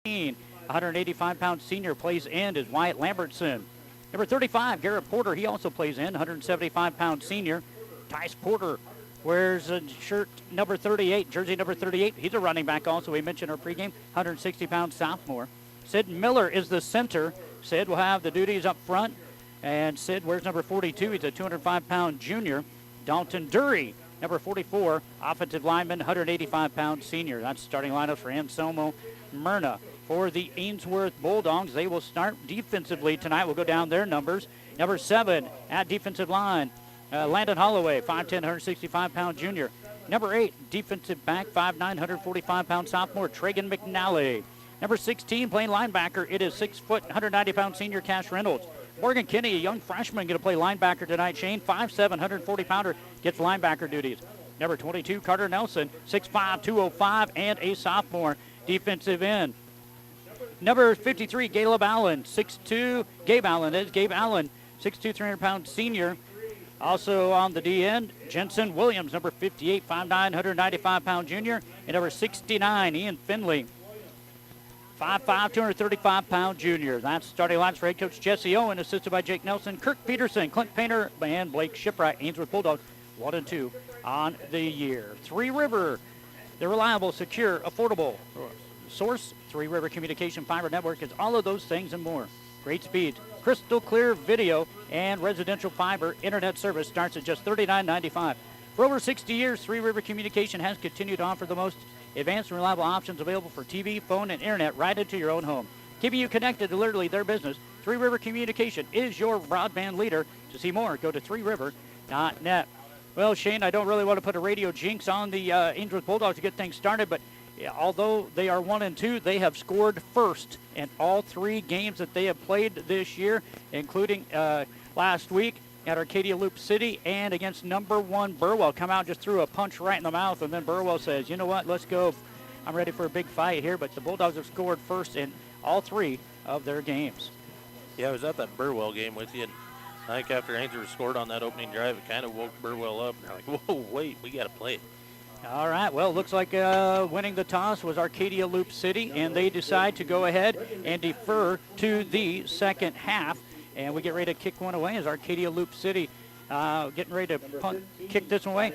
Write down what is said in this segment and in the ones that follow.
185-pound senior plays in is Wyatt Lambertson. Number 35, Garrett Porter, he also plays in, 175-pound senior. Tice Porter wears a shirt number 38, jersey number 38. He's a running back also. We mentioned our pregame, 160-pound sophomore. Sid Miller is the center. Sid will have the duties up front. And Sid wears number 42. He's a 205-pound junior. Dalton Dury, number 44, offensive lineman, 185-pound senior. That's starting lineup for Anselmo-Merna. For the Ainsworth Bulldogs, they will start defensively tonight. We'll go down their numbers. Number 7 at defensive line, Landon Holloway, 5'10", 165-pound junior. Number 8, defensive back, 5'9", 145-pound sophomore, Tragan McNally. Number 16, playing linebacker, it is 6 foot, 190-pound senior Cash Reynolds. Morgan Kinney, a young freshman, going to play linebacker tonight. Shane, 5'7", 140-pounder, gets linebacker duties. Number 22, Carter Nelson, 6'5", 205, and a sophomore, defensive end. Number 53, Caleb Allen, 6'2", Gabe Allen, 6'2", 300-pound senior. Also on the D end, Jensen Williams, number 58, 5'9", 195-pound junior. And number 69, Ian Finley, 5'5", 235-pound junior. That's starting lines for head coach Jesse Owen, assisted by Jake Nelson, Kirk Peterson, Clint Painter, and Blake Shipwright. Ainsworth Bulldogs 1-2 on the year. Three River, the reliable, secure, affordable source. Three River Communication Fiber Network is all of those things and more. Great speed, crystal clear video, and residential fiber internet service starts at just $39.95. For over 60 years, Three River Communication has continued to offer the most advanced and reliable options available for TV, phone, and internet right into your own home. Keeping you connected to literally their business, Three River Communication is your broadband leader. To see more, go to threeriver.net. Well, Shane, I don't really want to put a radio jinx on the Ainsworth Bulldogs to get things started, but although they are 1-2, they have scored first in all 3 games that they have played this year, including last week at Arcadia Loop City and against number 1 Burwell. Come out, just threw a punch right in the mouth, and then Burwell says, you know what, let's go. I'm ready for a big fight here, but the Bulldogs have scored first in all 3 of their games. Yeah, I was at that Burwell game with you, and I think after Ainsworth scored on that opening drive, it kind of woke Burwell up, and they're like, whoa, wait, we got to play it. All right, well, it looks like winning the toss was Arcadia Loop City, and they decide to go ahead and defer to the second half. And we get ready to kick one away as Arcadia Loop City getting ready to kick this one away.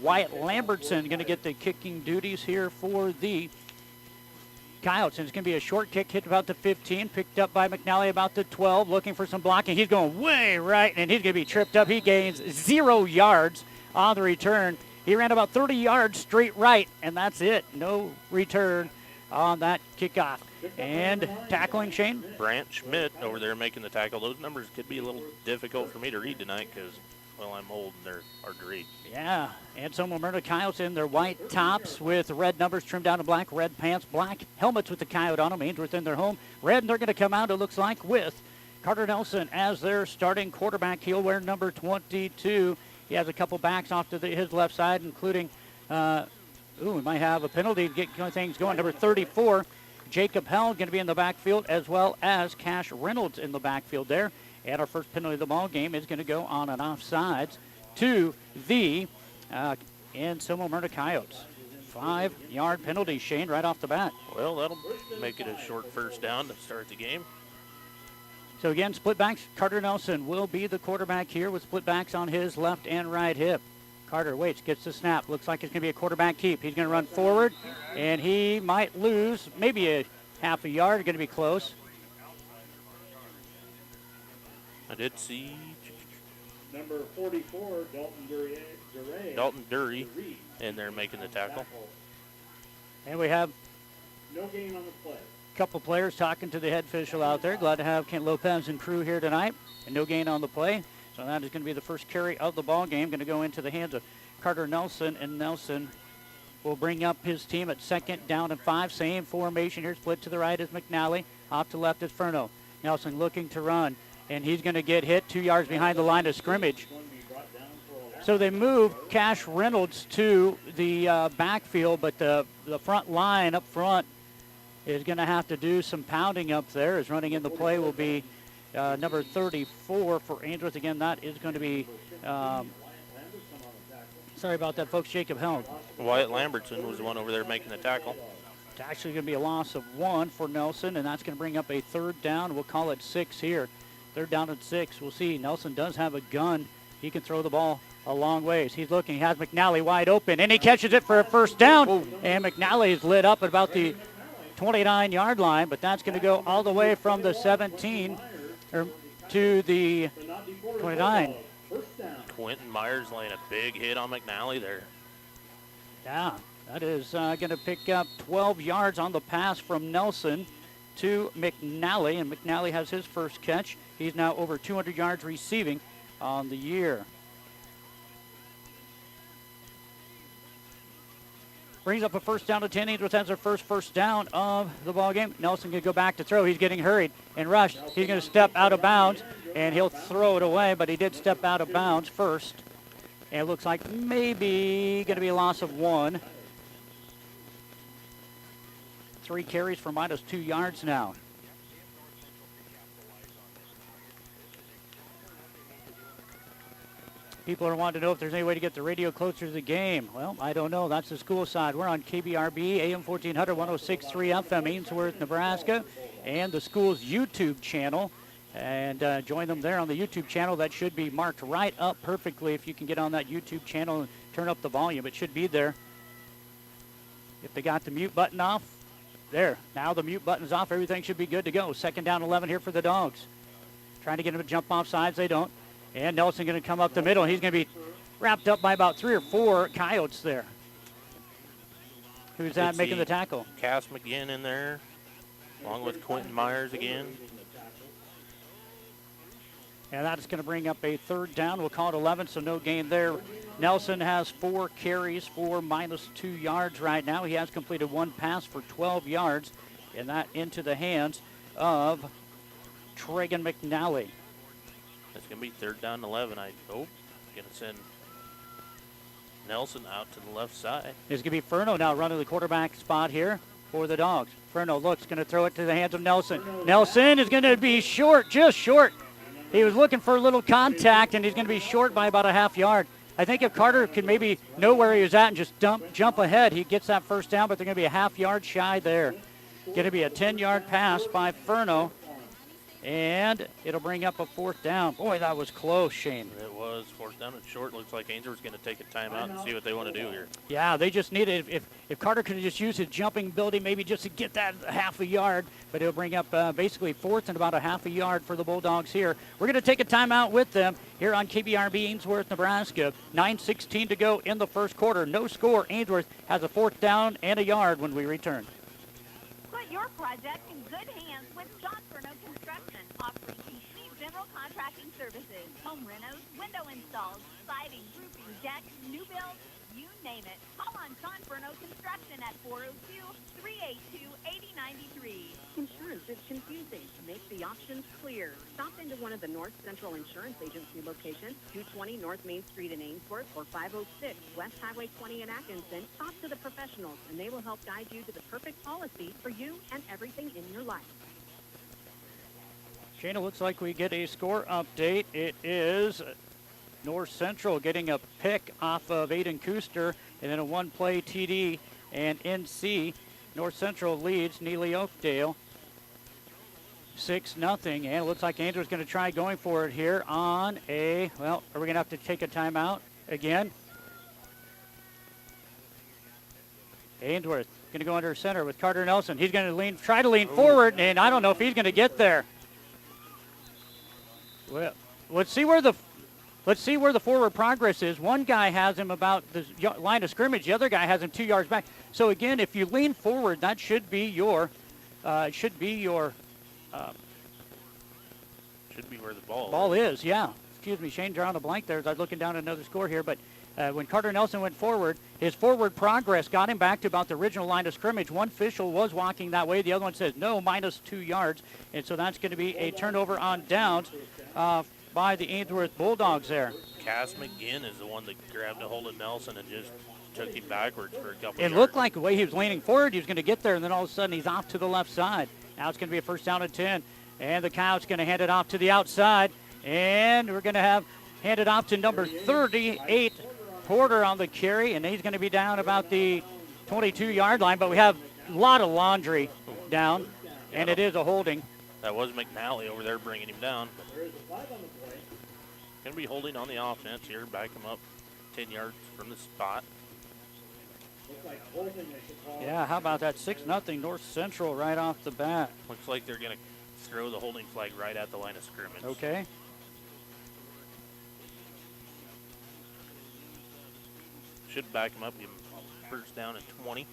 Wyatt Lambertson going to get the kicking duties here for the Coyotes. And it's going to be a short kick, hit about the 15, picked up by McNally about the 12, looking for some blocking. He's going way right, and he's going to be tripped up. He gains 0 yards on the return. He ran about 30 yards straight right, and that's it. No return on that kickoff. And tackling, Shane? Brant Schmidt over there making the tackle. Those numbers could be a little difficult for me to read tonight because, well, I'm old and they're hard to read. Yeah, Anselmo-Merna Coyotes in their white tops with red numbers trimmed down to black, red pants, black helmets with the Coyote on them. Ainsworth in their home. Red, and they're going to come out, it looks like, with Carter Nelson as their starting quarterback. He'll wear number 22. He has a couple backs off to his left side, including, we might have a penalty to get things going. Number 34, Jacob Hell, going to be in the backfield, as well as Cash Reynolds in the backfield there. And our first penalty of the ball game is going to go on an offsides to the Anselmo-Merna Coyotes. 5-yard penalty, Shane, right off the bat. Well, that'll make it a short first down to start the game. So again, split backs. Carter Nelson will be the quarterback here with split backs on his left and right hip. Carter waits, gets the snap. Looks like it's going to be a quarterback keep. He's going to run forward, and he might lose maybe a half a yard. Going to be close. I did see number 44, Dalton Dury in there making the tackle. And we have no gain on the play. Couple players talking to the head official out there. Glad to have Kent Lopez and crew here tonight. And no gain on the play. So that is going to be the first carry of the ball game. Going to go into the hands of Carter Nelson. And Nelson will bring up his team at 2nd down and 5. Same formation here. Split to the right is McNally. Off to left is Furno. Nelson looking to run. And he's going to get hit 2 yards behind the line of scrimmage. So they move Cash Reynolds to the backfield. But the front line up front is going to have to do some pounding up there. As running in the play will be number 34 for Ainsworth. Again, that is going to be, sorry about that, folks, Jacob Helm. Wyatt Lambertson was the one over there making the tackle. It's actually going to be a loss of 1 for Nelson, and that's going to bring up a third down. We'll call it 6 here. Third down and 6. We'll see. Nelson does have a gun. He can throw the ball a long ways. He's looking. He has McNally wide open, and he catches it for a first down. And McNally is lit up at about the 29-yard line, but that's going to go all the way from the 17 to the 29. Quentin Myers laying a big hit on McNally there. Yeah, that is going to pick up 12 yards on the pass from Nelson to McNally, and McNally has his first catch. He's now over 200 yards receiving on the year. Brings up a first down to 10. Ainsworth has their first down of the ball game. Nelson can go back to throw. He's getting hurried and rushed. He's going to step out of bounds, and he'll throw it away, but he did step out of bounds first. And it looks like maybe going to be a loss of 1. 3 carries for minus 2 yards now. People are wanting to know if there's any way to get the radio closer to the game. Well, I don't know. That's the school side. We're on KBRB, AM 1400, 106.3 FM, Ainsworth, Nebraska, and the school's YouTube channel. And join them there on the YouTube channel. That should be marked right up perfectly. If you can get on that YouTube channel and turn up the volume, it should be there. If they got the mute button off, there. Now the mute button's off. Everything should be good to go. Second down 11 here for the Dogs. Trying to get them to jump off sides. They don't. And Nelson going to come up the middle. He's going to be wrapped up by about 3 or 4 Coyotes there. Who's that making the tackle? Cass McGinn in there, along with Quentin Myers again. And that's going to bring up a third down. We'll call it 11, so no gain there. Nelson has 4 carries for minus 2 yards right now. He has completed 1 pass for 12 yards, and that into the hands of Tragan McNally. It's going to be third down and 11, I hope. Going to send Nelson out to the left side. It's going to be Furno now running the quarterback spot here for the Dogs. Furno looks, going to throw it to the hands of Nelson. Nelson is going to be short, just short. He was looking for a little contact, and he's going to be short by about a half yard. I think if Carter could maybe know where he was at and just jump ahead, he gets that first down, but they're going to be a half yard shy there. Going to be a 10-yard pass by Furno, and it'll bring up a fourth down. Boy, that was close, Shane. It was fourth down and short. Looks like Ainsworth's going to take a timeout and see what they want to do here. Yeah, they just needed, if Carter could have just used his jumping ability maybe just to get that half a yard, but it'll bring up basically fourth and about a half a yard for the Bulldogs here. We're going to take a timeout with them here on KBRB Ainsworth, Nebraska. 9:16 to go in the first quarter. No score. Ainsworth has a fourth down and a yard when we return. Put your project in good hands with John Furno Construction, offering complete general contracting services, home renos, window installs, siding, roofing, decks, new builds, you name it. Call on John Furno Construction at 402-382-8093. Insurance is confusing. Make the options clear. Stop into one of the North Central Insurance Agency locations, 220 North Main Street in Ainsworth or 506 West Highway 20 in Atkinson. Talk to the professionals, and they will help guide you to the perfect policy for you and everything in your life. Shane, it looks like we get a score update. It is North Central getting a pick off of Aiden Kuster, and then a one-play TD, and NC. North Central leads Neely Oakdale 6-0, and it looks like Ainsworth's going to try going for it here on a, well, are we going to have to take a timeout again? Ainsworth going to go under center with Carter Nelson. He's going to try to lean forward, and I don't know if he's going to get there. Well, let's see where the forward progress is. One guy has him about the line of scrimmage. The other guy has him 2 yards back. So again, if you lean forward, that should be where the ball is. Yeah. Excuse me, Shane, drawing a blank there as I'm looking down at another score here. But when Carter Nelson went forward, his forward progress got him back to about the original line of scrimmage. One official was walking that way. The other one says no, minus 2 yards. And so that's going to be a turnover on downs by the Ainsworth Bulldogs there. Cass McGinn is the one that grabbed a hold of Nelson and just took him backwards for a couple It yards. looked like the way he was leaning forward, he was going to get there, and then all of a sudden he's off to the left side. Now it's going to be a first down and 10, and the Coyotes going to hand it off to the outside, and we're going to have handed off to number 38, Porter on the carry, and he's going to be down about the 22-yard line, but we have lot of laundry down, and it is a holding. That was McNally over there bringing him down. There is a flag on the play. Going to be holding on the offense here. Back him up 10 yards from the spot. Looks like holding they should call. Yeah, how about that 6-0 North Central right off the bat. Looks like they're going to throw the holding flag right at the line of scrimmage. Okay. Should back him up, give him first down at 20.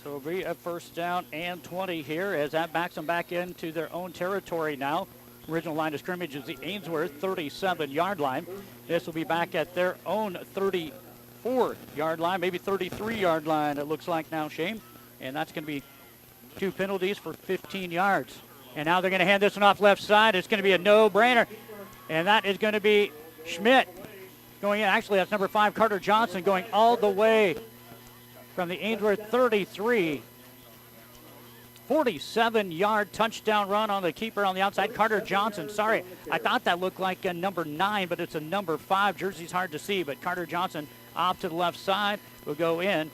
So it'll be a first down and 20 here as that backs them back into their own territory now. Original line of scrimmage is the Ainsworth 37-yard line. This will be back at their own 34-yard line, maybe 33-yard line, it looks like now, Shane. And that's going to be 2 penalties for 15 yards. And now they're going to hand this one off left side. It's going to be a no-brainer. And that is going to be Schmidt going in. Actually, that's number 5, Carter Johnson, going all the way from the Ainsworth 33. 47-yard touchdown run on the keeper on the outside, Carter Johnson. Sorry, I thought that looked like a number 9, but it's a number 5. Jersey's hard to see, but Carter Johnson off to the left side will go in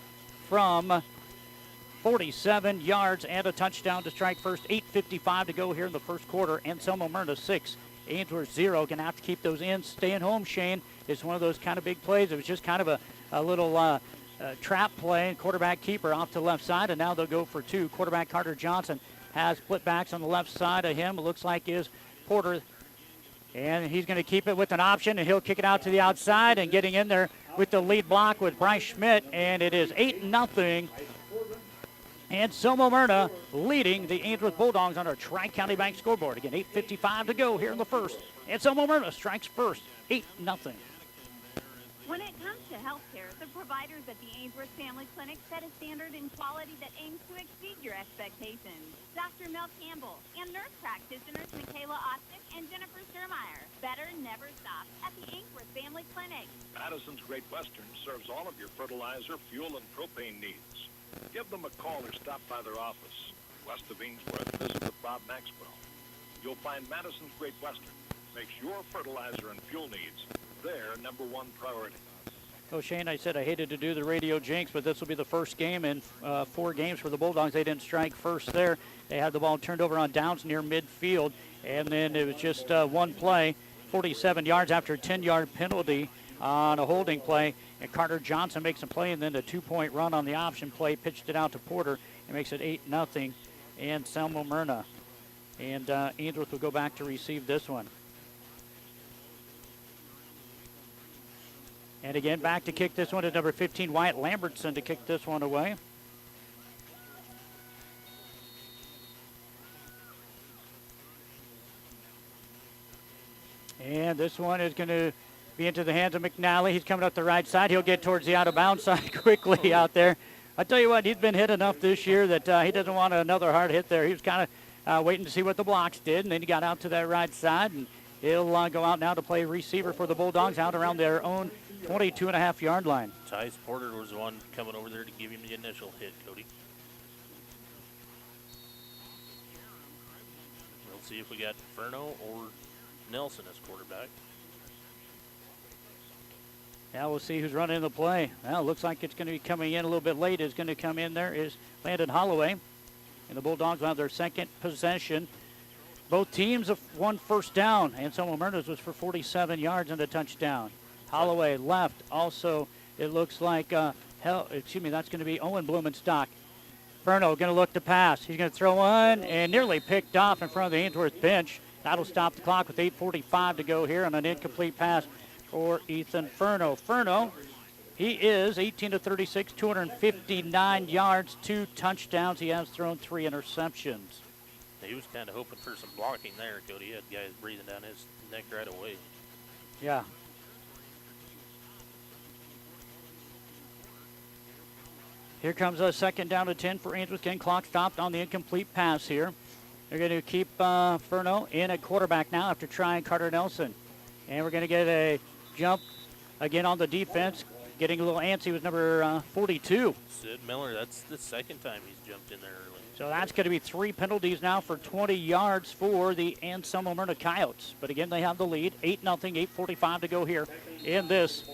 from 47 yards and a touchdown to strike first. 8:55 to go here in the first quarter. Anselmo-Merna 6, Ainsworth 0. Going to have to keep those in. Staying home, Shane, is one of those kind of big plays. It was just kind of a little trap play, and quarterback keeper off to the left side, and now they'll go for 2. Quarterback Carter Johnson has split backs on the left side of him. It looks like is Porter, and he's going to keep it with an option, and he'll kick it out to the outside, and getting in there with the lead block with Bryce Schmidt, and it is 8-0. Anselmo-Merna leading the Ainsworth Bulldogs on our Tri-County Bank scoreboard. Again, 8:55 to go here in the first. Anselmo-Merna strikes first, 8-0. When it comes to healthcare, the providers at the Ainsworth Family Clinic set a standard in quality that aims to exceed your expectations. Dr. Mel Campbell and nurse practitioners Michaela Austin and Jennifer Sturmeyer. Better never stops at the Ainsworth Family Clinic. Madison's Great Western serves all of your fertilizer, fuel, and propane needs. Give them a call or stop by their office. West of Ainsworth, visit with Bob Maxwell. You'll find Madison's Great Western makes your fertilizer and fuel needs their number 1 priority. Oh, Shane, I said I hated to do the radio jinx, but this will be the first game in 4 games for the Bulldogs. They didn't strike first there. They had the ball turned over on downs near midfield, and then it was just one play, 47 yards after a 10-yard penalty on a holding play, and Carter Johnson makes a play, and then the 2-point run on the option play, pitched it out to Porter, and makes it 8-0, Anselmo-Merna. And Ainsworth will go back to receive this one. And again, back to kick this one is number 15, Wyatt Lambertson, to kick this one away. And this one is going to be into the hands of McNally. He's coming up the right side. He'll get towards the out-of-bounds side quickly out there. I tell you what, he's been hit enough this year that he doesn't want another hard hit there. He was kind of waiting to see what the blocks did, and then he got out to that right side, and he'll go out now to play receiver for the Bulldogs out around their own 22.5-yard line. Tice Porter was the one coming over there to give him the initial hit, Cody. We'll see if we got Furno or Nelson as quarterback. Now we'll see who's running the play. Well, it looks like it's going to be coming in a little bit late. Is going to come in there is Landon Holloway. And the Bulldogs will have their second possession. Both teams have one first down. Anselmo-Merna's was for 47 yards and a touchdown. Holloway left. Also, it looks like, that's going to be Owen Blumenstock. Furno going to look to pass. He's going to throw one and nearly picked off in front of the Ainsworth bench. That'll stop the clock with 8:45 to go here on an incomplete pass for Ethan Furno. Furno, he is 18-36, 259 yards, 2 touchdowns. He has thrown 3 interceptions. He was kind of hoping for some blocking there, Cody. He had guys breathing down his neck right away. Yeah. Here comes a second down to 10 for Ainsworth. Getting clock stopped on the incomplete pass here. They're going to keep Furno in at quarterback now after trying Carter Nelson. And we're going to get a jump again on the defense. Getting a little antsy with number 42. Sid Miller, that's the second time he's jumped in there early. So that's going to be 3 penalties now for 20 yards for the Anselmo-Merna Coyotes. But again, they have the lead. 8-0, 8:45 to go here in this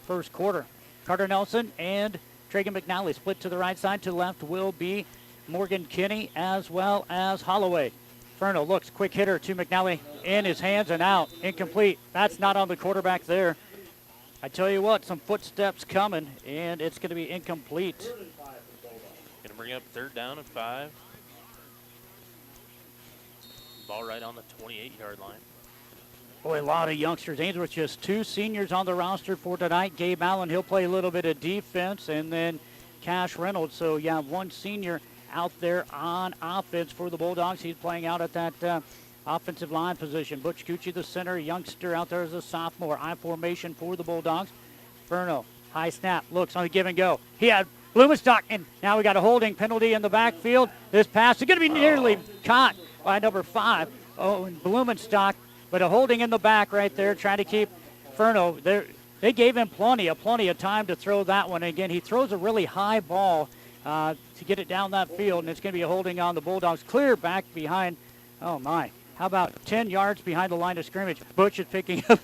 first quarter. Carter Nelson and Tragan McNally. Split to the right side. To the left will be Morgan Kinney as well as Holloway. Ferno looks, quick hitter to McNally. In his hands and out. Incomplete. That's not on the quarterback there. I tell you what, some footsteps coming, and it's going to be incomplete. Going to bring up 3rd down and 5. Ball right on the 28-yard line. Boy, a lot of youngsters. Ainsworth just 2 seniors on the roster for tonight. Gabe Allen, he'll play a little bit of defense, and then Cash Reynolds. So, yeah, 1 senior out there on offense for the Bulldogs. He's playing out at that offensive line position. Butch Gucci, the center, youngster out there as a sophomore. I formation for the Bulldogs. Ferno, high snap, looks on the give and go. He had Blumenstock, and now we got a holding penalty in the backfield. This pass is going to be nearly caught by number 5, Owen Blumenstock, but a holding in the back right there, trying to keep Ferno there. They gave him plenty of time to throw that one. And again, he throws a really high ball to get it down that field, and it's going to be a holding on the Bulldogs. Clear back behind, oh my, how about 10 yards behind the line of scrimmage? Butch is picking up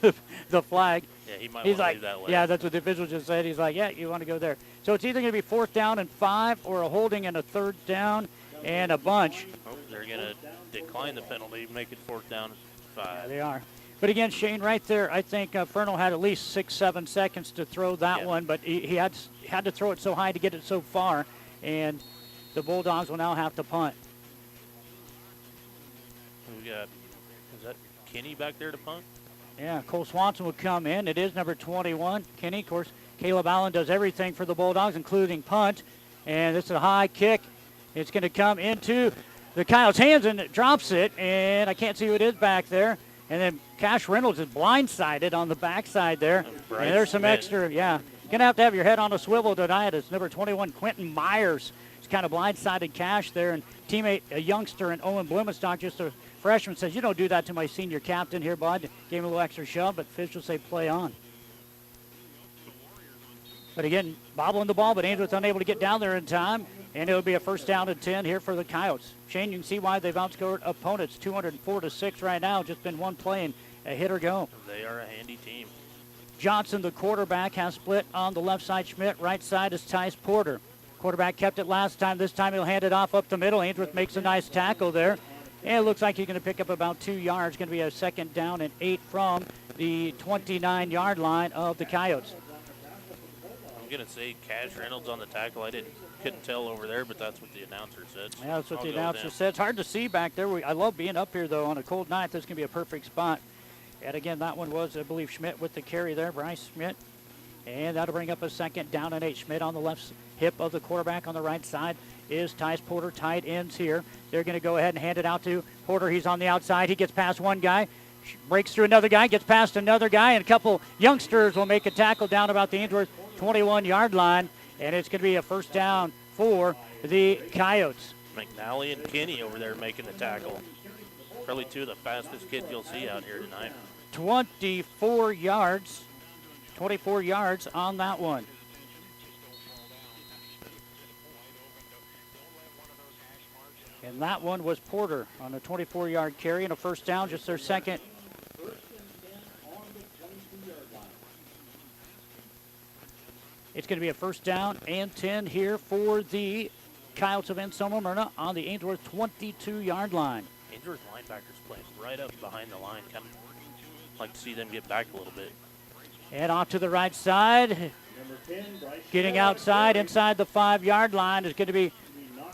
the flag. Yeah, he might He's want to like, leave that way. yeah, that's what the official just said. He's like, yeah, you want to go there. So it's either going to be 4th down and 5 or a holding and a 3rd down and a bunch. Oh, they're going to decline the penalty, make it 4th down and 5. Yeah, they are. But again, Shane, right there, I think Ferno had at least 6-7 seconds to throw that one, but he had to throw it so high to get it so far, and the Bulldogs will now have to punt. We got, is that Kinney back there to punt? Yeah, Cole Swanson will come in. It is number 21, Kinney. Of course, Caleb Allen does everything for the Bulldogs, including punt, and this is a high kick. It's going to come into the Coyotes' hands, and it drops it, and I can't see who it is back there. And then Cash Reynolds is blindsided on the backside there. And there's some extra, yeah. Going to have your head on a swivel tonight. It's number 21, Quentin Myers. He's kind of blindsided Cash there. And teammate, a youngster, and Owen Blumenstock, just a freshman, says, you don't do that to my senior captain here, bud. Gave him a little extra shove, but officials say play on. But again, bobbling the ball, but Ainsworth unable to get down there in time. And it'll be a 1st down and 10 here for the Coyotes. Shane, you can see why they've outscored opponents 204-6 right now. Just been one play and a hit or go. They are a handy team. Johnson, the quarterback, has split on the left side. Schmidt, right side is Tice Porter. Quarterback kept it last time. This time he'll hand it off up the middle. Ainsworth makes a nice tackle there. And it looks like he's going to pick up about 2 yards. Going to be a 2nd down and 8 from the 29-yard line of the Coyotes. I'm going to say Cash Reynolds on the tackle. Couldn't tell over there, but that's what the announcer said. Yeah, that's what the announcer said. It's hard to see back there. I love being up here, though, on a cold night. This is going to be a perfect spot. And again, that one was, I believe, Schmidt with the carry there, Bryce Schmidt. And that'll bring up a 2nd down and 8. Schmidt on the left hip of the quarterback. On the right side is Tice Porter. Tight ends here. They're going to go ahead and hand it out to Porter. He's on the outside. He gets past one guy, breaks through another guy, gets past another guy, and a couple youngsters will make a tackle down about the Ainsworth 21-yard line. And it's going to be a 1st down for the Coyotes. McNally and Kinney over there making the tackle. Probably 2 of the fastest kids you'll see out here tonight. 24 yards on that one. And that one was Porter on a 24-yard carry and a 1st down, just their 2nd. It's going to be a 1st down and 10 here for the Coyotes of Anselmo-Merna on the Ainsworth 22-yard line. Ainsworth linebackers playing right up behind the line. Kind of like to see them get back a little bit. And off to the right side. Getting outside inside the 5-yard line is going to be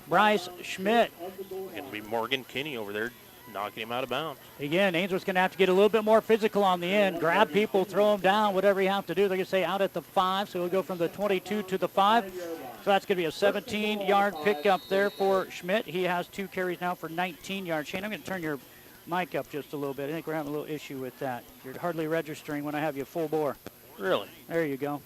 Bryce Schmidt. Going to be Morgan Kinney over there knocking him out of bounds. Again, Ainsworth's going to have to get a little bit more physical on the end. Grab people, throw them down, whatever you have to do. They're going to say out at the 5, so we'll go from the 22 to the 5. So that's going to be a 17-yard pickup there for Schmidt. He has 2 carries now for 19 yards. Shane, I'm going to turn your mic up just a little bit. I think we're having a little issue with that. You're hardly registering when I have you full bore. Really? There you go.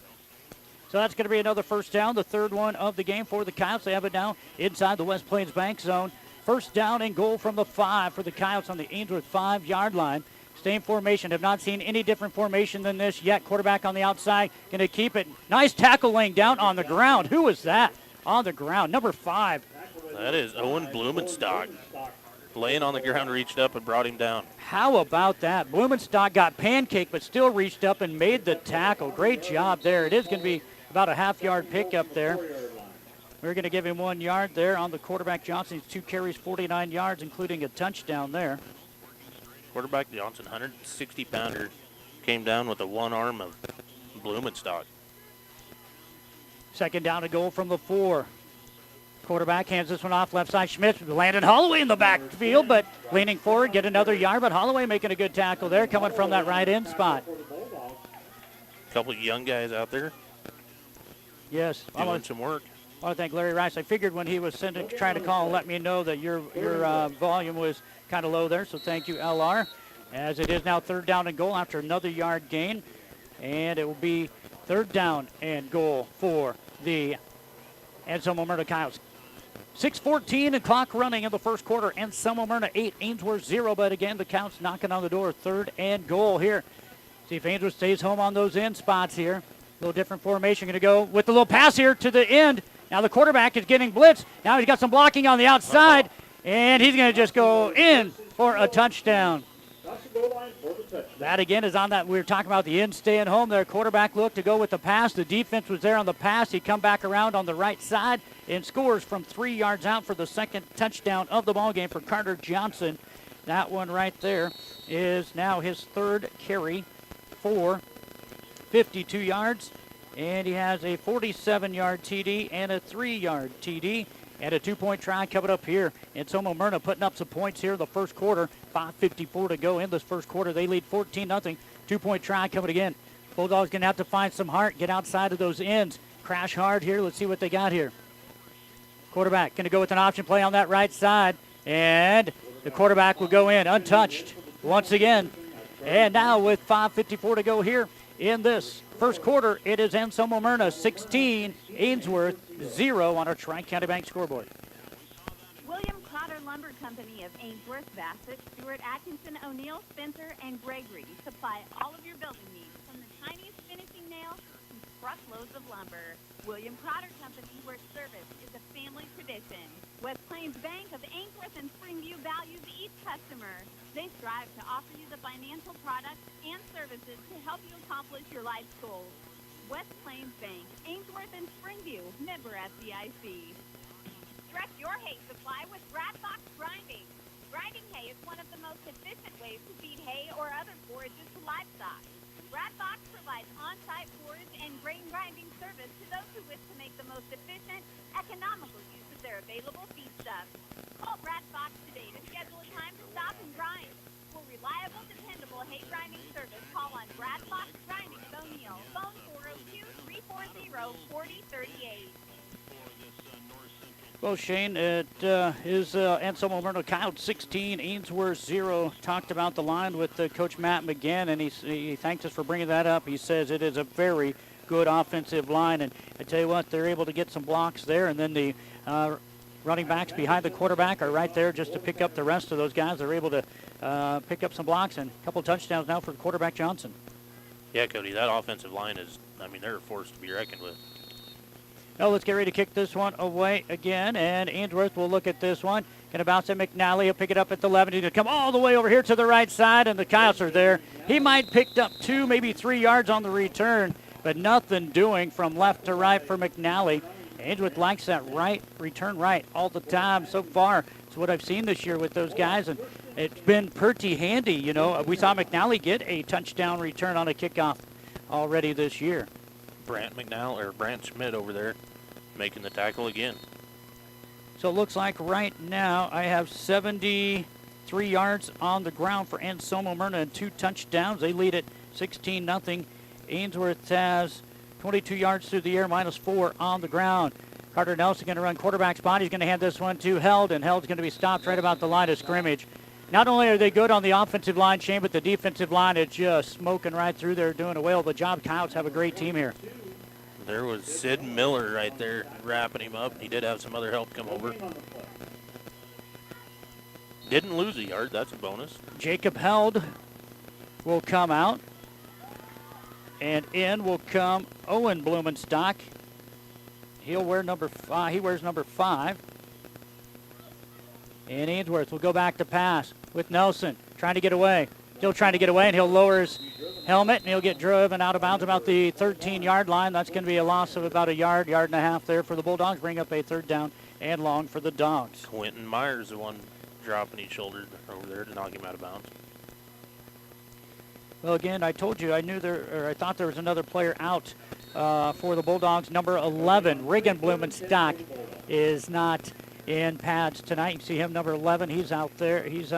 So that's going to be another 1st down, the 3rd one of the game for the Coyotes. They have it now inside the West Plains Bank zone. 1st down and goal from the 5 for the Coyotes on the Ainsworth 5-yard line. Same formation. Have not seen any different formation than this yet. Quarterback on the outside. Going to keep it. Nice tackle laying down on the ground. Who was that on the ground? Number 5. That is Owen Blumenstock. Laying on the ground, reached up and brought him down. How about that? Blumenstock got pancaked, but still reached up and made the tackle. Great job there. It is going to be about a half-yard pickup there. We're going to give him 1 yard there on the quarterback Johnson. He's 2 carries, 49 yards, including a touchdown there. Quarterback Johnson, 160-pounder, came down with the one arm of Blumenstock. 2nd down and goal from the 4. Quarterback hands this one off left side. Schmidt, Landon Holloway in the backfield, but leaning forward, get another yard. But Holloway making a good tackle there, coming from that right end spot. A couple of young guys out there Yes, doing some work. I want to thank Larry Rice. I figured when he was trying to call and let me know that your volume was kind of low there, so thank you, LR. As it is now 3rd down and goal after another yard gain, and it will be 3rd down and goal for the Anselmo-Merna Coyotes. 6:14 and clock running in the first quarter. Anselmo-Merna 8, Ainsworth 0, but again the Coyotes knocking on the door. 3rd and goal here. See if Ainsworth stays home on those end spots here. A little different formation. Going to go with the little pass here to the end. Now the quarterback is getting blitzed. Now he's got some blocking on the outside, and he's going to just go in for a touchdown. That again is on that. We were talking about the end staying home there. Quarterback looked to go with the pass. The defense was there on the pass. He come back around on the right side and scores from 3 yards out for the 2nd touchdown of the ball game for Carter Johnson. That one right there is now his 3rd carry for 52 yards. And he has a 47-yard TD and a 3-yard TD. And a 2-point try coming up here. Anselmo-Merna putting up some points here in the first quarter. 5:54 to go in this first quarter. They lead 14-0. 2-point try coming again. Bulldogs going to have to find some heart, get outside of those ends. Crash hard here. Let's see what they got here. Quarterback going to go with an option play on that right side. And the quarterback will go in untouched once again. And now with 5:54 to go here in this first quarter, it is Anselmo-Merna 16, Ainsworth 0 on our Tri-County Bank scoreboard. William Cotter Lumber Company of Ainsworth, Bassett, Stewart, Atkinson, O'Neill, Spencer, and Gregory supply all of your building needs, from the tiniest finishing nails to truckloads of lumber. William Cotter Company, where service is a family tradition. West Plains Bank of Ainsworth and Springview values each customer. They strive to offer you the financial products and services to help you accomplish your life's goals. West Plains Bank, Ainsworth and Springview, member FDIC. Stretch your hay supply with Bradbox Grinding. Grinding hay is one of the most efficient ways to feed hay or other forages to livestock. Bradbox provides on-site forage and grain grinding service to those who wish to make the most efficient, economical use of their available feedstuffs. Call Bradbox today to schedule a time to stop and grind. For reliable, dependable hay grinding service, call on Bradbox Grinding of O'Neill. Phone 402-340-4038. Well, Shane, it is Anselmo-Merna Coyotes 16, Ainsworth 0. Talked about the line with Coach Matt McGinn, and he thanked us for bringing that up. He says it is a very good offensive line, and I tell you what, they're able to get some blocks there, and then the running backs behind the quarterback are right there just to pick up the rest of those guys. They're able to pick up some blocks and a couple touchdowns now for the quarterback Johnson. Yeah, Cody, that offensive line is, they're a force to be reckoned with. Now let's get ready to kick this one away again, and Ainsworth will look at this one. Going to bounce at McNally. He'll pick it up at the 11. He's going to come all the way over here to the right side, and the Coyotes are there. He might picked up 2, maybe 3 yards on the return, but nothing doing from left to right for McNally. Ainsworth likes that return right all the time so far. It's what I've seen this year with those guys, and it's been pretty handy. You know, we saw McNally get a touchdown return on a kickoff already this year. Brant Schmidt over there making the tackle again. So it looks like right now I have 73 yards on the ground for Anselmo-Merna and 2 touchdowns. They lead it 16-0. Ainsworth has 22 yards through the air, -4 on the ground. Carter Nelson going to run quarterback spot. He's going to hand this one to Held, and Held's going to be stopped right about the line of scrimmage. Not only are they good on the offensive line, Shane, but the defensive line is just smoking right through there, doing a whale of a job. Coyotes have a great team here. There was Sid Miller right there wrapping him up. He did have some other help come over. Didn't lose a yard. That's a bonus. Jacob Held will come out. And in will come Owen Blumenstock. He'll wear number 5. He wears number 5. And Ainsworth will go back to pass with Nelson trying to get away. Still trying to get away, and he'll lower his helmet, and he'll get driven out of bounds about the 13-yard line. That's going to be a loss of about a yard and a half there for the Bulldogs. Bring up a 3rd down and long for the Dogs. Quentin Myers, the one dropping his shoulder over there to knock him out of bounds. Well, again, I told you I thought there was another player out for the Bulldogs. Number 11, Regan Blumenstock, is not in pads tonight. You can see him, number 11. He's out there. He's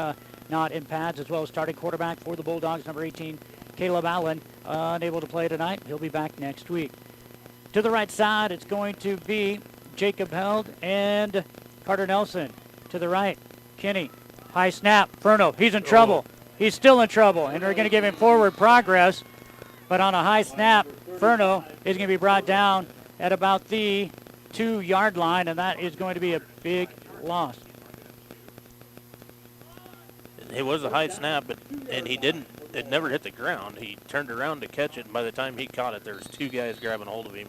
not in pads, as well as starting quarterback for the Bulldogs, number 18, Caleb Allen, unable to play tonight. He'll be back next week. To the right side, it's going to be Jacob Held and Carter Nelson. To the right, Kenny. High snap. Furno, he's in trouble. He's still in trouble, and they're going to give him forward progress. But on a high snap, Furno is going to be brought down at about the 2-yard line, and that is going to be a big loss. It was a high snap, and it never hit the ground. He turned around to catch it, and by the time he caught it, there was 2 guys grabbing hold of him,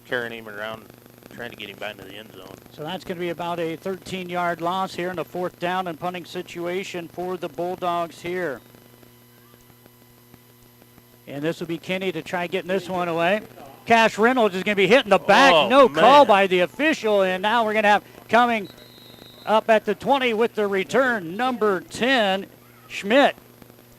carrying him around, trying to get him back into the end zone. So that's going to be about a 13-yard loss here in a 4th down and punting situation for the Bulldogs here. And this will be Kenny to try getting this one away. Cash Reynolds is going to be hitting the back. Oh, no man. Call by the official, and now we're going to have coming up at the 20 with the return, number 10, Schmidt.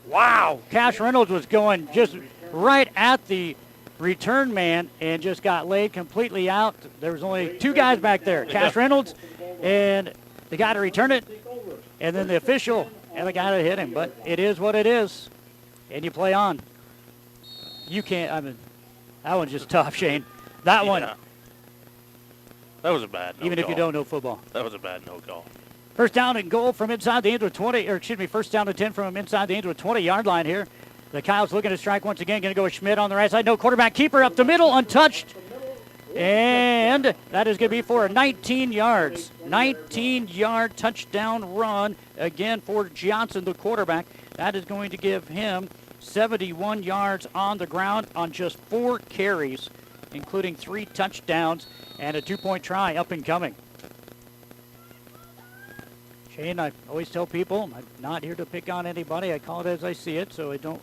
Wow, Cash Reynolds was going just right at the return man and just got laid completely out. There was only 2 guys back there, Cash Reynolds and the guy to return it, and then the official and the guy to hit him. But it is what it is, and you play on. You can't, that one's just tough, Shane. That one, That was a bad no even call. if you don't know football. That was a bad no call. First down and goal from inside the Ainsworth 20, first down and 10 from inside the Ainsworth 20-yard line here. The Coyotes looking to strike once again. Going to go with Schmidt on the right side. No quarterback keeper up the middle, untouched. And that is going to be for 19 yards. 19-yard touchdown run again for Johnson, the quarterback. That is going to give him 71 yards on the ground on just 4 carries, including 3 touchdowns and a 2-point try up and coming. Shane, I always tell people I'm not here to pick on anybody. I call it as I see it, so I don't.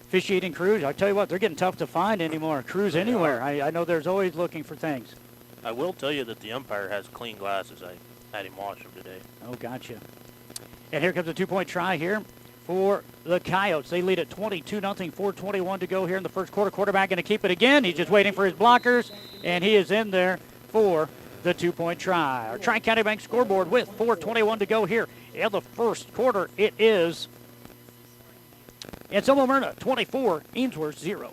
Officiating crews, I tell you what, they're getting tough to find anymore. Crews anywhere. I know there's always looking for things. I will tell you that the umpire has clean glasses. I had him wash them today. Oh, gotcha. And here comes a 2-point try here for the Coyotes. They lead at 22-0, 4:21 to go here in the first quarter. Quarterback going to keep it again. He's just waiting for his blockers, and he is in there for the 2-point try. Our Tri-County Bank scoreboard with 4:21 to go here in the first quarter. It is Anselmo-Merna 24, Ainsworth 0.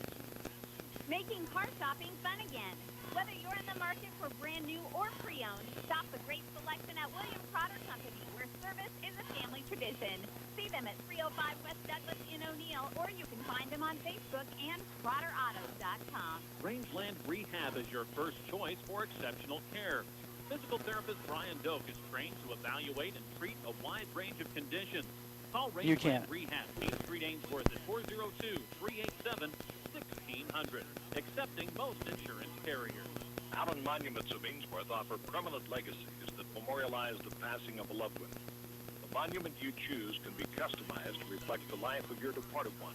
Making car shopping fun again. Whether you're in the market for brand new or pre-owned, shop the great selection at Williams Trotter Company, where service is a family tradition. See them at 305 West Douglas in O'Neill, or you can find them on Facebook and TrotterAutos.com. Rangeland Rehab is your first choice for exceptional care. Physical therapist Brian Doak is trained to evaluate and treat a wide range of conditions. Call You Rangeland can't. Rehab, Main Street, Ainsworth at 402-387-1600. Accepting most insurance carriers. Allen Monuments of Ainsworth offer permanent legacies that memorialize the passing of a loved one. The monument you choose can be customized to reflect the life of your departed one.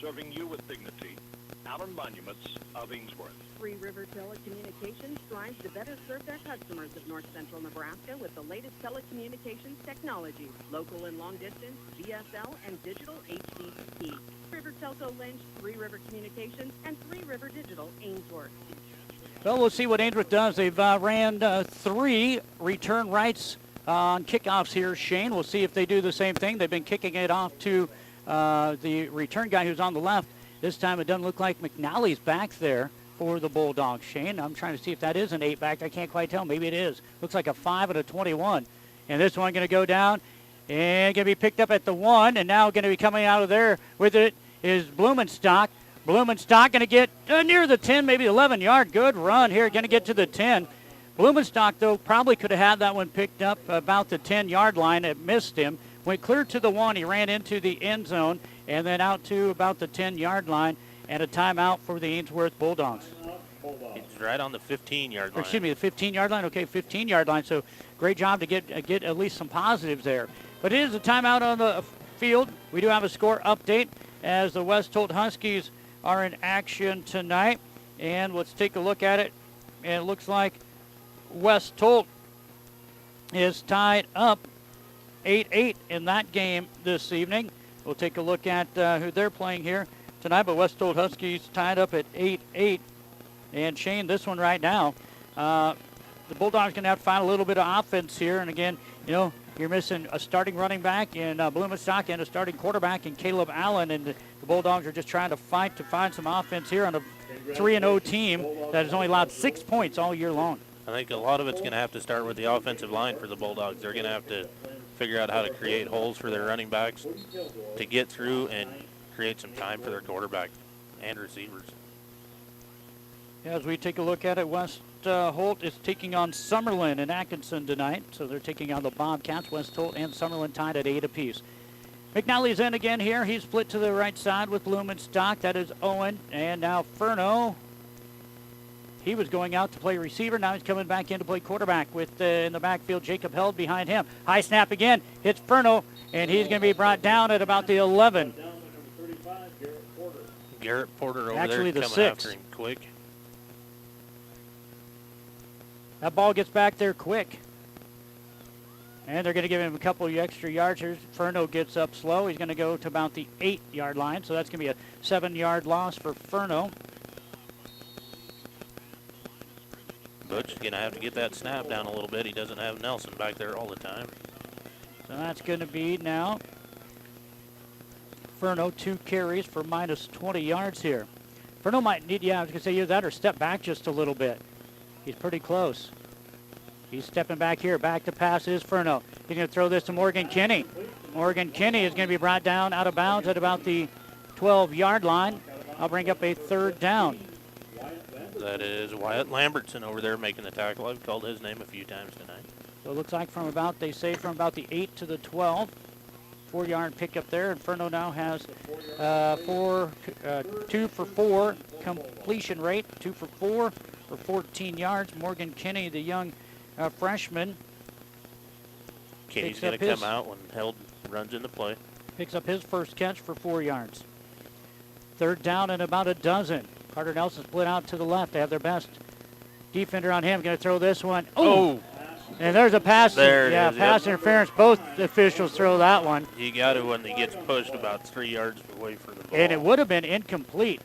Serving you with dignity, Allen Monuments of Ainsworth. Three River Telecommunications strives to better serve their customers of north central Nebraska with the latest telecommunications technologies, local and long distance, DSL, and digital HDTV. River Telco Lynch, Three River Communications, and Three River Digital Ainsworth. Well, we'll see what Ainsworth does. They've ran 3 return rights on kickoffs here, Shane. We'll see if they do the same thing. They've been kicking it off to the return guy who's on the left. This time it doesn't look like McNally's back there for the Bulldogs, Shane. I'm trying to see if that is an 8 back. I can't quite tell. Maybe it is. Looks like a 5 and a 21. And this one going to go down and going to be picked up at the 1. And now going to be coming out of there with it is Blumenstock. Blumenstock going to get near the 10, maybe 11-yard. Good run here. Going to get to the 10. Blumenstock, though, probably could have had that one picked up about the 10-yard line. It missed him. Went clear to the 1. He ran into the end zone and then out to about the 10-yard line. And a timeout for the Ainsworth Bulldogs. He's right on the 15-yard line. Excuse me, the 15-yard line? Okay, 15-yard line. So great job to get at least some positives there. But it is a timeout on the field. We do have a score update as the West Holt Huskies are in action tonight. And let's take a look at it. And it looks like West Holt is tied up 8-8 in that game this evening. We'll take a look at who they're playing here tonight. But West Holt Huskies tied up at 8-8. And Shane, this one right now, the Bulldogs going to have to find a little bit of offense here. And again, you know, you're missing a starting running back in Blumenstock and a starting quarterback in Caleb Allen. And the Bulldogs are just trying to fight to find some offense here on a 3-0 team that has only allowed 6 points all year long. I think a lot of it's going to have to start with the offensive line for the Bulldogs. They're going to have to figure out how to create holes for their running backs to get through and create some time for their quarterback and receivers. As we take a look at it, West Holt is taking on Summerlin and Atkinson tonight. So they're taking on the Bobcats. West Holt and Summerlin tied at 8 apiece. McNally's in again here. He's split to the right side with Blumenstock. That is Owen. And now Furno. He was going out to play receiver. Now he's coming back in to play quarterback with in the backfield. Jacob Held behind him. High snap again. Hits Furno. And he's going to be brought down at about the 11. Down to number 35, Garrett Porter. Garrett Porter over Actually, there the coming 6. after him quick. That ball gets back there quick. And they're going to give him a couple of extra yards here. Furno gets up slow. He's going to go to about the 8-yard line. So that's going to be a 7-yard loss for Furno. Butch is going to have to get that snap down a little bit. He doesn't have Nelson back there all the time. So that's going to be now Furno 2 carries for minus 20 yards here. Furno might need, I was going to say either that or step back just a little bit. He's pretty close. He's stepping back here. Back to pass is Furno. He's going to throw this to Morgan Kinney. Morgan Kinney is going to be brought down out of bounds at about the 12-yard line. I'll bring up a 3rd down. That is Wyatt Lambertson over there making the tackle. I've called his name a few times tonight. So it looks like from about the 8 to the 12. 4-yard pickup there. And Furno now has 2 for 4 completion rate. 2 for 4 for 14 yards. Morgan Kinney, the young freshman, Kenny's going to come out when Held runs into play. picks up his first catch for 4 yards. 3rd down and about a dozen. Carter Nelson split out to the left. They have their best defender on him. Going to throw this one. Oh! And there's a pass. There it is, pass yep. Interference. Both officials throw that one. You got to when he gets pushed about 3 yards away from the ball. And it would have been incomplete.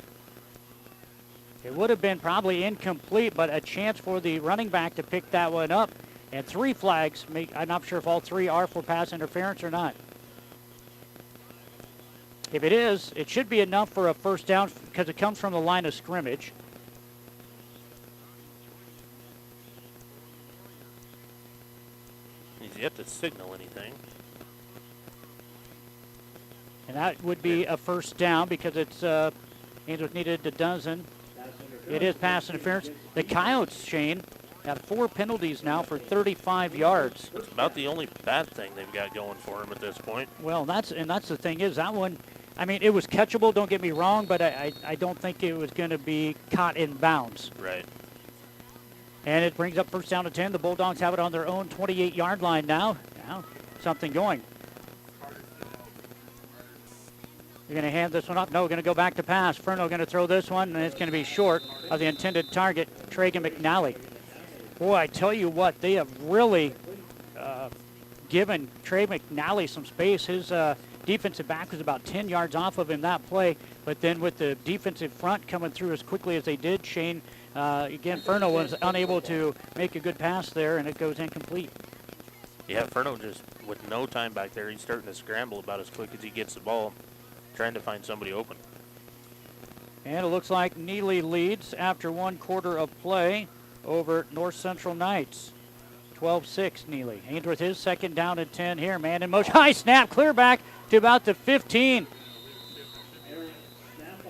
It would have been probably incomplete, but a chance for the running back to pick that one up. And 3 flags. I'm not sure if all 3 are for pass interference or not. If it is, it should be enough for a first down because it comes from the line of scrimmage. He's yet to signal anything. And that would be a first down because it's Ainsworth needed a dozen. It is pass interference. The Coyotes, Shane, have 4 penalties now for 35 yards. That's about the only bad thing they've got going for him at this point. Well, that's the thing is that one, I mean, it was catchable, don't get me wrong, but I don't think it was going to be caught in bounds. Right. And it brings up first down to 10. The Bulldogs have it on their own 28-yard line now. Now, something going. You're going to hand this one up. No, going to go back to pass. Furno going to throw this one, and it's going to be short of the intended target, Tragan McNally. Boy, I tell you what, they have really given Trey McNally some space. His defensive back was about 10 yards off of him that play, but then with the defensive front coming through as quickly as they did, Shane, again, Furno was unable to make a good pass there, and it goes incomplete. Yeah, Furno just, with no time back there, he's starting to scramble about as quick as he gets the ball, trying to find somebody open. And it looks like Neely leads after 1 quarter of play over North Central Knights. 12-6 Neely. Ainsworth his 2nd down and 10 here. Man in motion. High snap. Clear back to about the 15.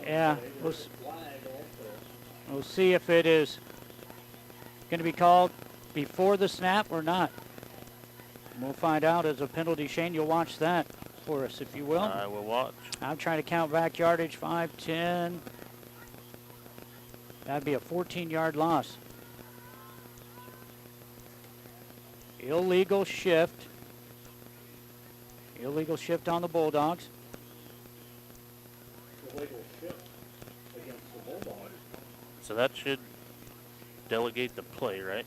Yeah. We'll see if it is going to be called before the snap or not. We'll find out as a penalty. Shane, you'll watch that for us, if you will. I will watch. I'm trying to count back yardage. 5, 10. That'd be a 14-yard loss. Illegal shift. Illegal shift on the Bulldogs. Illegal shift against the Bulldogs. So that should delegate the play, right?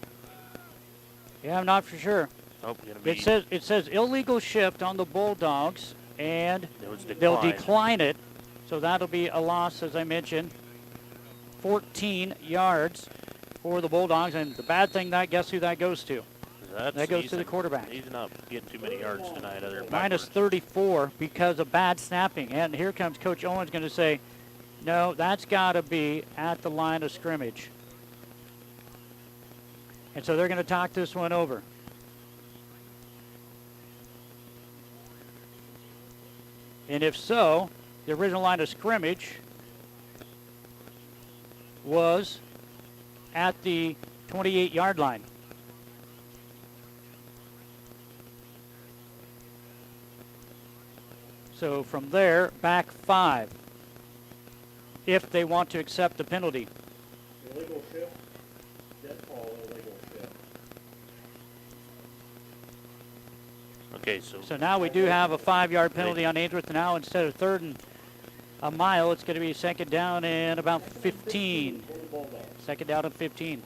Yeah, I'm not for sure. Oh, gonna be. It says illegal shift on the Bulldogs, and It they'll was decline it. So that'll be a loss, as I mentioned. 14 yards for the Bulldogs, and the bad thing, guess who that goes to? That goes to the quarterback. He's not getting too many yards tonight. Minus 34 because of bad snapping. And here comes Coach Owens going to say, no, that's got to be at the line of scrimmage. And so they're going to talk this one over. And if so, the original line of scrimmage was at the 28-yard line. So from there, back 5, if they want to accept the penalty. Illegal shift. Dead ball, illegal shift. Okay, So now we do have a 5-yard penalty on Ainsworth. Now instead of 3rd and a mile, it's going to be 2nd down and about 15. 2nd down and 15.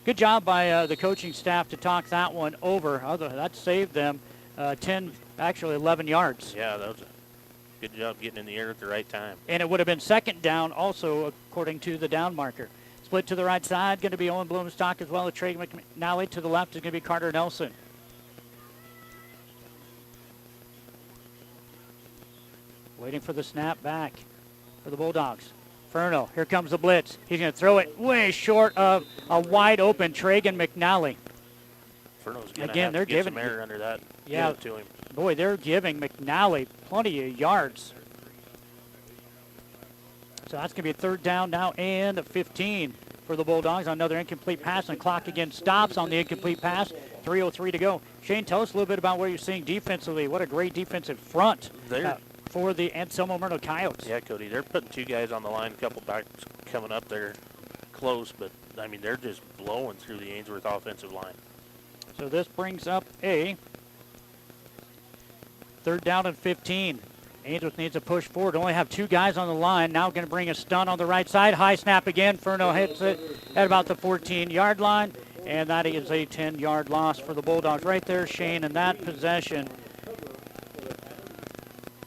Good job by the coaching staff to talk that one over. That saved them 11 yards. Yeah, that was a good job getting in the air at the right time. And it would have been 2nd down also, according to the down marker. Split to the right side, going to be Owen Blumenstock as well as Trey McNally. To the left is going to be Carter Nelson. Waiting for the snap back for the Bulldogs. Furno, here comes the blitz. He's going to throw it way short of a wide open Tragan McNally. Furno's going to Again, they're get giving some air under that. Yeah, Give it to him. Boy, they're giving McNally plenty of yards. So that's going to be a 3rd down now and 15 for the Bulldogs. Another incomplete pass, and the clock again stops on the incomplete pass. 3:03 to go. Shane, tell us a little bit about what you're seeing defensively. What a great defensive front for the Anselmo-Merna Coyotes. Yeah, Cody, they're putting 2 guys on the line, a couple backs coming up there close, but, I mean, they're just blowing through the Ainsworth offensive line. So this brings up a 3rd down and 15. Ainsworth needs to push forward. Only have 2 guys on the line. Now going to bring a stun on the right side. High snap again. Furno hits it at about the 14-yard line. And that is a 10-yard loss for the Bulldogs right there, Shane. And that possession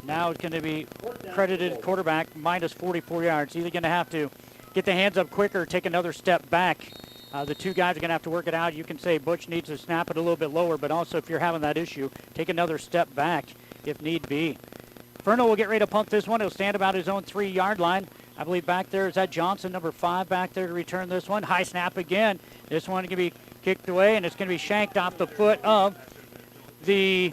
now it's going to be credited quarterback minus 44 yards. Either going to have to get the hands up quicker or take another step back. The 2 guys are going to have to work it out. You can say Butch needs to snap it a little bit lower, but also if you're having that issue, take another step back if need be. Furno will get ready to punt this one. He'll stand about his own 3-yard line. I believe back there is that Johnson, number 5, back there to return this one. High snap again. This one going to be kicked away, and it's going to be shanked off the foot of the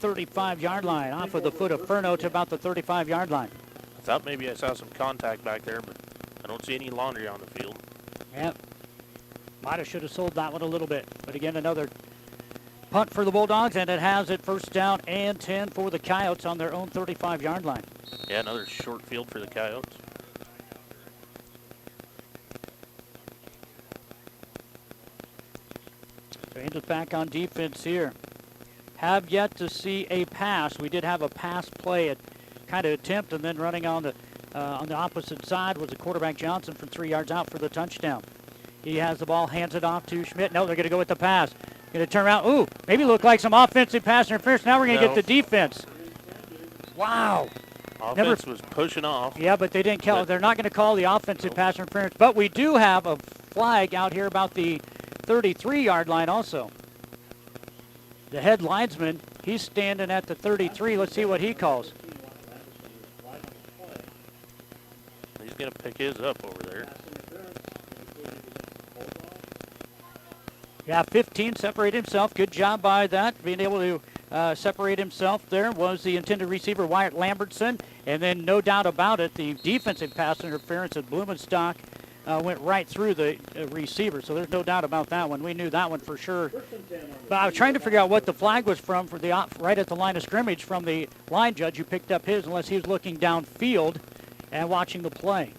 35-yard line, off of the foot of Furno to about the 35-yard line. I thought maybe I saw some contact back there, but I don't see any laundry on the field. Yeah, might have should have sold that one a little bit. But again, another punt for the Bulldogs, and it has it 1st down and 10 for the Coyotes on their own 35-yard line. Yeah, another short field for the Coyotes. So Angels back on defense here. Have yet to see a pass. We did have a pass play, a kind of attempt, and then running on the opposite side was the quarterback Johnson from 3 yards out for the touchdown. He has the ball, hands it off to Schmidt. No, they're going to go with the pass. Going to turn around. Ooh, maybe look like some offensive pass interference. Now we're going to get the defense. Wow. Offense was pushing off. Yeah, but they didn't call. They're not going to call the offensive pass interference. But we do have a flag out here about the 33-yard line also. The head linesman, he's standing at the 33. Let's see what he calls. He's going to pick his up over there. Yeah, 15 separate himself. Good job by that. Being able to separate himself there was the intended receiver, Wyatt Lambertson. And then no doubt about it, the defensive pass interference at Blumenstock went right through the receiver. So there's no doubt about that one. We knew that one for sure. But I was trying to figure out what the flag was from for the right at the line of scrimmage from the line judge who picked up his, unless he was looking downfield and watching the play.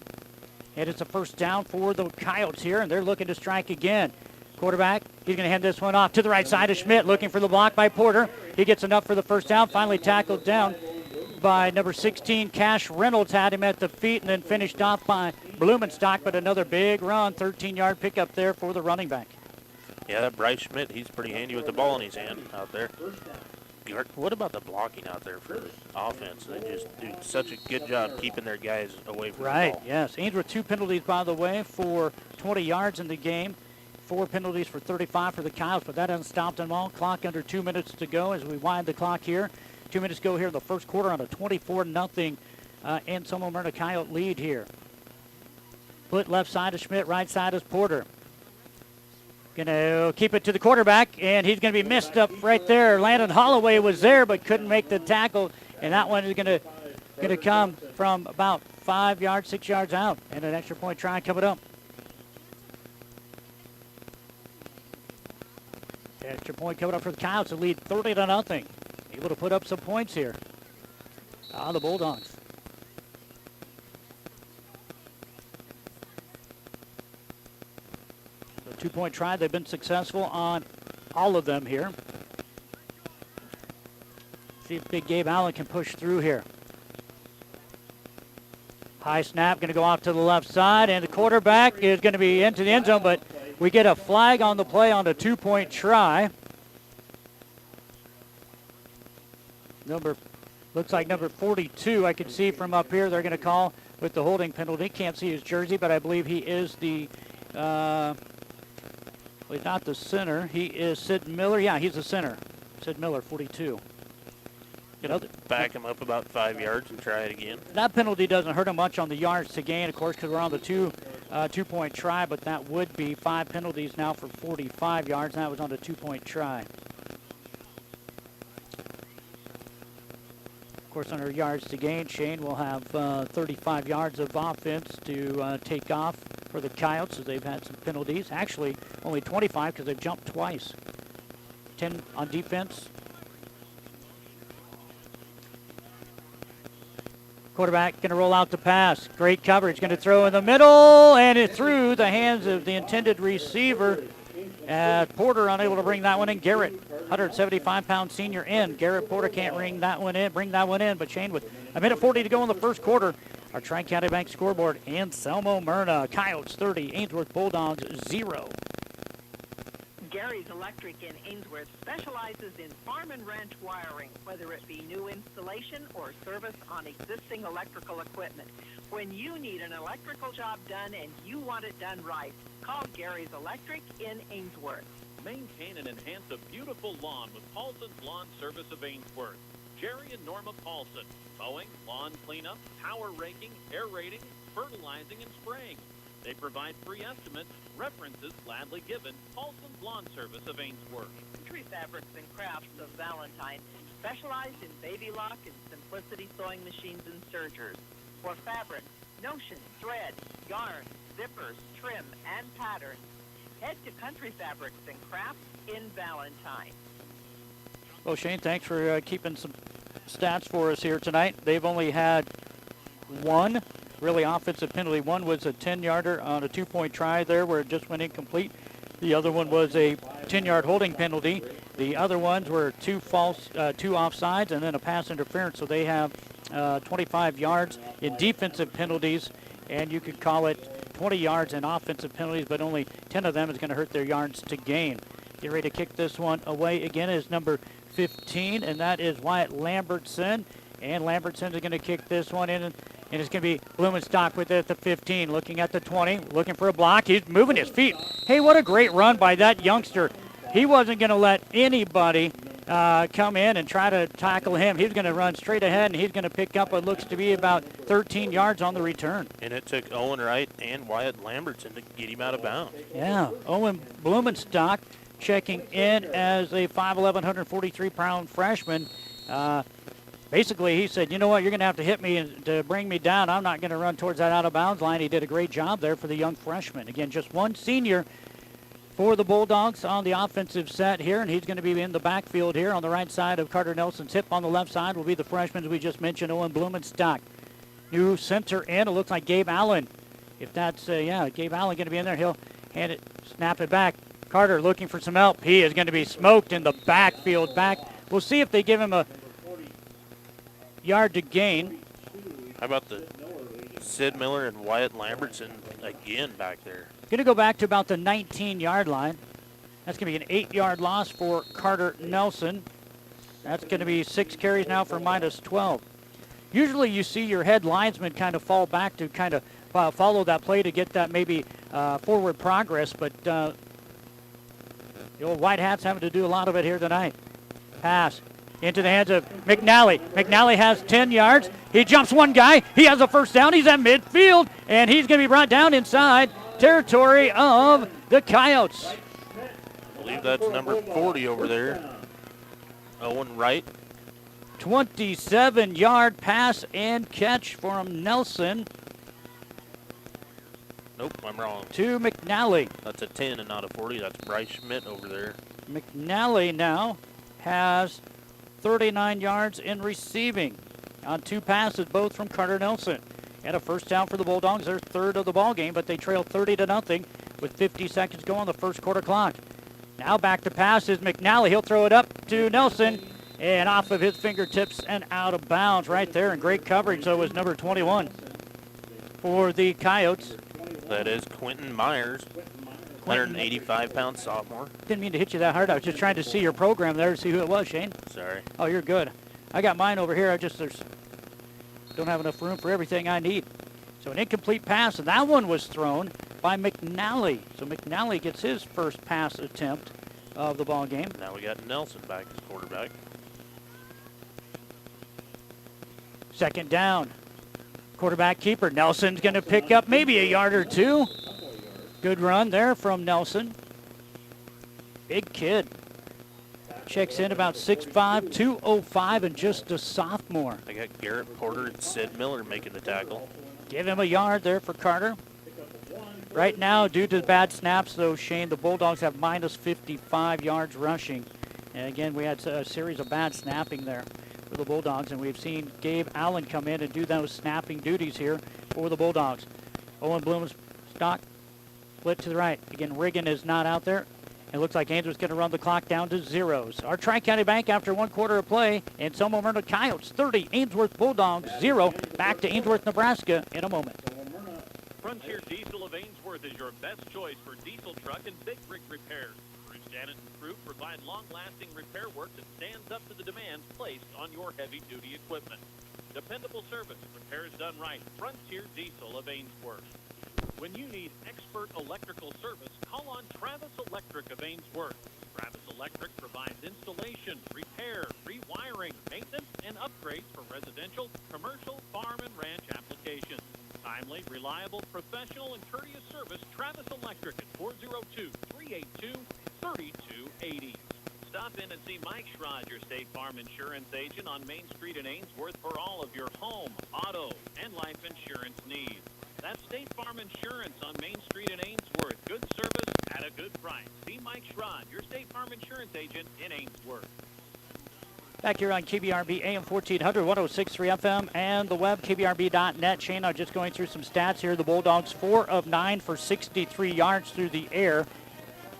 And it's a 1st down for the Coyotes here, and they're looking to strike again. Quarterback He's going to hand this one off to the right side of Schmidt, looking for the block by Porter. He gets enough for the first down, finally tackled down by number 16, Cash Reynolds, had him at the feet, and then finished off by Blumenstock, but another big run, 13-yard pickup there for the running back. Yeah, that Bryce Schmidt, he's pretty handy with the ball in his hand out there. What about the blocking out there for offense? They just do such a good job keeping their guys away from the ball. Yes. Ainsworth 2 penalties, by the way, for 20 yards in the game. 4 penalties for 35 for the Coyotes, but that hasn't stopped them all. Clock under 2 minutes to go as we wind the clock here. 2 minutes go here in the first quarter on a 24-0 Anselmo-Merna Coyote lead here. Split left side of Schmidt, right side is Porter. Going to keep it to the quarterback, and he's going to be missed up right there. Landon Holloway was there but couldn't make the tackle, and that one is going to come from about 5 yards, 6 yards out, and an extra point try coming up. Extra point coming up for the Coyotes to lead 30-0. Able to put up some points here. The Bulldogs. So 2-point try. They've been successful on all of them here. See if big Gabe Allen can push through here. High snap, going to go off to the left side, and the quarterback is going to be into the end zone, but we get a flag on the play on a 2-point try. Looks like number 42, I can see from up here, they're going to call with the holding penalty. Can't see his jersey, but I believe he is the, well, he's not the center. He is Sid Miller. Yeah, he's the center. Sid Miller, 42. Back him up about 5 yards and try it again. That penalty doesn't hurt him much on the yards to gain, of course, because we're on the two-point try, but that would be 5 penalties now for 45 yards. That was on the 2-point try. Of course, on our yards to gain, Shane will have 35 yards of offense to take off for the Coyotes, as they've had some penalties. Actually, only 25 because they've jumped twice. 10 on defense. Quarterback going to roll out the pass. Great coverage. Going to throw in the middle, and it through the hands of the intended receiver. Porter unable to bring that one in. Garrett, 175-pound senior in. Garrett Porter can't bring that one in. But Shane, with a minute 40 to go in the first quarter, our Tri-County Bank scoreboard, Anselmo-Merna Coyotes 30, Ainsworth Bulldogs 0. Gary's Electric in Ainsworth specializes in farm and ranch wiring, whether it be new installation or service on existing electrical equipment. When you need an electrical job done and you want it done right, call Gary's Electric in Ainsworth. Maintain and enhance a beautiful lawn with Paulson's Lawn Service of Ainsworth. Jerry and Norma Paulson. Mowing, lawn cleanup, power raking, aerating, fertilizing, and spraying. They provide free estimates, references gladly given. Paulson's Lawn Service of Ainsworth. Country Fabrics and Crafts of Valentine, specialized in baby lock and simplicity sewing machines and sergers. For fabric, notion, thread, yarn, zippers, trim, and patterns. Head to Country Fabrics and Crafts in Valentine. Well, Shane, thanks for keeping some stats for us here tonight. They've only had one really offensive penalty. One was a 10-yarder on a 2-point try there where it just went incomplete. The other one was a 10-yard holding penalty. The other ones were two offsides and then a pass interference. So they have 25 yards in defensive penalties, and you could call it 20 yards in offensive penalties, but only 10 of them is going to hurt their yards to gain. Get ready to kick this one away again is number 15, and that is Wyatt Lambertson. And Lambertson is going to kick this one in, and it's going to be Blumenstock with it at the 15, looking at the 20, looking for a block. He's moving his feet. Hey, what a great run by that youngster. He wasn't going to let anybody come in and try to tackle him. He's going to run straight ahead, and he's going to pick up what looks to be about 13 yards on the return. And it took Owen Wright and Wyatt Lambertson to get him out of bounds. Yeah, Owen Blumenstock checking in as a 5'11", 143-pound freshman. Basically, he said, you know what, you're going to have to hit me to bring me down. I'm not going to run towards that out-of-bounds line. He did a great job there for the young freshman. Again, just one senior for the Bulldogs on the offensive set here, and he's going to be in the backfield here on the right side of Carter Nelson's hip. On the left side will be the freshman we just mentioned, Owen Blumenstock. New center in, it looks like Gabe Allen. If that's, Gabe Allen going to be in there, he'll hand it, snap it back. Carter looking for some help. He is going to be smoked in the backfield back. We'll see if they give him a yard to gain. How about the Sid Miller and Wyatt Lambertson again back there? Going to go back to about the 19-yard line. That's going to be an 8-yard loss for Carter Nelson. That's going to be 6 carries now for minus 12. Usually you see your head linesman kind of fall back to kind of follow that play to get that maybe forward progress, but the old White Hats having to do a lot of it here tonight. Pass into the hands of McNally. McNally has 10 yards. He jumps one guy. He has a first down. He's at midfield, and he's going to be brought down inside territory of the Coyotes. I believe that's number 40 over there. Owen Wright. 27-yard pass and catch from Nelson Nope, I'm wrong. to McNally. That's a 10 and not a 40. That's Bryce Schmidt over there. McNally now has 39 yards in receiving on 2 passes, both from Carter Nelson. And a first down for the Bulldogs, their third of the ball game, but they trail 30-0 with 50 seconds to go on the first quarter clock. Now back to pass is McNally. He'll throw it up to Nelson and off of his fingertips and out of bounds right there. And great coverage, so was number 21 for the Coyotes. That is Quentin Myers, 185-pound sophomore. Didn't mean to hit you that hard. I was just trying to see your program there to see who it was, Shane. Sorry. Oh, you're good. I got mine over here. Don't have enough room for everything I need. So an incomplete pass, and that one was thrown by McNally. So McNally gets his first pass attempt of the ball game. Now we got Nelson back as quarterback. Second down. Quarterback keeper. Nelson's going to pick up maybe a yard or two. Good run there from Nelson. Big kid. Checks in about 6'5", 205, and just a sophomore. I got Garrett Porter and Sid Miller making the tackle. Give him a yard there for Carter. Right now, due to the bad snaps, though, Shane, the Bulldogs have minus 55 yards rushing. And again, we had a series of bad snapping there for the Bulldogs, and we've seen Gabe Allen come in and do those snapping duties here for the Bulldogs. Owen Bloomstock split to the right. Again, Riggin is not out there. It looks like Ainsworth's going to run the clock down to zeros. Our Tri-County Bank after 1 quarter of play. Anselmo-Merna Coyotes 30, Ainsworth Bulldogs 0. Back to Ainsworth, Nebraska in a moment. Frontier Diesel of Ainsworth is your best choice for diesel truck and big rig repairs. Bruce Janet and crew provide long-lasting repair work that stands up to the demands placed on your heavy-duty equipment. Dependable service, repairs done right. Frontier Diesel of Ainsworth. When you need expert electrical service, call on Travis Electric of Ainsworth. Travis Electric provides installation, repair, rewiring, maintenance, and upgrades for residential, commercial, farm, and ranch applications. Timely, reliable, professional, and courteous service, Travis Electric at 402-382-3280. Stop in and see Mike Schrod, your State Farm Insurance agent on Main Street in Ainsworth for all of your home, auto, and life insurance needs. That's State Farm Insurance on Main Street in Ainsworth. Good service at a good price. See Mike Schrod, your State Farm Insurance agent in Ainsworth. Back here on KBRB AM 1400, 106.3 FM, and the web, kbrb.net. Shane, I'm just going through some stats here. The Bulldogs, 4 of 9 for 63 yards through the air.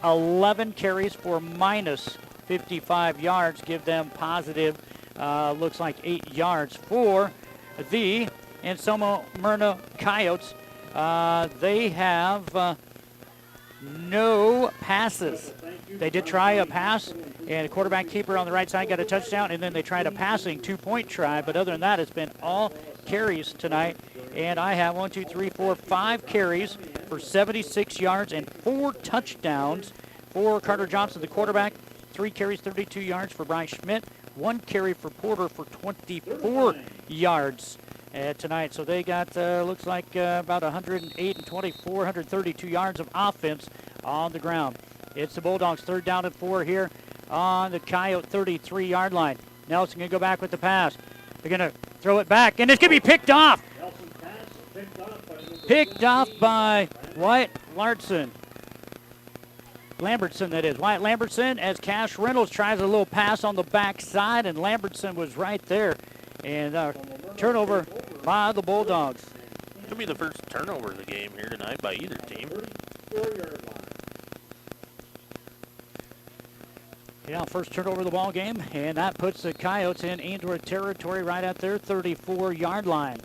11 carries for minus 55 yards. Give them positive, looks like 8 yards for the Anselmo-Merna Coyotes. They have no passes. They did try a pass, and a quarterback keeper on the right side got a touchdown, and then they tried a passing 2-point try. But other than that, it's been all carries tonight. And I have 5 carries for 76 yards and 4 touchdowns for Carter Johnson, the quarterback. 3 carries, 32 yards for Bryce Schmidt. 1 carry for Porter for 24 yards tonight. So they got, looks like about 108 and 24, 132 yards of offense on the ground. It's the Bulldogs' 3rd down and 4 here on the Coyote 33-yard line. Nelson going to go back with the pass. They're going to throw it back, and it's going to be picked off. Picked off by Wyatt Lambertson. That is. Wyatt Lambertson as Cash Reynolds tries a little pass on the backside, and Lambertson was right there. And turnover by the Bulldogs. Could be the first turnover of the game here tonight by either team. Yeah, first turnover of the ball game, and that puts the Coyotes in Ainsworth territory right at their 34-yard line.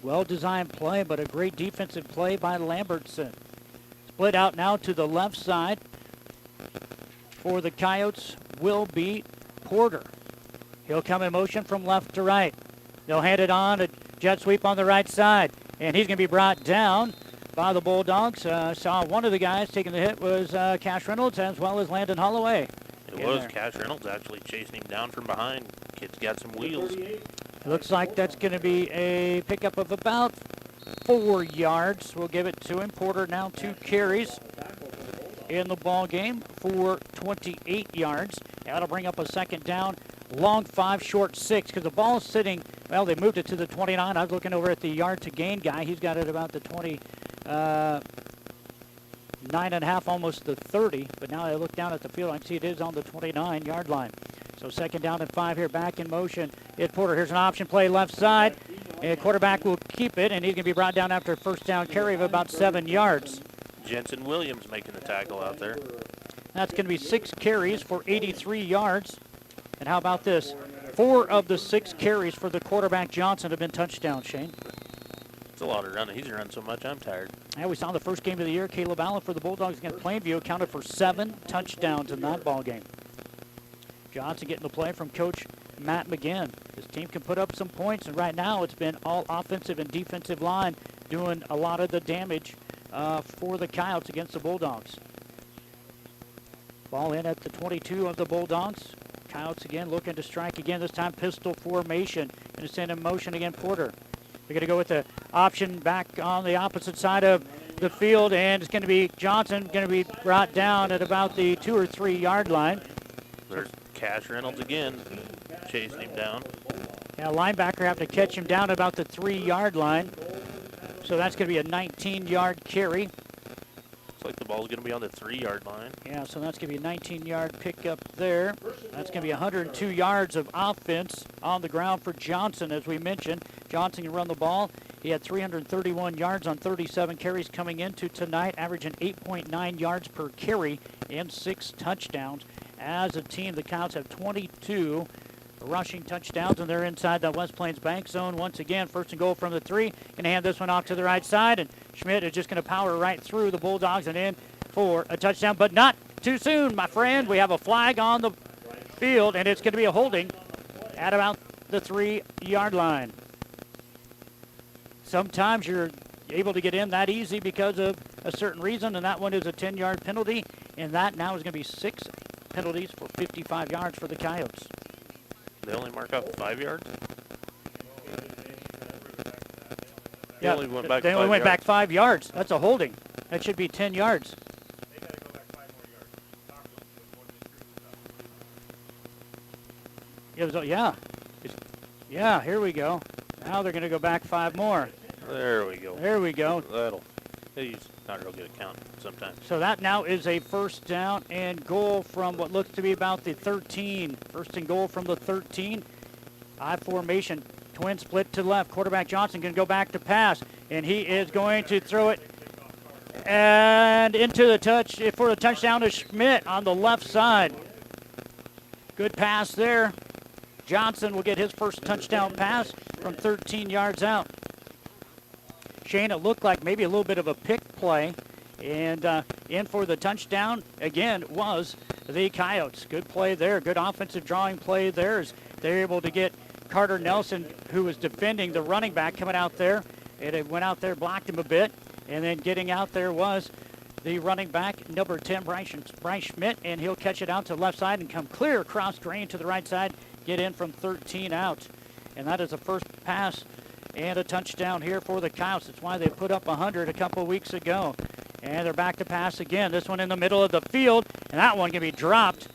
Well-designed play, but a great defensive play by Lambertson. Split out now to the left side for the Coyotes will be Porter. He'll come in motion from left to right. They'll hand it on, a jet sweep on the right side, and he's going to be brought down by the Bulldogs. Saw one of the guys taking the hit was Cash Reynolds as well as Landon Holloway. It was Cash Reynolds actually chasing him down from behind. Kid's got some wheels. Looks like that's going to be a pickup of about 4 yards. We'll give it to him. Porter now 2 carries in the ball game for 28 yards. That'll bring up a second down. Long 5, short 6, because the ball's sitting, well, they moved it to the 29. I was looking over at the yard to gain guy. He's got it about the 29.5, almost the 30. But now I look down at the field, I can see it is on the 29-yard line. So second down and 5 here, back in motion. It's Porter. Here's an option play left side. And quarterback will keep it, and he's going to be brought down after a first down carry of about 7 yards. Jensen Williams making the tackle out there. That's going to be 6 carries for 83 yards. And how about this? 4 of the 6 carries for the quarterback Johnson have been touchdowns, Shane. It's a lot of running. He's run so much, I'm tired. Yeah, we saw the first game of the year. Caleb Allen for the Bulldogs against Plainview accounted for 7 touchdowns in that ball game. Johnson getting the play from Coach Matt McGinn. His team can put up some points, and right now it's been all offensive and defensive line doing a lot of the damage for the Coyotes against the Bulldogs. Ball in at the 22 of the Bulldogs. Coyotes again looking to strike again, this time pistol formation. Going to send in motion again, Porter. They're going to go with the option back on the opposite side of the field, and it's going to be Johnson going to be brought down at about the 2 or 3 yard line. There's Cash Reynolds again, chasing him down. Yeah, linebacker have to catch him down about the 3 yard line. So that's going to be a 19-yard carry. Looks like the ball's going to be on the 3 yard line. Yeah, so that's going to be a 19-yard pickup there. That's going to be 102 yards of offense on the ground for Johnson, as we mentioned. Johnson can run the ball. He had 331 yards on 37 carries coming into tonight, averaging 8.9 yards per carry and 6 touchdowns. As a team, the Coyotes have 22 rushing touchdowns, and they're inside the West Plains Bank zone. Once again, first and goal from the 3. Going to hand this one off to the right side, and Schmidt is just going to power right through the Bulldogs and in for a touchdown, but not too soon, my friend. We have a flag on the field, and it's going to be a holding at about the 3 yard line. Sometimes you're able to get in that easy because of a certain reason, and that one is a 10-yard penalty, and that now is going to be 6 penalties for 55 yards for the Coyotes. They only mark up 5 yards? Yeah, They only went back, they only went back 5 yards. That's a holding. That should be 10 yards. Yeah, here we go. Now they're going to go back 5 more. There we go. There we go. He's not real good at counting sometimes. So that now is a first down and goal from what looks to be about the 13. First and goal from the 13. I formation. Twin split to left. Quarterback Johnson going to go back to pass, and he is going to throw it and into the touch for the touchdown to Schmidt on the left side. Good pass there. Johnson will get his first touchdown pass from 13 yards out. Shane, it looked like maybe a little bit of a pick play, and in for the touchdown again was the Coyotes. Good play there. Good offensive drawing play there as they're able to get Carter Nelson, who was defending the running back, coming out there. It went out there, blocked him a bit, and then getting out there was the running back, number 10, Bryce Schmidt, and he'll catch it out to the left side and come clear across drain to the right side, get in from 13 out. And that is a first pass and a touchdown here for the Coyotes. That's why they put up 100 a couple weeks ago. And they're back to pass again. This one in the middle of the field, and that one can be dropped.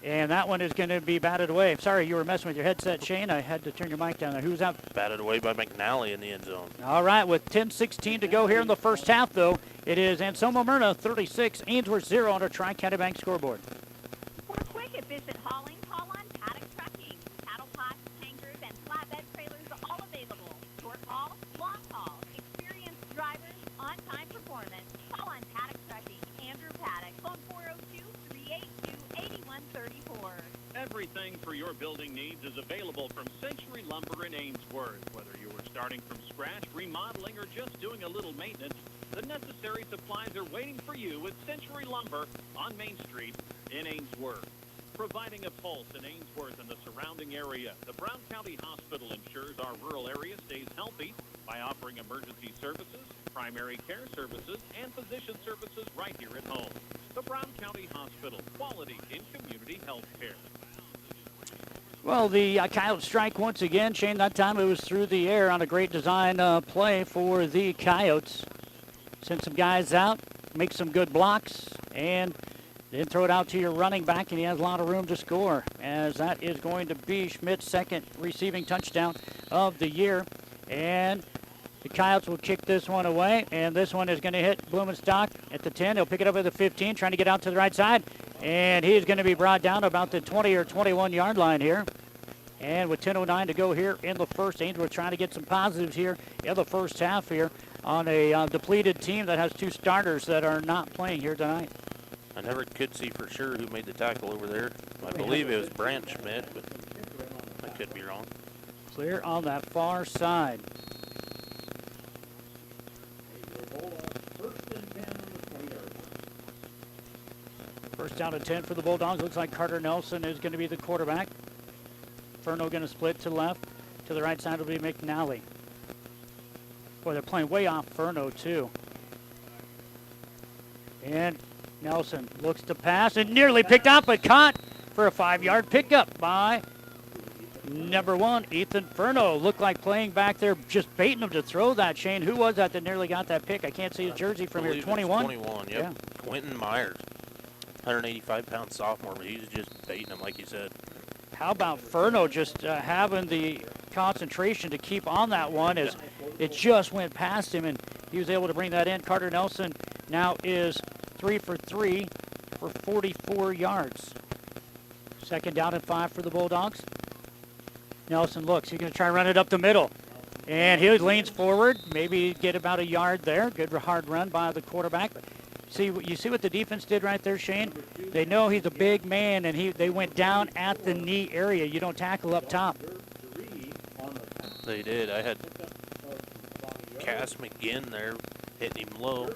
And that one is going to be batted away. Sorry, you were messing with your headset, Shane. I had to turn your mic down there. Who's out? Batted away by McNally in the end zone. All right, with 10:16 to go here in the first half, though, it is Anselmo-Merna 36, Ainsworth 0 on our Tri-County Bank scoreboard. For quick, efficient hauling, call on Paddock Trucking. Cattle pots, tankers, and flatbed trailers are all available. Short haul, long haul, experienced drivers, on-time performance. Call on Paddock Trucking. Andrew Paddock, phone 2134. Everything for your building needs is available from Century Lumber in Ainsworth. Whether you are starting from scratch, remodeling, or just doing a little maintenance, the necessary supplies are waiting for you at Century Lumber on Main Street in Ainsworth. Providing a pulse in Ainsworth and the surrounding area, the Brown County Hospital ensures our rural area stays healthy by offering emergency services, primary care services, and physician services right here at home. The Brown County Hospital, quality in community health care. Well, the Coyotes strike once again. Shane, that time it was through the air on a great design play for the Coyotes. Send some guys out, make some good blocks, and then throw it out to your running back, and he has a lot of room to score, as that is going to be Schmidt's second receiving touchdown of the year. And the Coyotes will kick this one away, and this one is going to hit Blumenstock at the 10. He'll pick it up at the 15, trying to get out to the right side, and he's going to be brought down about the 20 or 21-yard line here. And with 10:09 to go here in the first, Ainsworth trying to get some positives here in the first half here on a depleted team that has two starters that are not playing here tonight. I never could see for sure who made the tackle over there. I believe it was Brant Schmidt, but I could be wrong. Clear on that far side. First down and 10 for the Bulldogs. Looks like Carter Nelson is going to be the quarterback. Furno going to split to the left. To the right side will be McNally. Boy, they're playing way off Furno, too. And Nelson looks to pass and nearly picked up, but caught for a 5-yard pickup by number 1, Ethan Furno. Looked like playing back there, just baiting him to throw that, Shane. Who was that nearly got that pick? I can't see his jersey from here. 21? 21, yep. Yeah. Quentin Myers, 185-pound sophomore, but he was just baiting him, like you said. How about Furno just having the concentration to keep on that one as it just went past him, and he was able to bring that in. Carter Nelson now is 3 for 3 for 44 yards. Second down and 5 for the Bulldogs. Nelson looks. He's going to try and run it up the middle. And he leans forward, maybe get about a yard there. Good hard run by the quarterback. You see what the defense did right there, Shane? They know he's a big man, and they went down at the knee area. You don't tackle up top. They did. I had Cass McGinn there hitting him low.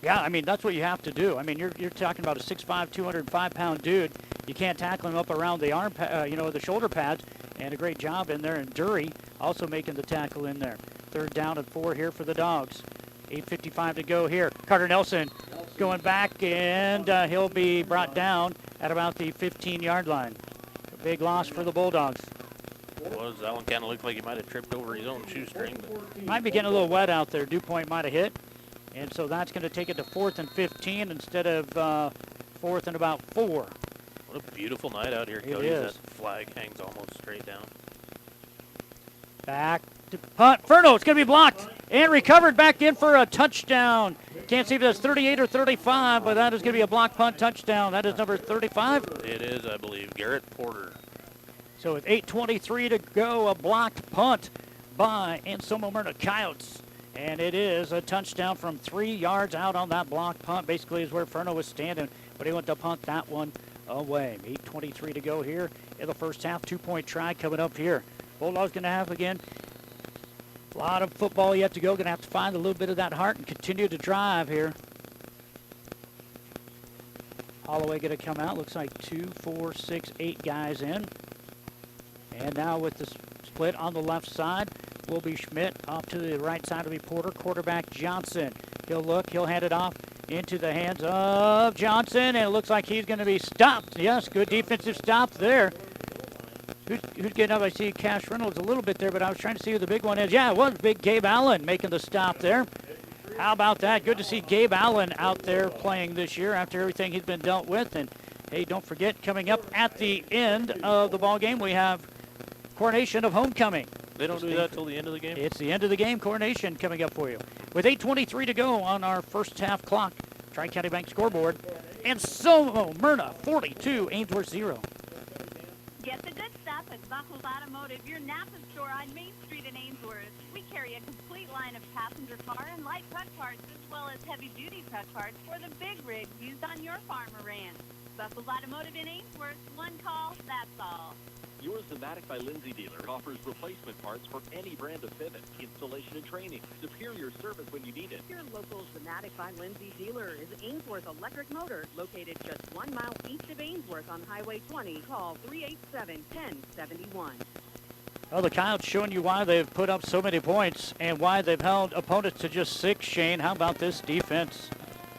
Yeah, I mean, that's what you have to do. I mean, you're talking about a 6'5", 205-pound dude. You can't tackle him up around the arm, the shoulder pads, and a great job in there. And Dury also making the tackle in there. Third down and 4 here for the Dogs. 8:55 to go here. Carter Nelson going back, and he'll be brought down at about the 15-yard line. A big loss for the Bulldogs. That one kind of looked like he might have tripped over his own shoestring. But might be getting a little wet out there. Dew Point might have hit. And so that's going to take it to 4th and 15 instead of 4th and about 4. What a beautiful night out here, Cody. That flag hangs almost straight down. Back to punt. Furno, it's going to be blocked and recovered back in for a touchdown. Can't see if that's 38 or 35, but that is going to be a block punt touchdown. That is number 35. It is, I believe, Garrett Porter. So with 8:23 to go, a blocked punt by Anselmo-Merna Coyotes. And it is a touchdown from 3 yards out on that block punt. Basically is where Furno was standing, but he went to punt that one away. 8:23 to go here in the first half. 2-point try coming up here. Bulldogs going to have, again, a lot of football yet to go. Going to have to find a little bit of that heart and continue to drive here. Holloway going to come out. Looks like 2, 4, 6, 8 guys in. And now with the split on the left side will be Schmidt. Off to the right side will be Porter. Quarterback Johnson. He'll look. He'll hand it off into the hands of Johnson. And it looks like he's going to be stopped. Yes, good defensive stop there. Who's getting up? I see Cash Reynolds a little bit there, but I was trying to see who the big one is. Yeah, it was big Gabe Allen making the stop there. How about that? Good to see Gabe Allen out there playing this year after everything he's been dealt with. And, hey, don't forget, coming up at the end of the ball game, we have coronation of homecoming. They don't do that till the end of the game? It's the end of the game coronation coming up for you. With 8:23 to go on our first half clock, Tri-County Bank scoreboard. Anselmo-Merna 42, Ainsworth 0. Get the good stuff at Buckles Automotive, your Napa store on Main Street in Ainsworth. We carry a complete wide line of passenger car and light truck parts, as well as heavy-duty truck parts for the big rigs used on your farm or ranch. Buckles Automotive in Ainsworth. One call, that's all. Your Zematic by Lindsay dealer offers replacement parts for any brand of pivot, installation and training, superior service when you need it. Your local Zematic by Lindsay dealer is Ainsworth Electric Motor, located just 1 mile east of Ainsworth on Highway 20. Call 387-1071. Well, the Coyotes showing you why they've put up so many points and why they've held opponents to just 6, Shane. How about this defense?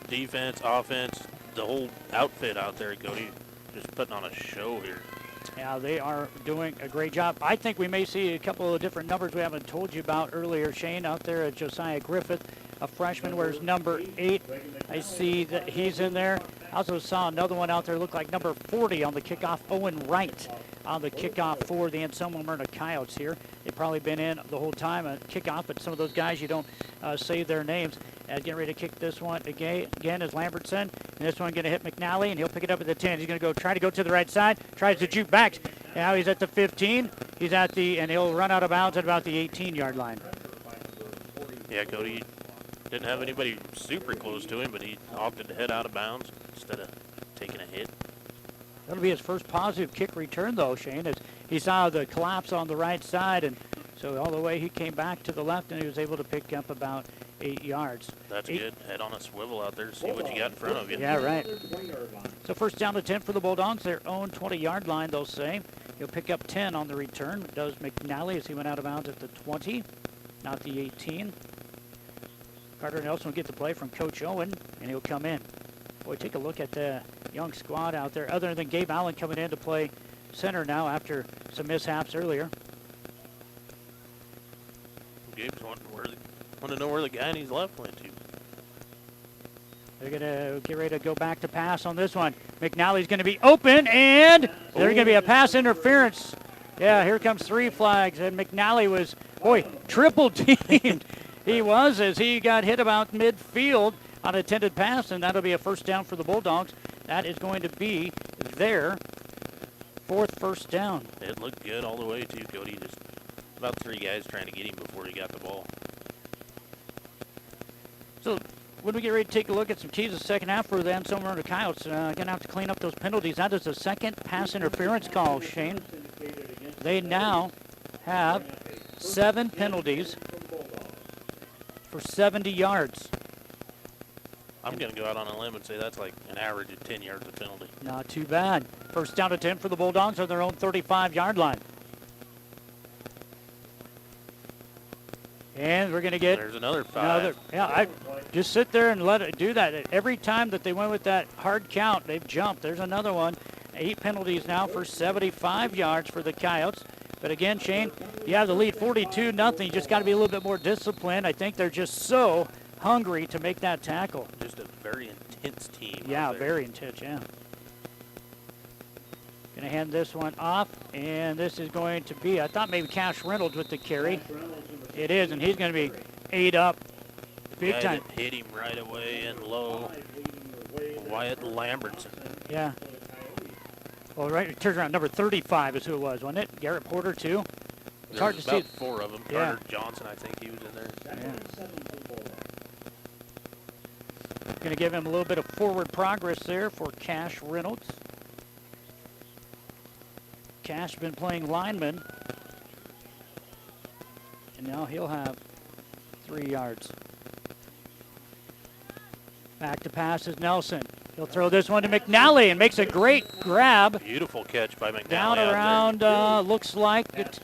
Defense, offense, the whole outfit out there, Cody, just putting on a show here. Yeah, they are doing a great job. I think we may see a couple of different numbers we haven't told you about earlier, Shane, out there at Josiah Griffith, a freshman, wears number 8. I see that he's in there. I also saw another one out there look like number 40 on the kickoff, Owen Wright, on the kickoff for the Anselmo-Merna Coyotes here. They've probably been in the whole time at kickoff, but some of those guys, you don't say their names. Getting ready to kick this one again is Lambertson. And this one going to hit McNally, and he'll pick it up at the 10. He's going to try to go to the right side, tries to juke back. Now he's at the 15. He's at and he'll run out of bounds at about the 18-yard line. Yeah, Cody didn't have anybody super close to him, but he opted to head out of bounds instead of taking a hit. That'll be his first positive kick return, though, Shane, as he saw the collapse on the right side, and so all the way he came back to the left, and he was able to pick up about 8 yards. That's good. Head on a swivel out there, see what you got in front of you. Yeah, right. So first down to 10 for the Bulldogs, their own 20-yard line, they'll say. He'll pick up 10 on the return. Does McNally as he went out of bounds at the 20, not the 18. Carter Nelson will get the play from Coach Owen, and he'll come in. Boy, take a look at the young squad out there, other than Gabe Allen coming in to play center now after some mishaps earlier. Gabe's wanting to know where the guy in his left went to. They're going to get ready to go back to pass on this one. McNally's going to be open, and there's going to be a pass interference. Yeah, here comes 3 flags, and McNally was, boy, triple teamed. He was, as he got hit about midfield on an intended pass, and that'll be a first down for the Bulldogs. That is going to be their 4th first down. It looked good all the way, too, Cody. Just about 3 guys trying to get him before he got the ball. So when we get ready to take a look at some keys of the second half for the Anselmo-Merna Coyotes, going to have to clean up those penalties. That is the second pass interference call, Shane. They now have 7 penalties for 70 yards. I'm going to go out on a limb and say that's like an average of 10 yards of penalty. Not too bad. First down to 10 for the Bulldogs on their own 35-yard line. And we're going to get... There's another 5. I just sit there and let it do that. Every time that they went with that hard count, they've jumped. There's another one. 8 penalties now for 75 yards for the Coyotes. But again, Shane, you have the lead 42-0. You just got to be a little bit more disciplined. I think they're just so hungry to make that tackle. Just a very intense team. Yeah, very intense, yeah. Going to hand this one off, and this is going to be, I thought maybe Cash Reynolds with the carry. It is, and he's going to be ate up big time. Hit him right away and low. Wyatt Lambertson. Yeah. Well, right, it turns around. Number 35 is who it was, wasn't it? Garrett Porter, too. It's hard to about see. 4 of them. Yeah. Carter Johnson, I think he was in there. Yeah. Going to give him a little bit of forward progress there for Cash Reynolds. Cash been playing lineman. And now he'll have 3 yards. Back to pass is Nelson. He'll throw this one to McNally and makes a great grab. Beautiful catch by McNally. Down around, looks like it's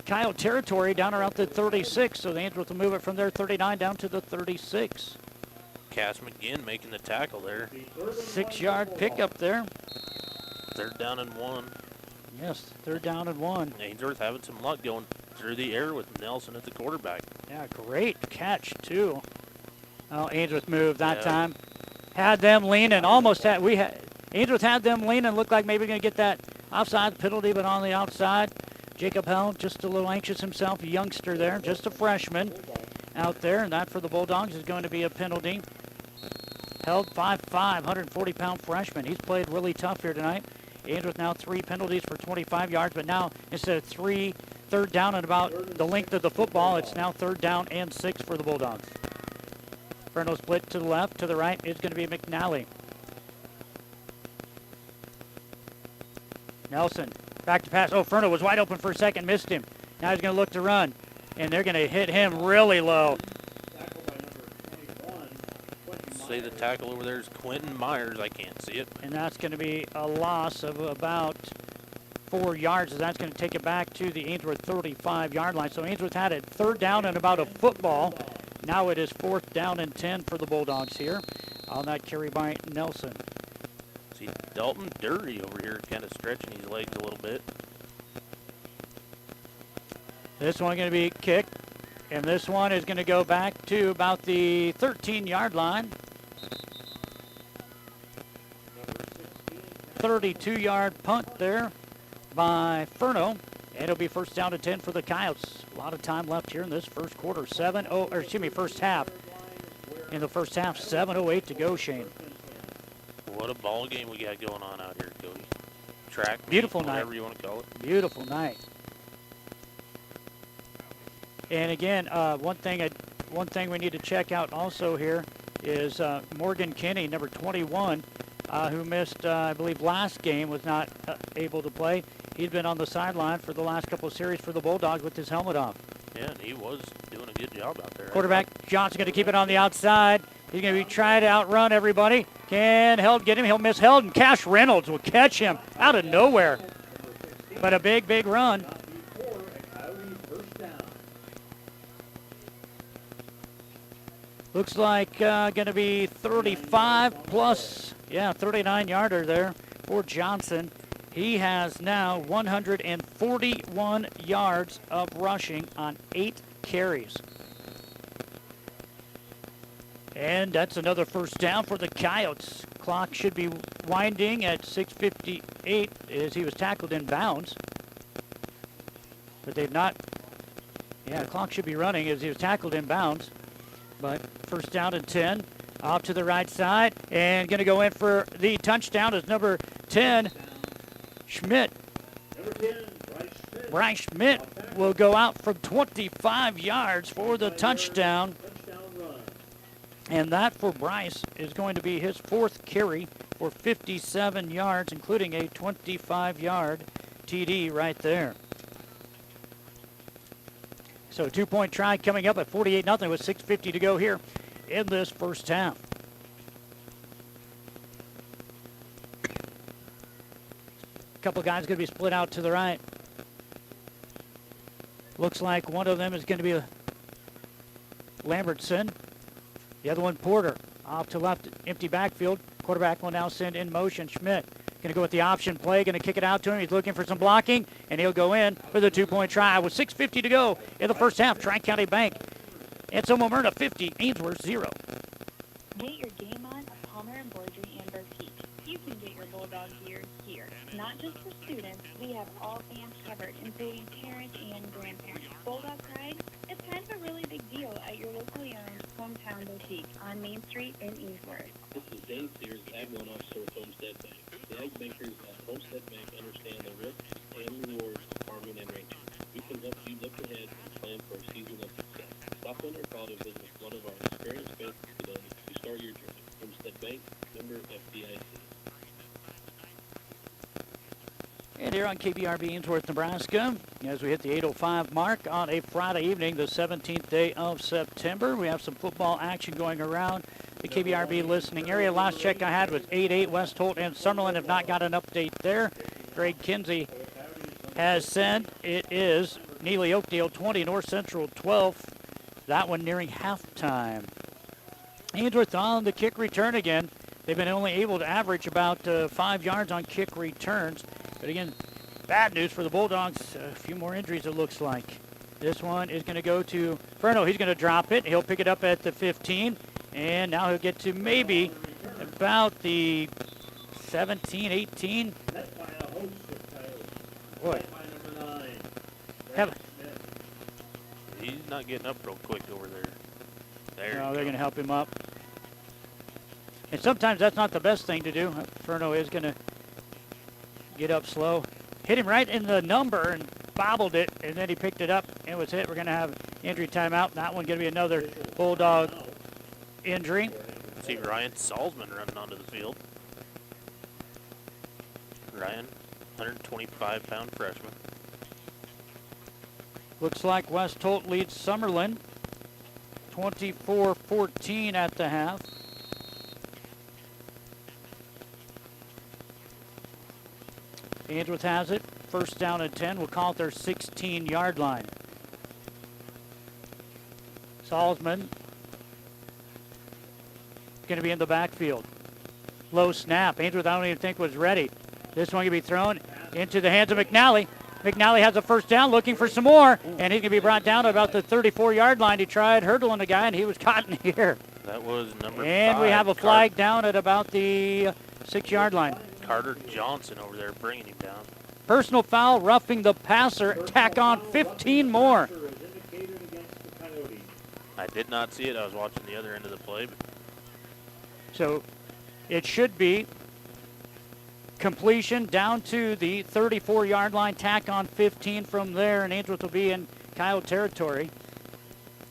Coyote territory, down around the 36. So the Ainsworth will move it from their 39 down to the 36. Cass McGinn making the tackle there. 6-yard pickup there. 3rd down and 1. Yes, 3rd down and 1. Ainsworth having some luck going through the air with Nelson at the quarterback. Yeah, great catch, too. Oh, Ainsworth moved that time. Had them leaning, Ainsworth had them leaning, looked like maybe going to get that offside penalty, but on the outside, Jacob Helm just a little anxious himself, a youngster there, just a freshman out there, and that for the Bulldogs is going to be a penalty. Held 5'5", 140-pound freshman. He's played really tough here tonight. Ainsworth now 3 penalties for 25 yards, but now instead of 3 third down and about the length of the football. It's now 3rd down and 6 for the Bulldogs. Furno split to the left, to the right is going to be McNally. Nelson, back to pass. Oh, Furno was wide open for a second, missed him. Now he's going to look to run, and they're going to hit him really low. Tackle by number 21, Quentin Say the tackle over there is Quentin Myers. I can't see it. And that's going to be a loss of about 4 yards, as that's going to take it back to the Ainsworth 35-yard line. So Ainsworth had it 3rd down and about a football. Now it is 4th down and 10 for the Bulldogs here on that carry by Nelson. See Dalton Dury over here kind of stretching his legs a little bit. This one going to be kicked, and this one is going to go back to about the 13-yard line. 32-yard punt there by Furno, and it'll be 1st down and 10 for the Coyotes. A lot of time left here in this first quarter. First half. In the first half, 7:08 to go, Shane. What a ball game we got going on out here, Cody. Track, Beautiful meet, night. whatever you want to call it. Beautiful night. And again, one thing we need to check out also here is Morgan Kinney, number 21, who missed, I believe, last game, was not able to play. He's been on the sideline for the last couple of series for the Bulldogs with his helmet off. Yeah, and he was doing a good job out there. Quarterback Johnson going to keep it on the outside. He's going to be trying to outrun everybody. Can Held get him? He'll miss Held, and Cash Reynolds will catch him out of nowhere. But a big, big run. Looks like going to be 35 plus, 39-yarder there for Johnson. He has now 141 yards of rushing on 8 carries. And that's another 1st down for the Coyotes. Clock should be winding at 6:58 as he was tackled in bounds. But they've not, clock should be running as he was tackled in bounds. But 1st down and 10, off to the right side, and going to go in for the touchdown is number 10, Schmidt. Number 10, Bryce Schmidt will go out from 25 yards for the touchdown. And that for Bryce is going to be his 4th carry for 57 yards, including a 25-yard TD right there. So 2-point try coming up at 48-0 with 6:50 to go here in this first half. A couple guys going to be split out to the right. Looks like one of them is going to be Lambertson. The other one, Porter. Off to left, empty backfield. Quarterback will now send in motion Schmidt. Going to go with the option play, going to kick it out to him. He's looking for some blocking, and he'll go in for the 2-point try with 6:50 to go in the first half. Tri-County Bank. Anselmo-Merna 50, Ainsworth 0. Get your game on at Palmer Embroidery and Boutique. You can get your Bulldog gear here. Not just for students, we have all fans covered, including parents and grandparents. Bulldog Pride is kind of a really big deal at your locally owned hometown boutique on Main Street in Ainsworth. This is Dave Sears, Ag Loan Officer with Homestead Bank. The ag bankers at Homestead Bank understand the risks and rewards of farming and ranching. We can help you look ahead and plan for a season of success. Stop in or call to visit one of our experienced bankers today to start your journey. Homestead Bank, member FDIC. And here on KBRB Ainsworth, Nebraska, as we hit the 8:05 mark on a Friday evening, the 17th day of September, we have some football action going around the KBRB listening area. Last check I had was 8-8. West Holt and Summerlin have not got an update there. Greg Kinsey has said it is Neely Oakdale 20, North Central 12. That one nearing halftime. Ainsworth on the kick return again. They've been only able to average about 5 yards on kick returns. But again, bad news for the Bulldogs. A few more injuries, it looks like. This one is going to go to Furno. He's going to drop it. He'll pick it up at the 15. And now he'll get to maybe about the 17, 18. Boy. He's not getting up real quick over there. There No, they're going to help him up. And sometimes that's not the best thing to do. Furno is going to get up slow. Hit him right in the number, and bobbled it, and then he picked it up and was hit. We're going to have injury timeout. That one going to be another Bulldog injury. See Ryan Salzman running onto the field. Ryan, 125-pound freshman. Looks like West Holt leads Summerlin 24-14 at the half. Ainsworth has it. First down and 10. We'll call it their 16-yard line. Salzman going to be in the backfield. Low snap. Ainsworth, I don't even think was ready. This one going to be thrown into the hands of McNally. McNally has a first down, looking for some more, and he's going to be brought down to about the 34-yard line. He tried hurdling the guy, and he was caught in here. That was number 5. And we have a flag down at about the 6-yard line. Carter Johnson over there bringing him down. Personal foul, roughing the passer, tack on 15 more. I did not see it. I was watching the other end of the play. But So it should be completion down to the 34-yard line, tack on 15 from there, and Ainsworth will be in Coyote territory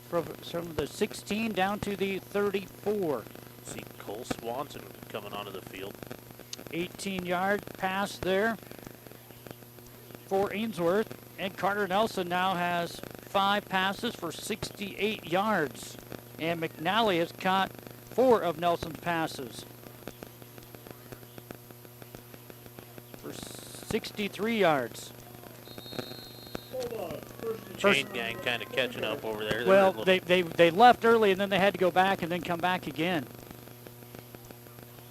from the 16 down to the 34. see Cole Swanson coming onto the field. 18-yard pass there for Ainsworth, and Carter Nelson now has 5 passes for 68 yards, and McNally has caught 4 of Nelson's passes for 63 yards. Chain gang kind of catching up over there. Well, they left early, and then they had to go back and then come back again.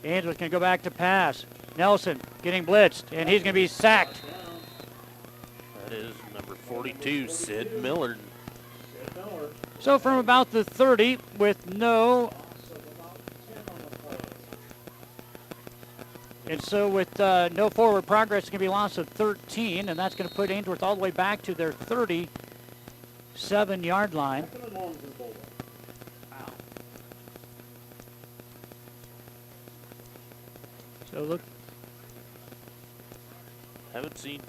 Ainsworth can go back to pass. Nelson getting blitzed, and he's going to be sacked. That is number 42, Sid Miller. So from about the 30 with no... And so with no forward progress, it's going to be a loss of 13, and that's going to put Ainsworth all the way back to their 37-yard line. Wow. So look. Haven't seen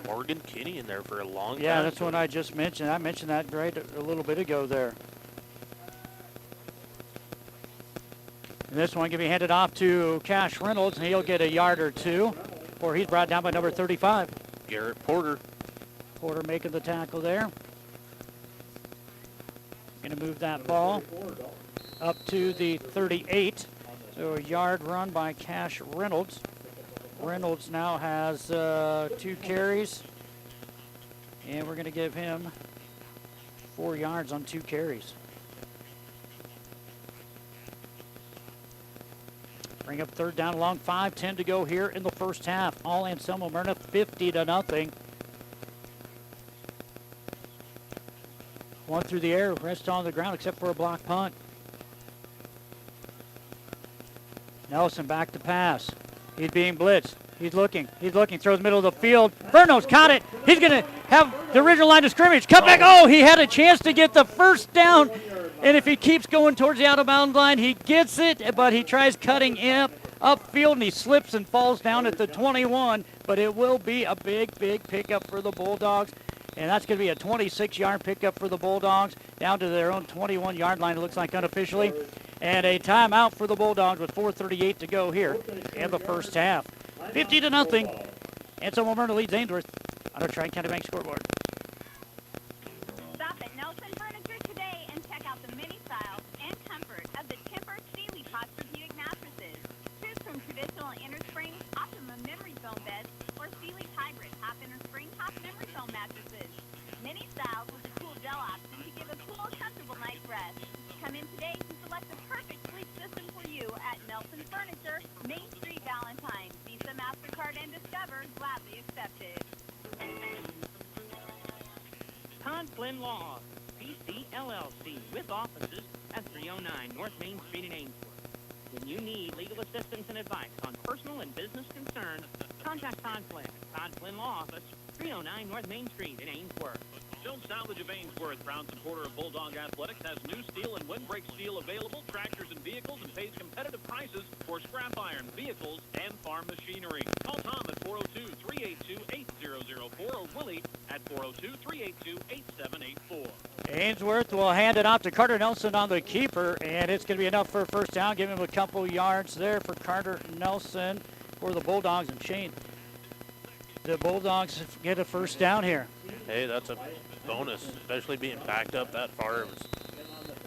Morgan Kinney in there for a long time. Yeah, that's what I just mentioned. I mentioned that right a little bit ago there. And this one can be handed off to Cash Reynolds, and he'll get a yard or two, or he's brought down by number 35. Garrett Porter. Porter making the tackle there. Going to move that ball up to the 38. So a yard run by Cash Reynolds. Reynolds now has 2 carries, and we're going to give him 4 yards on 2 carries. Bring up third down along, 5:10 to go here in the first half. All Anselmo-Merna 50-0. One through the air, rest on the ground except for a block punt. Nelson back to pass. He's being blitzed. He's looking, throws middle of the field. Berno's caught it. He's going to have the original line of scrimmage. Cut back. Oh, he had a chance to get the first down. And if he keeps going towards the out-of-bounds line, he gets it, but he tries cutting upfield, and he slips and falls down at the 21. But it will be a big pickup for the Bulldogs. And that's going to be a 26-yard pickup for the Bulldogs down to their own 21-yard line, it looks like unofficially. And a timeout for the Bulldogs with 4:38 to go here in the first half. 50-0. Anselmo-Merna leads Ainsworth on our Tri-County Bank scoreboard. Stop at Nelson Furniture today and check out the many styles and comfort of the Temper Sealy Posturepedic mattresses. Choose from traditional innerspring, optimum memory foam beds, or Sealy hybrid top innerspring, top memory foam mattresses. Many styles with a cool gel option to give a cool, comfortable night's rest. Come in today to select the perfect sleep system for you at Nelson Furniture, Main Street, Valentine. Visa, MasterCard, and Discover gladly accepted. Todd Flynn Law, PC LLC, with offices at 309 North Main Street in Ainsworth. When you need legal assistance and advice on personal and business concerns, contact Todd Flynn. Todd Flynn Law Office, 309 North Main Street in Ainsworth. Jones Salvage of Ainsworth, proud supporter of Bulldog Athletics, has new steel and windbreak steel available, tractors and vehicles, and pays competitive prices for scrap iron, vehicles, and farm machinery. Call Tom at 402-382-8004 or Willie at 402-382-8784. Ainsworth will hand it off to Carter Nelson on the keeper, and it's going to be enough for a first down. Give him a couple yards there for Carter Nelson for the Bulldogs. And Shane, the Bulldogs get a first down here. Hey, that's a bonus, especially being backed up that far. It was,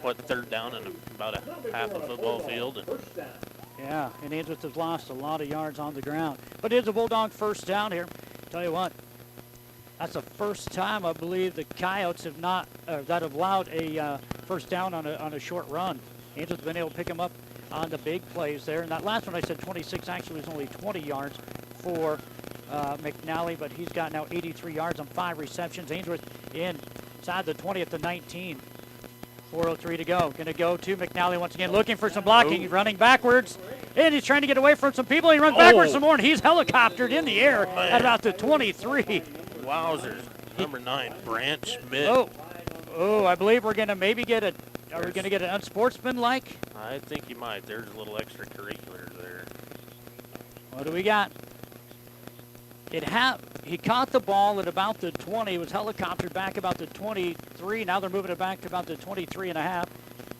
what, third down and about a half a football field. And yeah, and Ainsworth has lost a lot of yards on the ground. But it is a Bulldog first down here. Tell you what, that's the first time I believe the Coyotes have not that have allowed a first down on a short run. Ainsworth's been able to pick them up on the big plays there. And that last one I said 26 actually was only 20 yards for McNally, but he's got now 83 yards on 5 receptions. Ainsworth inside the 20 at the 19. 4:03 to go. Going to go to McNally once again, looking for some blocking. He's running backwards, and he's trying to get away from some people. He runs backwards some more, and he's helicoptered in the air at about the 23. Wowzers. Number 9, Branch Schmidt. Oh, I believe we're going to maybe get a. Are we going to get an unsportsmanlike? I think you might. There's a little extracurriculars there. What do we got? He caught the ball at about the 20, was helicoptered back about the 23. Now they're moving it back to about the 23 and a half.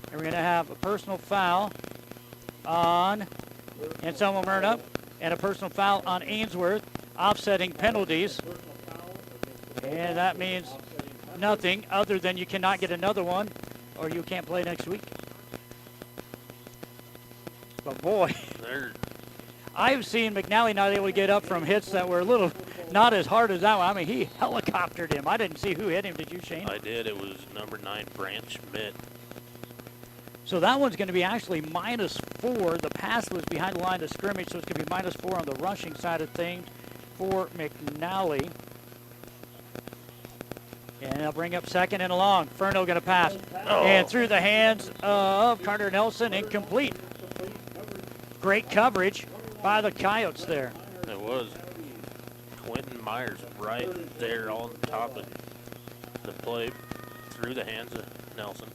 And we're going to have a personal foul on Anselmo-Merna and a personal foul on Ainsworth, offsetting penalties. And that means nothing other than you cannot get another one or you can't play next week. But boy, I've seen McNally not able to get up from hits that were a little not as hard as that one. I mean, he helicoptered him. I didn't see who hit him. Did you, Shane? I did. It was number 9, Branch Schmidt. So that one's going to be actually -4. The pass was behind the line of scrimmage, so it's going to be -4 on the rushing side of things for McNally. And they'll bring up second and long. Furno going to pass. And through the hands of Carter Nelson, incomplete. Great coverage by the Coyotes there. It was. Quentin Myers right there on top of the play through the hands of Nelson.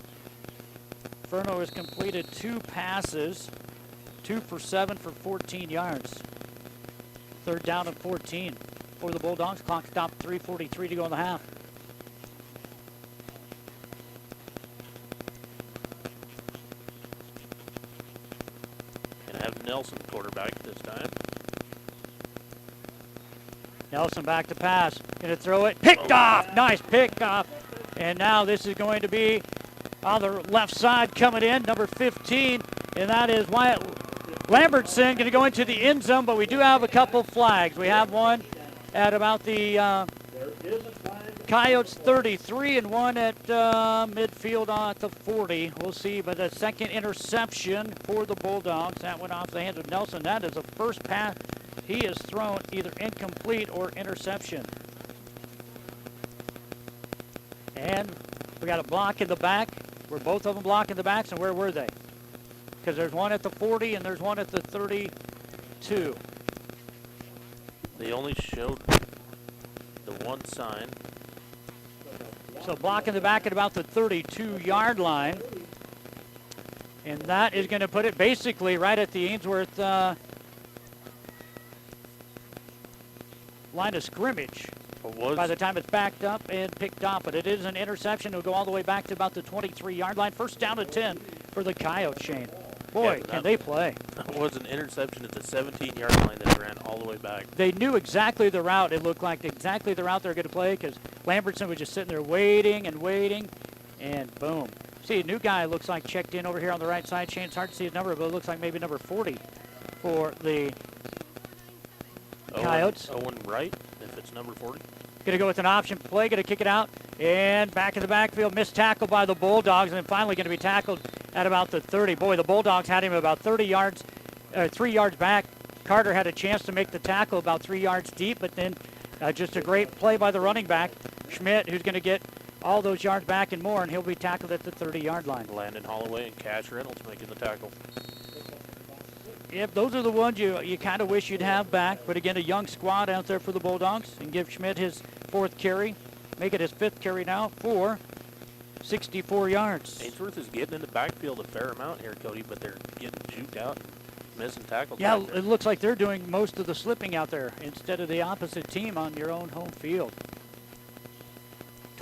Furno has completed 2 passes, 2 for 7 for 14 yards. Third down and 14 for the Bulldogs. Clock stopped, 3:43 to go in the half. Gonna have Nelson quarterback this time. Nelson back to pass. Going to throw it. Picked off. Nice pick off. And now this is going to be on the left side coming in, number 15. And that is Wyatt Lambertson going to go into the end zone, but we do have a couple flags. We have one at about the Coyotes 33 and one at midfield at the 40. We'll see, but the second interception for the Bulldogs. That went off the hands of Nelson. That is the first pass he has thrown, either incomplete or interception. And we got a block in the back. Were both of them blocking the backs, and where were they? Because there's one at the 40 and there's one at the 32. They only showed the one sign. So blocking the back at about the 32-yard line. And that is going to put it basically right at the Ainsworth line of scrimmage by the time it's backed up and picked off. But it is an interception. It'll go all the way back to about the 23-yard line. First down and 10 for the Coyotes, Shane. Boy, yeah, can they play. That was an interception at the 17-yard line that ran all the way back. They knew exactly the route. It looked like exactly the route they were going to play because Lambertson was just sitting there waiting and waiting, and boom. See, a new guy looks like checked in over here on the right side. Shane, it's hard to see his number, but it looks like maybe number 40 for the Coyotes. Owen Wright, if it's number 40. Going to go with an option play, going to kick it out, and back in the backfield, missed tackle by the Bulldogs, and then finally going to be tackled at about the 30. Boy, the Bulldogs had him about 3 yards back. Carter had a chance to make the tackle about 3 yards deep, but then just a great play by the running back, Schmidt, who's going to get all those yards back and more, and he'll be tackled at the 30-yard line. Landon Holloway and Cash Reynolds making the tackle. Yep, those are the ones you kind of wish you'd have back. But again, a young squad out there for the Bulldogs, and give Schmidt his 4th carry. Make it his 5th carry now for 64 yards. Ainsworth is getting in the backfield a fair amount here, Cody, but they're getting juked out and missing tackles. Yeah, it looks like they're doing most of the slipping out there instead of the opposite team on your own home field.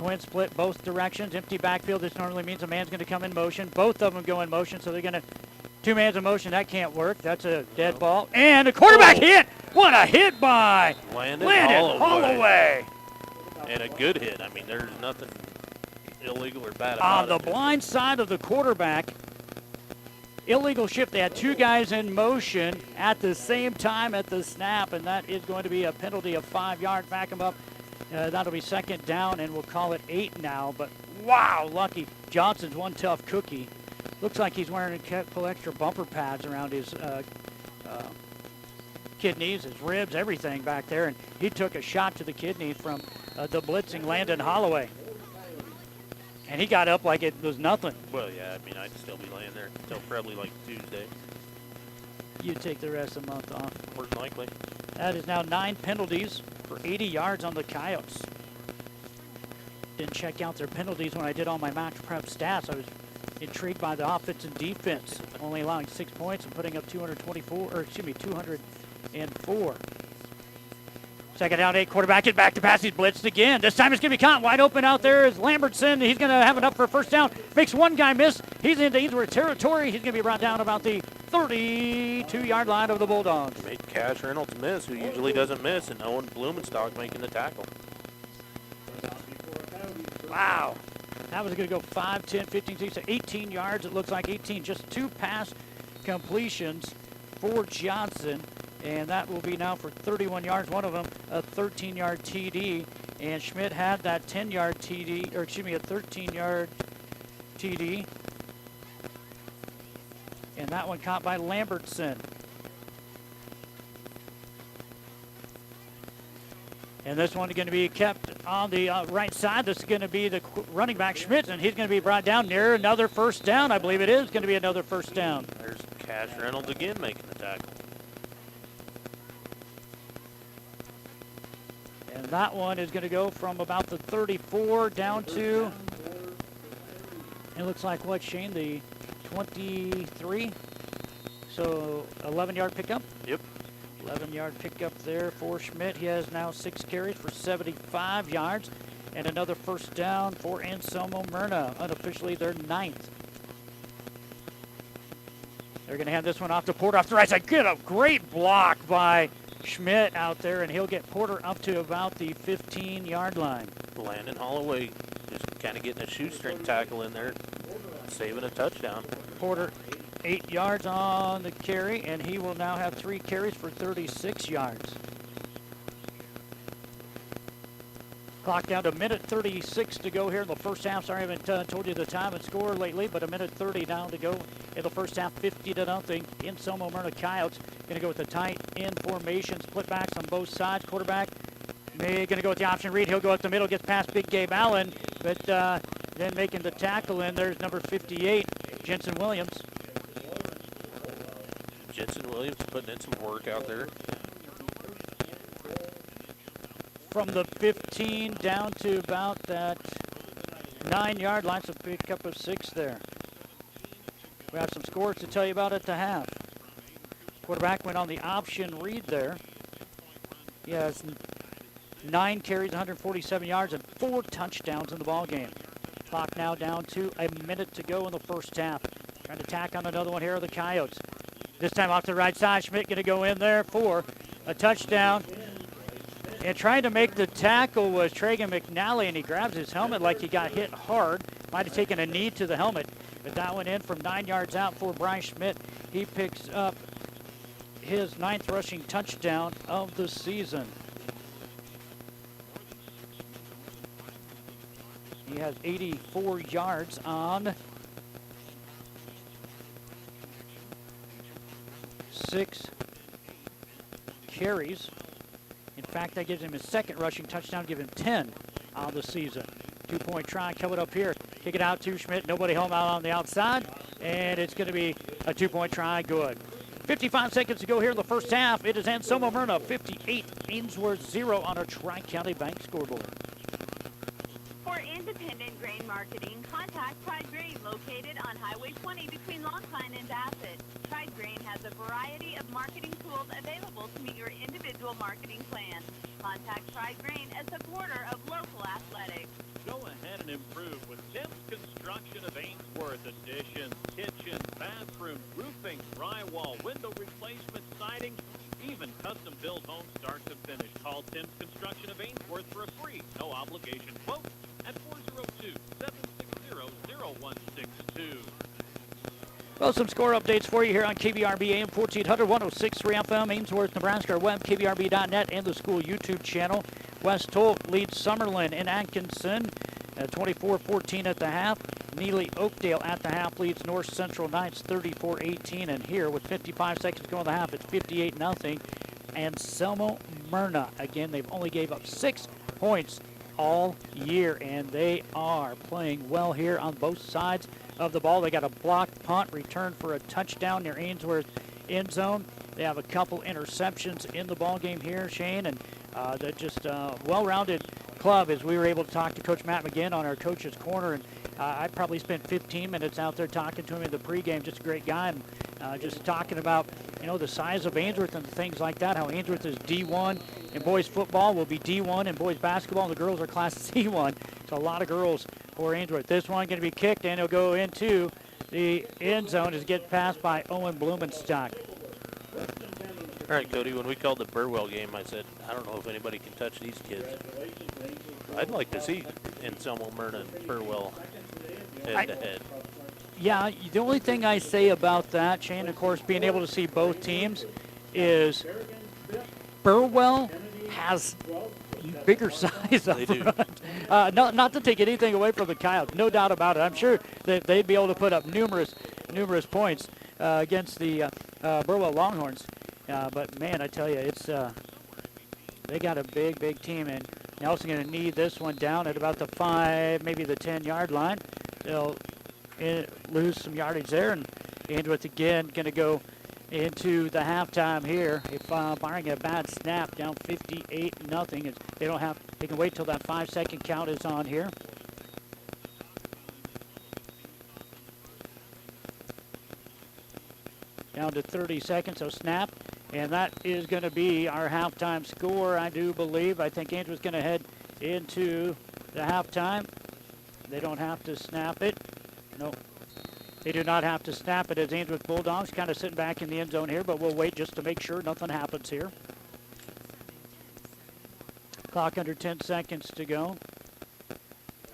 Twins split both directions. Empty backfield. This normally means a man's going to come in motion. Both of them go in motion, so they're going to two mans in motion. That can't work. That's a dead ball. And a quarterback hit. What a hit by Landon Holloway. And a good hit. I mean, there's nothing illegal or bad On about the it. blind side of the quarterback. Illegal shift. They had two guys in motion at the same time at the snap, and that is going to be a penalty of 5 yards. Back him up. That'll be second down, and we'll call it 8 now. But, wow, Lucky Johnson's one tough cookie. Looks like he's wearing a couple extra bumper pads around his kidneys, his ribs, everything back there. And he took a shot to the kidney from the blitzing Landon Holloway. And he got up like it was nothing. Well, yeah, I mean, I'd still be laying there until probably like Tuesday. You take the rest of the month off. More than likely. That is now 9 penalties for 80 yards on the Coyotes. Didn't check out their penalties when I did all my match prep stats. I was intrigued by the offense and defense, only allowing 6 points and putting up 204. Second down, 8, quarterback it back to pass. He's blitzed again. This time it's going to be caught wide open out there is Lambertson. He's going to have it up for a first down. Makes one guy miss. He's into Ainsworth territory. He's going to be brought down about the 32-yard line of the Bulldogs. Made Cash Reynolds miss, who usually doesn't miss, and Owen Blumenstock making the tackle. Wow. That was going to go 5, 10, 15, 16, 18 yards. It looks like 18. Just 2 pass completions for Johnson. And that will be now for 31 yards. One of them a 13-yard TD. And Schmidt had that 10-yard TD, or excuse me, a 13-yard TD. And that one caught by Lambertson. And this one is going to be kept on the right side. This is going to be the running back Schmidt, and he's going to be brought down near another first down. I believe it is going to be another first down. There's Cash Reynolds again making the tackle. And that one is going to go from about the 34 down to, it looks like what, Shane, the 23? So 11-yard pickup? Yep. 11-yard pickup there for Schmidt. He has now 6 carries for 75 yards. And another first down for Anselmo-Merna, unofficially their 9th. They're going to hand this one off to Porter off the right side. Get a great block by Schmidt out there, and he'll get Porter up to about the 15-yard line. Landon Holloway just kind of getting a shoestring tackle in there, saving a touchdown. Porter 8 yards on the carry, and he will now have 3 carries for 36 yards. Clock down to a minute 36 to go here in the first half. Sorry, I haven't told you the time and score lately, but a minute 30 down to go in the first half, 50-0. Anselmo-Merna Coyotes going to go with the tight end formation, split backs on both sides. Quarterback going to go with the option read. He'll go up the middle, gets past Big Gabe Allen, but then making the tackle in, there's number 58, Jensen Williams. Jensen Williams putting in some work out there. From the 15 down to about that 9-yard line, so pick up of 6 there. We have some scores to tell you about at the half. Quarterback went on the option read there. He has 9 carries, 147 yards, and 4 touchdowns in the ball game. Clock now down to a minute to go in the first half. Trying to tack on another one here are the Coyotes. This time off the right side, Schmidt going to go in there for a touchdown. And trying to make the tackle was Tragan McNally, and he grabs his helmet like he got hit hard. Might have taken a knee to the helmet, but that went in from 9 yards out for Brian Schmidt. He picks up his 9th rushing touchdown of the season. He has 84 yards on 6 carries. In fact, that gives him his 2nd rushing touchdown, give him 10 on the season. 2-point try coming up here. Kick it out to Schmidt. Nobody home out on the outside. And it's going to be a 2-point try. Good. 55 seconds to go here in the first half. It is Anselmo-Merna 58, Ainsworth 0 on a Tri-County Bank scoreboard. For independent grain marketing, contact Pride Grain, located on Highway 20 between Long Pine and Bassett. Pride Grain has a variety of marketing tools available to meet your individual marketing plan. Contact Pride Grain, a supporter of local athletics. Go ahead with Tim's Construction of Ainsworth. Additions, kitchens, bathrooms, roofing, drywall, window replacement, siding, even custom-built homes start to finish. Call Tim's Construction of Ainsworth for a free, no-obligation quote at 402-760-0162. Well, some score updates for you here on KBRB AM 1400, 106.3 FM, Ainsworth, Nebraska, our web, kbrb.net, and the school YouTube channel. West Holt leads Summerlin in Atkinson, 24-14 at the half. Neely Oakdale at the half leads North Central Knights 34-18. And here, with 55 seconds to go in the half, it's 58-0. Anselmo-Merna, again, they've only gave up 6 points all year, and they are playing well here on both sides of the ball. They got a blocked punt return for a touchdown near Ainsworth end zone. They have a couple interceptions in the ball game here, Shane, and they're just a well-rounded club. As we were able to talk to Coach Matt McGinn on our Coach's Corner, and I probably spent 15 minutes out there talking to him in the pregame. Just a great guy, and just talking about, you know, the size of Ainsworth and things like that, how Ainsworth is D1 in boys football, will be D1 in boys basketball, and the girls are Class C1. So a lot of girls for Ainsworth. This one going to be kicked, and it'll go into the end zone as get passed by Owen Blumenstock. All right, Cody, when we called the Burwell game, I said, I don't know if anybody can touch these kids. I'd like to see Anselmo-Merna and Burwell head-to-head. Yeah, the only thing I say about that, Shane, of course, being able to see both teams, is Burwell has bigger size up front. Not to take anything away from the Coyotes, no doubt about it. I'm sure that they'd be able to put up numerous points against the Burwell Longhorns. But, man, I tell you, it's they got a big team, and Nelson going to need this one down at about the 5, maybe the 10-yard line. They'll lose some yardage there, and Ainsworth again going to go into the halftime here. If barring a bad snap, down 58-0. They can wait till that 5-second count is on here. Down to 30 seconds, so snap. And that is going to be our halftime score, I do believe. I think Ainsworth's going to head into the halftime. They don't have to snap it. No, they do not have to snap it, as Ainsworth Bulldogs kind of sitting back in the end zone here, but we'll wait just to make sure nothing happens here. Clock under 10 seconds to go.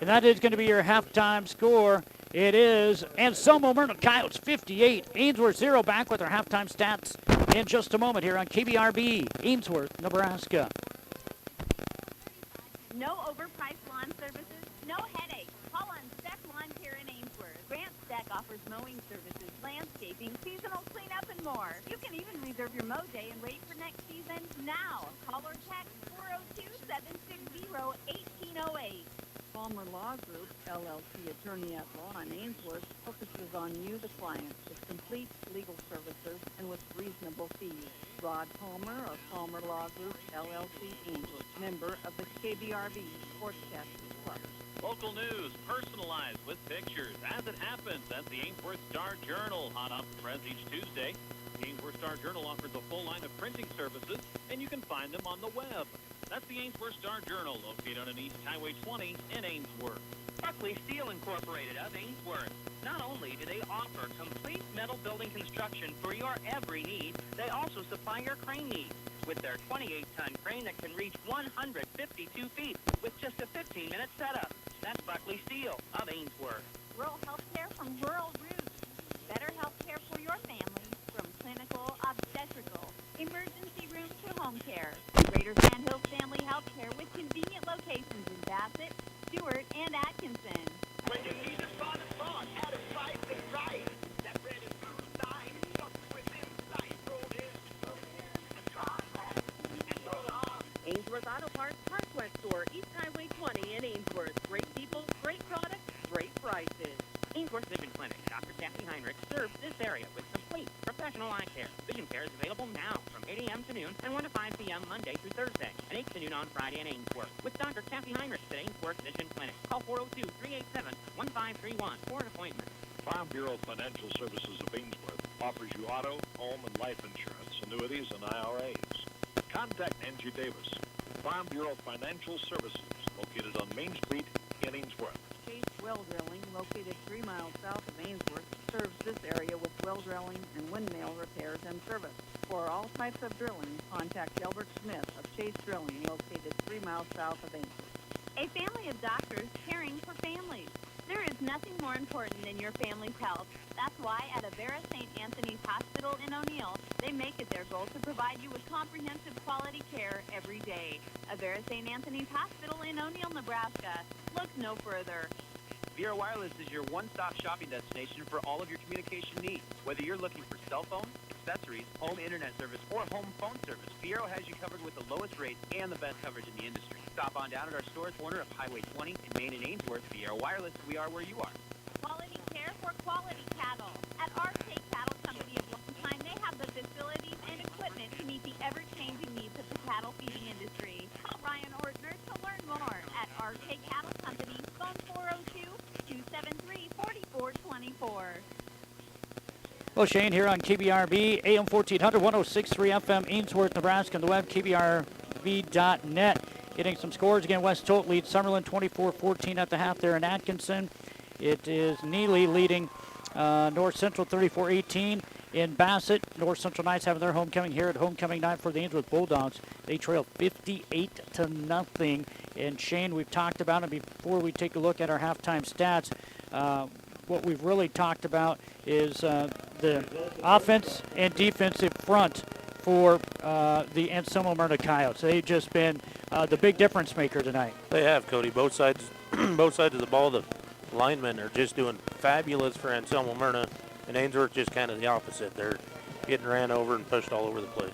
And that is going to be your halftime score. It is Anselmo-Merna Coyotes 58, Ainsworth 0. Back with our halftime stats in just a moment here on KBRB, Ainsworth, Nebraska. No overpriced lawn services, no headaches. Call on Steck Lawn Care in Ainsworth. Grant Steck offers mowing services, landscaping, seasonal cleanup, and more. You can even reserve your mow day and wait for next season now. Call or text 402-760-1808. Palmer Law Group, LLC attorney at law in Ainsworth, focuses on you, the client, with complete legal services and with reasonable fees. Rod Palmer of Palmer Law Group, LLC, Ainsworth, member of the KBRB Sportscasters Club. Local news, personalized with pictures. As it happens, that's the Ainsworth Star-Journal, hot off the press each Tuesday. The Ainsworth Star-Journal offers a full line of printing services, and you can find them on the web. That's the Ainsworth Star-Journal, located on East Highway 20 in Ainsworth. Buckley Steel Incorporated of Ainsworth. Not only do they offer complete metal building construction for your every need, they also supply your crane needs with their 28-ton crane that can reach 152 feet with just a 15-minute setup. That's Buckley Steel of Ainsworth. Rural health care from rural roots. Better health care for your family, from clinical, obstetrical, emergency room to home care. Greater Sand Hills Family Health Care with convenient locations in Bassett, Stewart, and Atkinson. When you need a spot of thought at a price that's right, that bread is food sign, something within sight, roll in, and roll on. Ainsworth Auto Parts Hardware Store, East Highway 20 in Ainsworth. Great people, great products, great prices. Ainsworth Vision Clinic. Dr. Kathy Heinrich serves this area with complete professional eye care. Vision care is available now from 8 a.m. to noon and 1 to 5 p.m. Monday through Thursday, and 8 to noon on Friday in Ainsworth. With Dr. Kathy Heinrich at Ainsworth Vision Clinic. Call 402-387-1531 for an appointment. Farm Bureau Financial Services of Ainsworth offers you auto, home, and life insurance, annuities, and IRAs. Contact Angie Davis, Farm Bureau Financial Services, located on Main Street in Ainsworth. Case Well Drilling, located 3 miles south of Ainsworth, serves this area with well drilling and windmill repairs and service. For all types of drilling, contact Elbert Smith of Chase Drilling, located 3 miles south of Ainsworth. A family of doctors caring for families. There is nothing more important than your family's health. That's why at Avera St. Anthony's Hospital in O'Neill, they make it their goal to provide you with comprehensive quality care every day. Avera St. Anthony's Hospital in O'Neill, Nebraska. Look no further. Viera Wireless is your one-stop shopping destination for all of your communication needs. Whether you're looking for cell phones, accessories, home internet service, or home phone service, Viera has you covered with the lowest rates and the best coverage in the industry. Stop on down at our store corner of Highway 20 in Main and Ainsworth. Viera Wireless, we are where you are. Quality care for quality cattle. At RK Cattle Company of Longtime, they have the facilities and equipment to meet the ever-changing needs of the cattle feeding industry. Call Ryan Ortner to learn more at RK Cattle Company, phone 402-273-4424. Well, Shane here on KBRB, AM 1400, 106.3 FM, Ainsworth, Nebraska, and the web, kbrb.net. Getting some scores again. West Tolt leads Summerlin 24-14 at the half there in Atkinson. It is Neely leading North Central 34-18 in Bassett. North Central Knights having their homecoming here at homecoming night for the Ainsworth Bulldogs. They trail 58-0. And Shane, we've talked about it before we take a look at our halftime stats. What we've really talked about is the offense and defensive front for the Anselmo-Merna Coyotes. They've just been the big difference maker tonight. They have, Cody. Both sides of the ball, the linemen are just doing fabulous for Anselmo-Merna, and Ainsworth just kind of the opposite. They're getting ran over and pushed all over the place.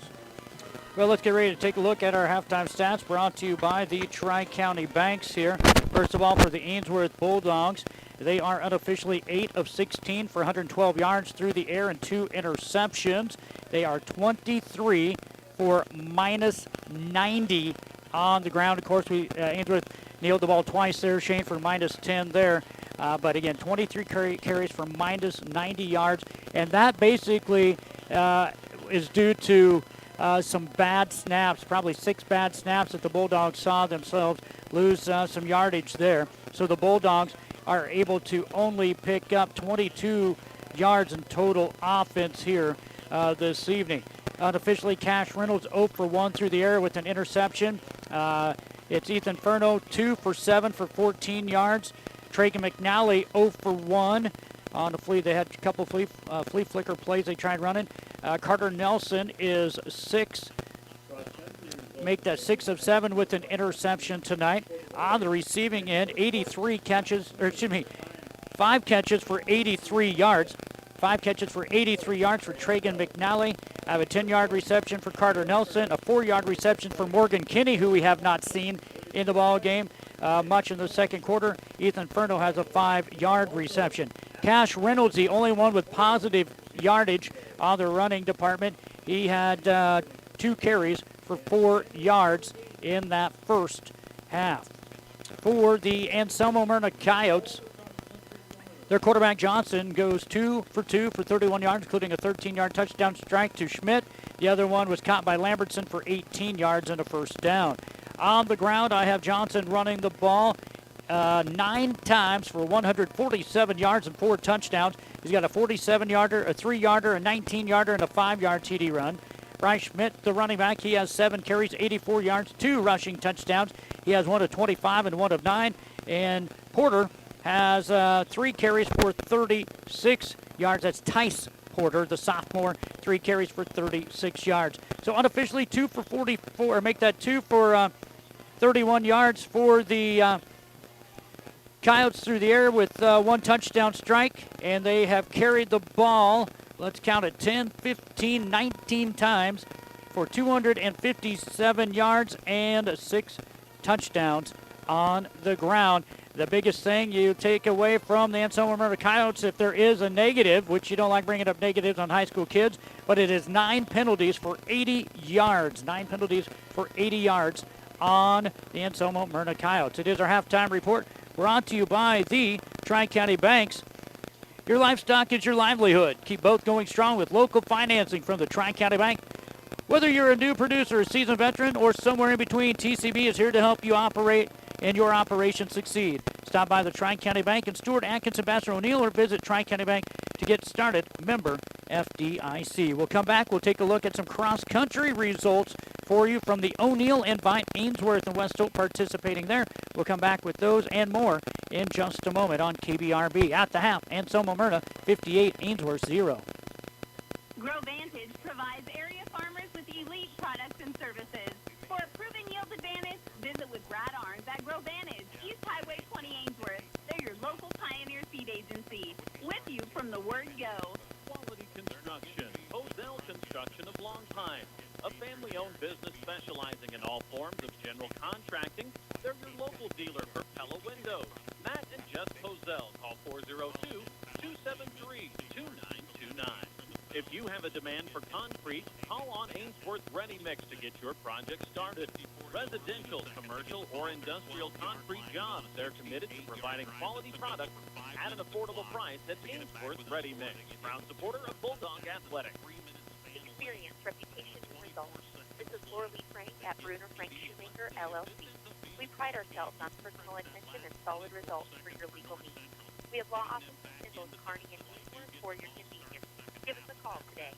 Well, let's get ready to take a look at our halftime stats brought to you by the Tri-County Banks here. First of all, for the Ainsworth Bulldogs, they are unofficially 8 of 16 for 112 yards through the air and 2 interceptions. They are 23 for minus 90 on the ground. Of course, Ainsworth nailed the ball twice there, Shane, for minus 10 there. But again, 23 carries for minus 90 yards. And that basically is due to some bad snaps, probably 6 bad snaps that the Bulldogs saw themselves lose some yardage there. So the Bulldogs are able to only pick up 22 yards in total offense here this evening. Unofficially, Cash Reynolds 0 for 1 through the air with an interception. It's Ethan Furno 2 for 7 for 14 yards. Tragan McNally 0 for 1 on the flea. They had a couple flea flicker plays they tried running. Carter Nelson is 6. Make that 6 of 7 with an interception tonight. On the receiving end, 5 catches for 83 yards. 5 catches for 83 yards for Tragan McNally. I have a 10-yard reception for Carter Nelson, a 4-yard reception for Morgan Kinney, who we have not seen in the ball game much in the second quarter. Ethan Furno has a 5-yard reception. Cash Reynolds, the only one with positive yardage on the running department. He had 2 carries for 4 yards in that first half. For the Anselmo-Merna Coyotes, their quarterback Johnson goes 2 for 2 for 31 yards, including a 13-yard touchdown strike to Schmidt. The other one was caught by Lambertson for 18 yards and a first down. On the ground, I have Johnson running the ball 9 times for 147 yards and 4 touchdowns. He's got a 47-yarder, a 3-yarder, a 19-yarder, and a 5-yard TD run. Bryce Schmidt, the running back, he has 7 carries, 84 yards, 2 rushing touchdowns. He has 1 of 25 and 1 of 9. And Porter has 3 carries for 36 yards. That's Tice Porter, the sophomore, 3 carries for 36 yards. So unofficially 2 for 44, make that 2 for 31 yards for the Coyotes through the air with 1 touchdown strike. And they have carried the ball, let's count it, 10, 15, 19 times for 257 yards and 6 touchdowns on the ground. The biggest thing you take away from the Anselmo-Merna Coyotes, if there is a negative, which you don't like bringing up negatives on high school kids, but it is 9 penalties for 80 yards. 9 penalties for 80 yards on the Anselmo-Merna Coyotes. It is our halftime report brought to you by the Tri-County Banks. Your livestock is your livelihood. Keep both going strong with local financing from the Tri-County Bank. Whether you're a new producer, a seasoned veteran, or somewhere in between, TCB is here to help you operate and your operation succeed. stop by the Tri-County Bank in Stewart, Atkins, and Bastrop O'Neill, or visit Tri-County Bank to get started. Member FDIC. We'll come back. We'll take a look at some cross-country results for you from the O'Neill Invite. Ainsworth and West Hope participating there. We'll come back with those and more in just a moment on KBRB. At the half, Anselmo-Merna 58, Ainsworth 0. GrowVantage provides area farmers with elite products and services. For a proven yield advantage, visit with Brad Arns at GrowVantage, East Highway 20 Ainsworth. They're your local Pioneer Seed Agency, with you from the word go. Quality Construction, Hosell Construction of Long Pine, a family-owned business specializing in all forms of general contracting. They're your local dealer for Pella Windows. Matt and Jess Hosell. Call 402-273-2929. If you have a demand for concrete, call on Ainsworth Ready Mix to get your project started. Residential, commercial, or industrial concrete jobs, they're committed to providing quality products at an affordable price at Ainsworth Ready Mix. Proud supporter of Bulldog Athletics. Experience, reputation, and results. This is Laura Lee Frank at Bruner Frank Shoemaker, LLC. We pride ourselves on personal attention and solid results for your legal needs. We have law offices in both Kearney and Ainsworth for your convenience. Give us a call today.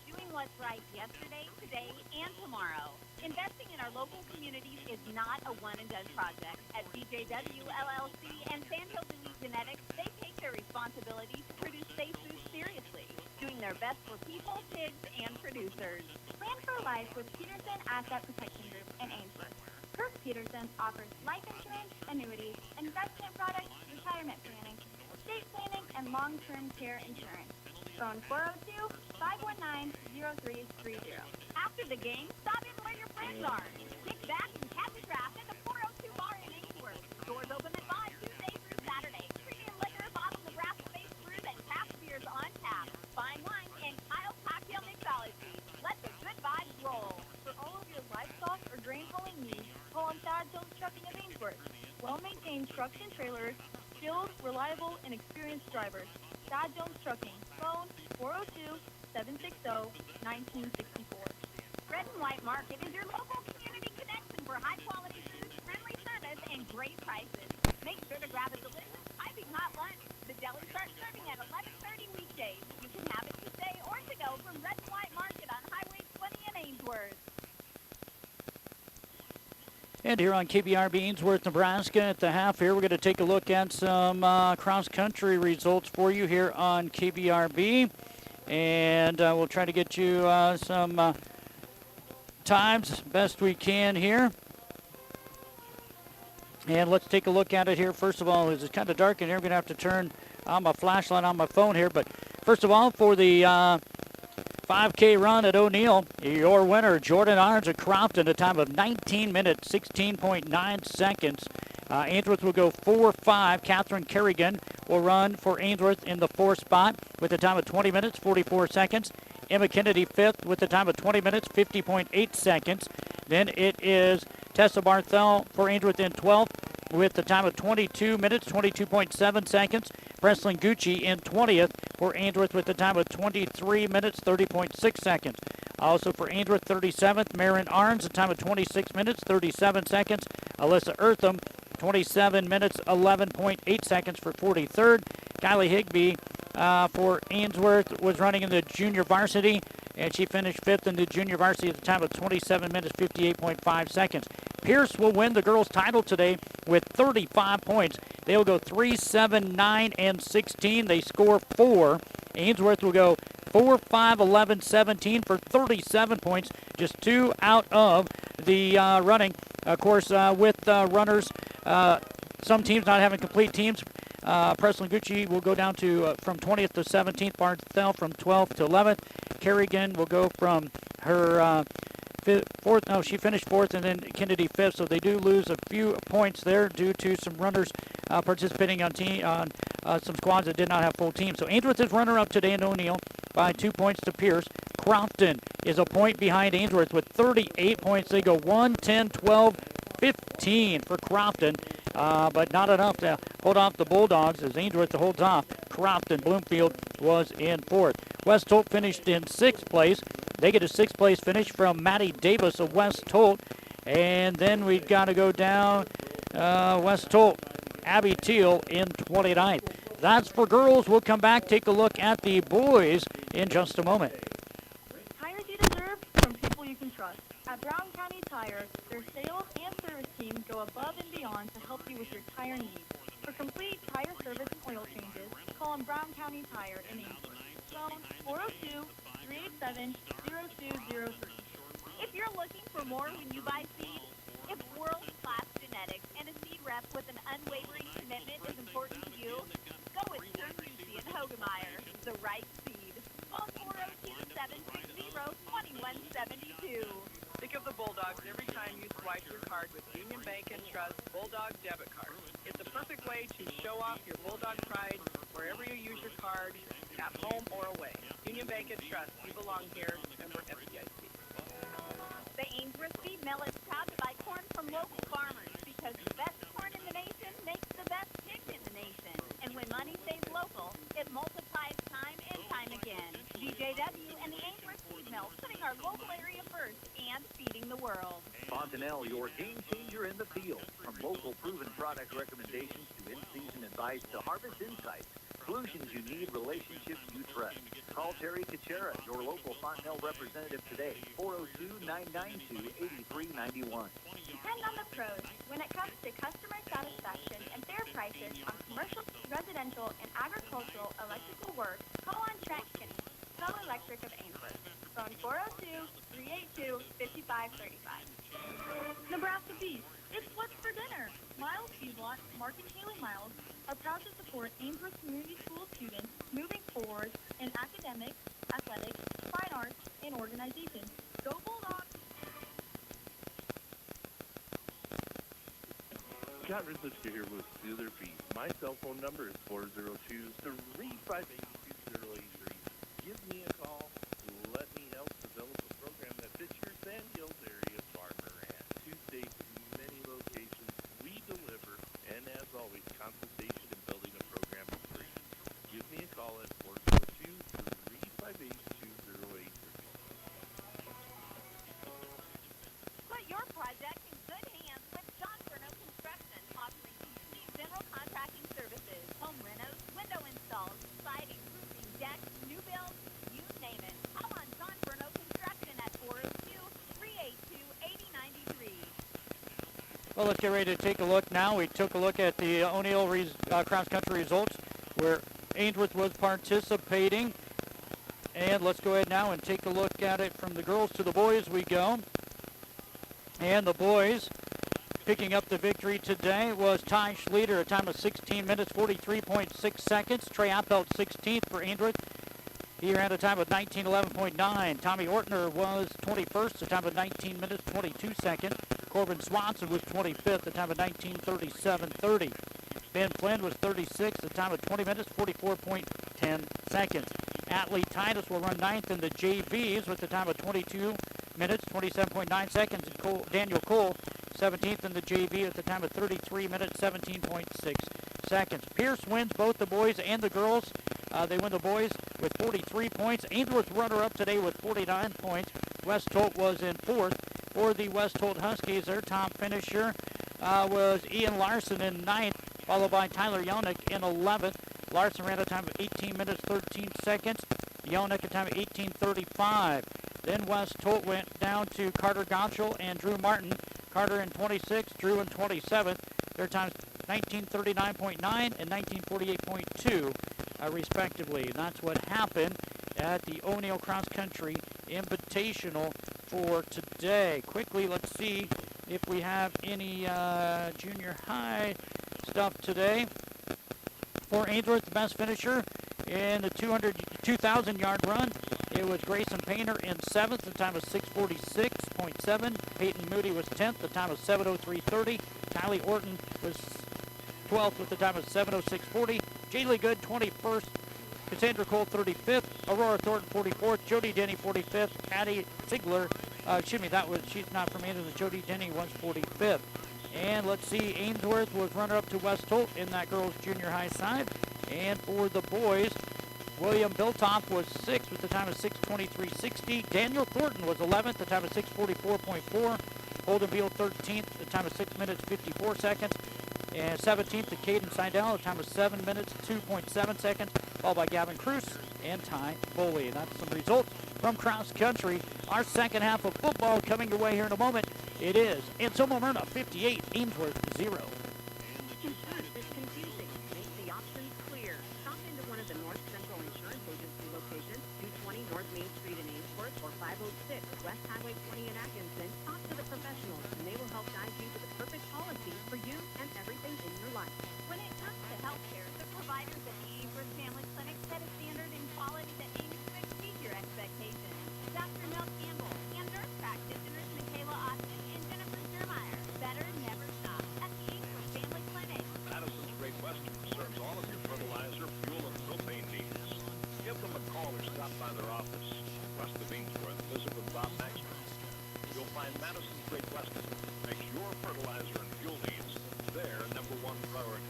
Doing what's right yesterday, today, and tomorrow. Investing in our local communities is not a one-and-done project. At BJW LLC and Santo Elite Genetics, they take their responsibility to produce safe food seriously, doing their best for people, kids, and producers. Plan for life with Peterson Asset Protection Group in Ainsworth. Kirk Peterson offers life insurance, annuities, investment products, retirement planning, estate planning, and long-term care insurance. Phone 402-519-0330. After the game, stop in where your friends are. Kick back and catch a draft at the 402 Bar in Ainsworth. Doors open at 5 Tuesday through Saturday. Premium liquor, bottled Nebraska-based brews, and craft beers on tap. Fine wine and Kyle's cocktail mixology. Let the good vibes roll. For all of your livestock or grain hauling needs, call on Thad Jones Trucking of Ainsworth. Well-maintained trucks and trailers, skilled, reliable, and experienced drivers. Thad Jones Trucking. Phone 402-760-1964. Red and White Market is your local community connection for high-quality food, friendly service, and great prices. Make sure to grab a delicious piping hot lunch. The deli starts serving at 11:30 weekdays. You can have it to stay or to go from Red and White Market on Highway 20 in Ainsworth. And here on KBRB Ainsworth, Nebraska, at the half here, we're going to take a look at some cross-country results for you here on KBRB. And we'll try to get you some times best we can here. And let's take a look at it here. First of all, it's kind of dark in here. I'm going to have to turn on my flashlight on my phone here. But first of all, for the 5K run at O'Neill, your winner, Jordan Arns of Crofton, a time of 19 minutes, 16.9 seconds. Ainsworth will go 4-5. Catherine Kerrigan will run for Ainsworth in the 4th spot with a time of 20 minutes, 44 seconds. Emma Kennedy 5th with a time of 20 minutes, 50.8 seconds. Then it is Tessa Barthel for Ainsworth in 12th with the time of 22 minutes, 22.7 seconds. Breslin Gucci in 20th for Ainsworth with the time of 23 minutes, 30.6 seconds. Also for Ainsworth, 37th, Marin Arns, a time of 26 minutes, 37 seconds. Alyssa Eartham, 27 minutes, 11.8 seconds for 43rd. Kylie Higbee for Ainsworth was running in the junior varsity, and she finished 5th in the junior varsity at the time of 27 minutes, 58.5 seconds. Pierce will win the girls' title today with 35 points. They'll go 3, 7, 9, and 16. They score 4. Ainsworth will go 4, 5, 11, 17 for 37 points, just 2 out of the running. Of course, with runners, some teams not having complete teams. Presley Gucci will go down to from 20th to 17th. Barthel from 12th to 11th. Kerrigan will go from her fourth. No, she finished 4th, and then Kennedy 5th. So they do lose a few points there due to some runners participating on some squads that did not have full teams. So Ainsworth is runner-up today in O'Neill by 2 points to Pierce. Crofton is a point behind Ainsworth with 38 points. They go 1, 10, 12, 15 for Crofton, but not enough to hold off the Bulldogs as Ainsworth holds off. Crofton. Bloomfield was in 4th. West Holt finished in 6th place. They get a 6th place finish from Maddie Davis of West Holt. And then we've got to go down West Holt. Abby Teal in 29th. That's for girls. We'll come back, take a look at the boys in just a moment. Tires you deserve from people you can trust. At Brown County Tire, their sales and service teams go above and beyond to help you with your tire needs. For complete tire service and oil changes, call on Brown County Tire in Ainsworth. Phone 402-387-0203. If you're looking for more when you buy seed, if world-class genetics and a seed rep with an unwavering commitment is important to you, go with Stern Lucy and Hogemeyer, the right seed. Phone 402-760-2172. Think of the Bulldogs every time you swipe your card with Union Bank and Trust Bulldog debit card. It's a perfect way to show off your Bulldog pride wherever you use your card, at home or away. Union Bank and Trust, you belong here. Member FDIC. The Ainsworth Feed Mill is proud to buy corn from local farmers because the best corn in the nation makes the best pigs in the nation. And when money stays local, it multiplies time and time again. DJW and the Ainsworth Feed Mill, putting our local area first and feeding the world. Fontanelle, your game changer in the field. From local proven product recommendations to in-season advice to harvest insights. Solutions you need, relationships you trust. Call Terry Cachera, your local Fontanelle representative today, 402-992-8391. Depend on the pros when it comes to customer satisfaction and fair prices on commercial, residential, and agricultural electrical work. Call on Trent Kinney, Snow Electric of Ainsworth. Phone 402-382-5535. Nebraska Beef. It's what's for dinner. Miles Feedlot, Mark and Haley Miles, are proud to support Ainsworth Community School students moving forward in academics, athletics, fine arts, and organization. Go Bulldogs! Scott Rizlichka here with Steeler Feed. My cell phone number is 402-358-2083. Give me a call. Let me help develop a program that fits your Sand Hills area farmer at 2 states, many locations. We deliver, and as always, consultation and building a program is free. Give me a call at 402-358-2083. Put your project in good hands with John Furno Construction, offering complete general contracting services, home renos, window installs, siding, roofing, decks, new builds, you name it. Call on John Furno Construction at 402-382-8093. Well, let's get ready to take a look now. We took a look at the O'Neill cross-country results where Ainsworth was participating. And let's go ahead now and take a look at it from the girls to the boys we go. And the boys picking up the victory today was Ty Schleter, a time of 16 minutes, 43.6 seconds. Trey Appelt, 16th for Ainsworth. He ran a time of 19:11.9. Tommy Ortner was 21st, a time of 19 minutes, 22 seconds. Corbin Swanson was 25th, a time of 19:37.30. Ben Flynn was 36th, a time of 20 minutes, 44.10 seconds. Atlee Titus will run 9th in the JVs with a time of 22 minutes, 27.9 seconds. And Daniel Cole, 17th in the JV at the time of 33 minutes, 17.6 seconds. Pierce wins both the boys and the girls. They win the boys with 43 points. Ainsworth runner-up today with 49 points. West Holt was in 4th. For the West Holt Huskies, their top finisher was Ian Larson in 9th, followed by Tyler Yonek in 11th. Larson ran a time of 18 minutes, 13 seconds. Yonek a time of 18:35. Then West Holt went down to Carter Gottschall and Drew Martin. Carter in 26th, Drew in 27th. Their times 1939.9 and 1948.2, respectively. And that's what happened at the O'Neill Cross Country Invitational for today. Quickly, let's see if we have any junior high stuff today. For Ainsworth, the best finisher in the 2,000-yard run, it was Grayson Painter in 7th, the time of 6:46.7. Peyton Moody was 10th, the time of 7:03.30. Tylee Orton was 12th with the time of 7:06.40. Jaylee Good, 21st. Cassandra Cole, 35th. Aurora Thornton, 44th. Jody Denny, 45th. Addie Ziegler, she's not from Ainsworth. Jody Denny was 45th. And let's see, Ainsworth was runner-up to West Holt in that girls' junior high side. And for the boys, William Biltoff was 6th with the time of 6:23.60. Daniel Thornton was 11th, the time of 6:44.4. Holden Beal 13th, the time of 6 minutes 54 seconds. And 17th to Caden Seidel, a time of 7 minutes, 2.7 seconds, followed by Gavin Cruz and Ty Foley. And that's some results from cross country. Our second half of football coming your way here in a moment. It is Anselmo-Merna 58, Ainsworth 0. Insurance is confusing. Make the options clear. Stop into one of the North Central Insurance Agency locations, 220 North Main Street in Ainsworth or 506 West Highway 20 in Atkinson. Talk to the professionals, and they will help guide you to the perfect policy for you and everything in your life. When it comes to healthcare, the providers at Ainsworth Family Clinic set a standard in quality that aims to exceed your expectations. Dr. Mel Campbell and nurse practitioners Michaela Austin and Jennifer Schermeyer. Better never stop at the Ainsworth Family Clinic. Madison's Great Western serves all of your fertilizer, fuel, and propane needs. Give them a call or stop by their office. West of Ainsworth, visit with Bob Maxwell. You'll find Madison's Great Western makes your fertilizer and fuel needs their number one priority.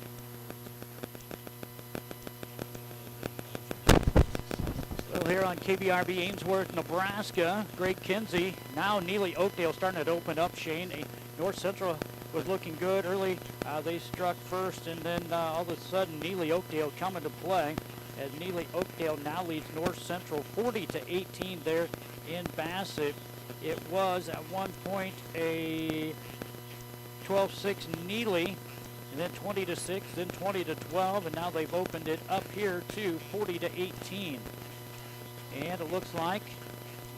Well, here on KBRB Ainsworth, Nebraska, Greg Kinsey. Now Neely Oakdale starting to open up, Shane. North Central was looking good early. They struck first, and then all of a sudden Neely Oakdale coming to play as Neely Oakdale now leads North Central 40-18 there in Bassett. It was at one point a 12-6 Neely, and then 20-6, then 20-12, and now they've opened it up here to 40-18. And it looks like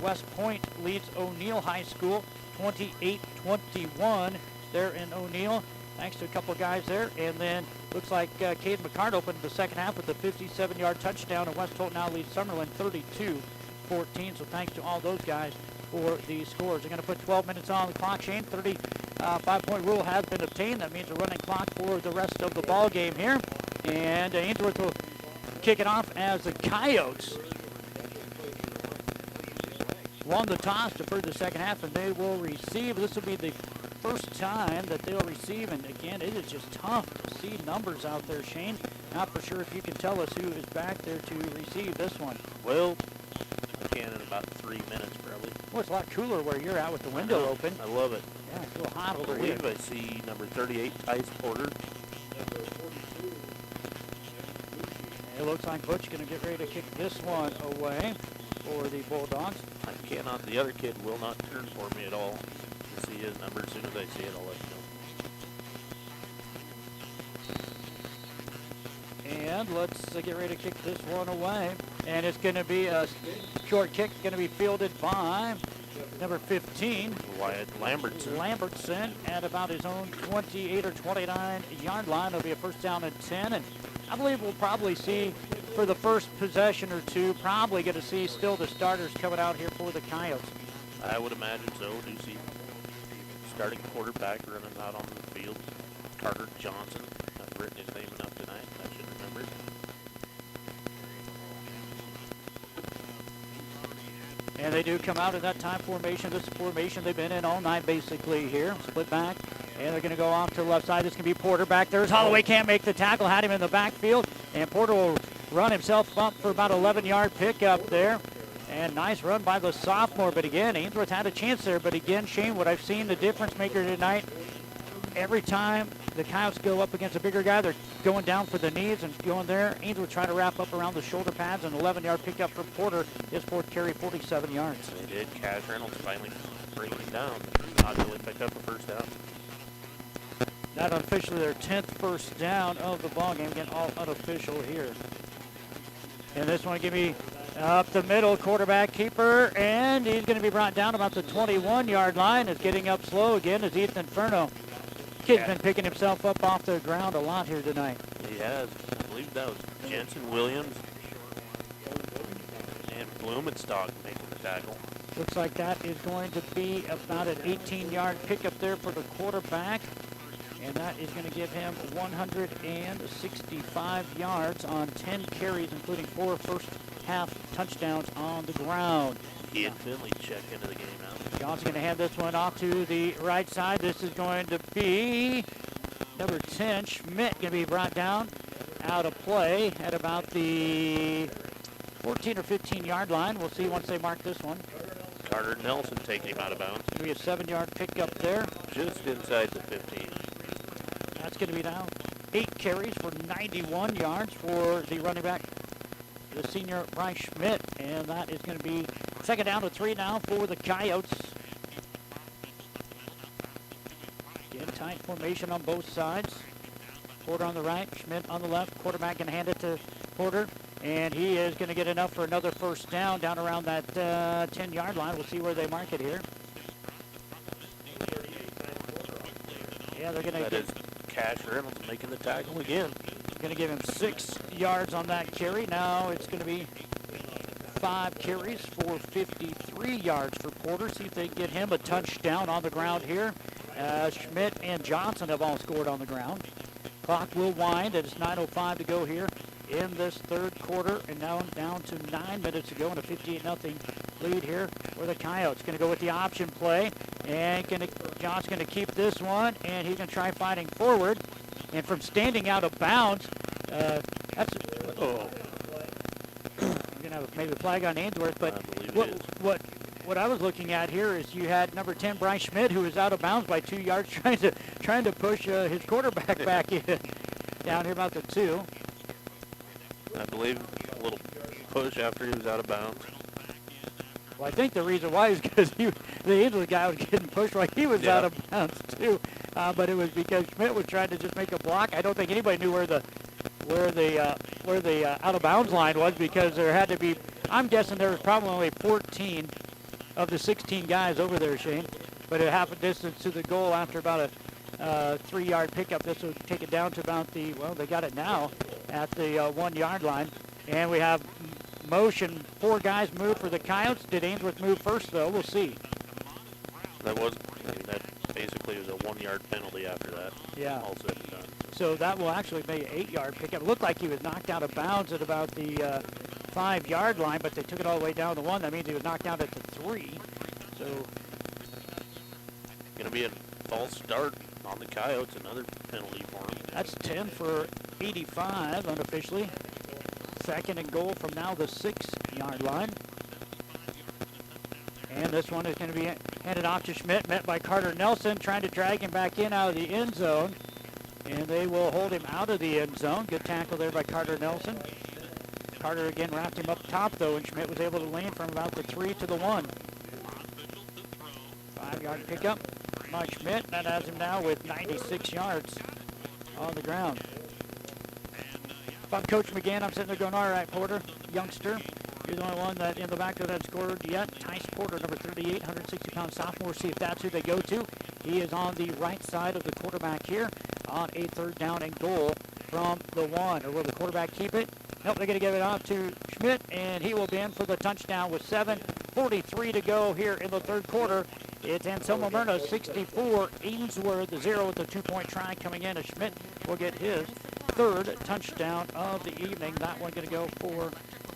West Point leads O'Neill High School 28-21 there in O'Neill, thanks to a couple of guys there. And then looks like Caden McCart opened the second half with a 57-yard touchdown, and West Holt now leads Summerlin 32-14. So thanks to all those guys for the scores. They're going to put 12 minutes on the clock, Shane. 35-point rule has been obtained. That means a running clock for the rest of the ball game here. And Ainsworth will kick it off as the Coyotes won the toss, deferred the second half, and they will receive. This will be the first time that they'll receive, and again, it is just tough to see numbers out there, Shane. Not for sure if you can tell us who is back there to receive this one. Well, I can in about 3 minutes, probably. Well, it's a lot cooler where you're at with the window open. I love it. Yeah, it's a little hot I over here. believe I see number 38, Tice Porter. It looks like Butch going to get ready to kick this one away for the Bulldogs. I cannot, the other kid will not turn for me at all. To see his number, as soon as I see it, I'll let you know. And let's get ready to kick this one away. And it's going to be a short kick, going to be fielded by number 15, Wyatt Lambertson. Lambertson at about his own 28 or 29 yard line. It'll be a first down and 10. And I believe we'll probably see for the first possession or two, probably going to see still the starters coming out here for the Coyotes. I would imagine so. Do you see starting quarterback running out on the field? Carter Johnson. I've written his name enough tonight. I should remember it. And they do come out in that time formation. This formation they've been in all night basically here. Split back. And they're going to go off to the left side. This can be Porter back there. Holloway can't make the tackle. Had him in the backfield. And Porter will run himself up for about 11-yard pickup there. And nice run by the sophomore. But again, Ainsworth had a chance there. But again, Shane, what I've seen the difference maker tonight, every time the Coyotes go up against a bigger guy, they're going down for the knees and going there. Ainsworth trying to wrap up around the shoulder pads. An 11-yard pickup for Porter. His fourth carry, 47 yards. They did. Cash Reynolds finally bringing him down. Not really picked up a first down. Not unofficially their 10th first down of the ball game. Again, all unofficial here. And this one give me up the middle, quarterback keeper, and he's going to be brought down about the 21-yard line. Is getting up slow again is Ethan Inferno. Kid's been picking himself up off the ground a lot here tonight. He has. I believe that was Jensen Williams and Blumenstock making the tackle. Looks like that is going to be about an 18-yard pickup there for the quarterback. And that is going to give him 165 yards on 10 carries, including 4 first-half touchdowns on the ground. Ian Finley checked into the game now. Johnson going to hand this one off to the right side. This is going to be number 10, Schmidt, going to be brought down out of play at about the 14 or 15-yard line. We'll see once they mark this one. Carter Nelson taking him out of bounds. It's going to be a 7-yard pickup there. Just inside the 15. That's going to be now 8 carries for 91 yards for the running back, the senior Bryce Schmidt. And that is going to be second down to 3 now for the Coyotes. Again, tight formation on both sides. Porter on the right, Schmidt on the left. Quarterback can hand it to Porter, and he is going to get enough for another first down around that 10-yard line. We'll see where they mark it here. Yeah, they're going to That is Cash Reynolds making the tackle again. Going to give him 6 yards on that carry. Now it's going to be 5 carries for 53 yards for Porter. See if they can get him a touchdown on the ground here. Schmidt and Johnson have all scored on the ground. Clock will wind. It's 9:05 to go here in this third quarter, and now down to 9 minutes to go in a 58-0 lead here for the Coyotes. Going to go with the option play, and John's going to keep this one, and he's going to try fighting forward. And from standing out of bounds, that's we're going to have maybe a flag on Ainsworth, but what I was looking at here is you had number 10 Bryce Schmidt, who was out of bounds by 2 yards, trying to push his quarterback back in down here about the 2. I believe a little push after he was out of bounds. Well, I think the reason why is because the Ainsworth guy was getting pushed while he was out of bounds too. But it was because Schmidt was trying to just make a block. I don't think anybody knew where the out of bounds line was, because there had to be. I'm guessing there was probably only 14 of the 16 guys over there, Shane. But at half a distance to the goal after about a 3-yard pickup. This will take it down to about the, well, they got it now at the 1-yard line. And we have motion. 4 guys move for the Coyotes. Did Ainsworth move first, though? We'll see. That basically was a 1-yard penalty after that. Yeah. All said and done. So that will actually make an 8-yard pickup. It looked like he was knocked out of bounds at about the 5-yard line, but they took it all the way down to 1. That means he was knocked out at the 3. So going to be a false start on the Coyotes. Another penalty for him. That's 10 for 85 unofficially. Second and goal from now the 6-yard line. And this one is going to be handed off to Schmidt, met by Carter Nelson, trying to drag him back in out of the end zone. And they will hold him out of the end zone. Good tackle there by Carter Nelson. Carter again wrapped him up top, though, and Schmidt was able to lean from about the 3 to the 1. 5-yard pickup by Schmidt. That has him now with 96 yards on the ground. If I'm Coach McGann, I'm sitting there going, all right, Porter, youngster, you're the only one that in the back that had scored yet. Tice Porter, number 38, 160-pound sophomore. See if that's who they go to. He is on the right side of the quarterback here on a 3rd down and goal from the 1. Or will the quarterback keep it? Nope, they're going to give it off to Schmidt, and he will be in for the touchdown with 7:43 to go here in the 3rd quarter. It's Anselmo-Merna 64, Ainsworth 0 with the 2-point try coming in. As Schmidt will get his 3rd touchdown of the evening. That one going to go for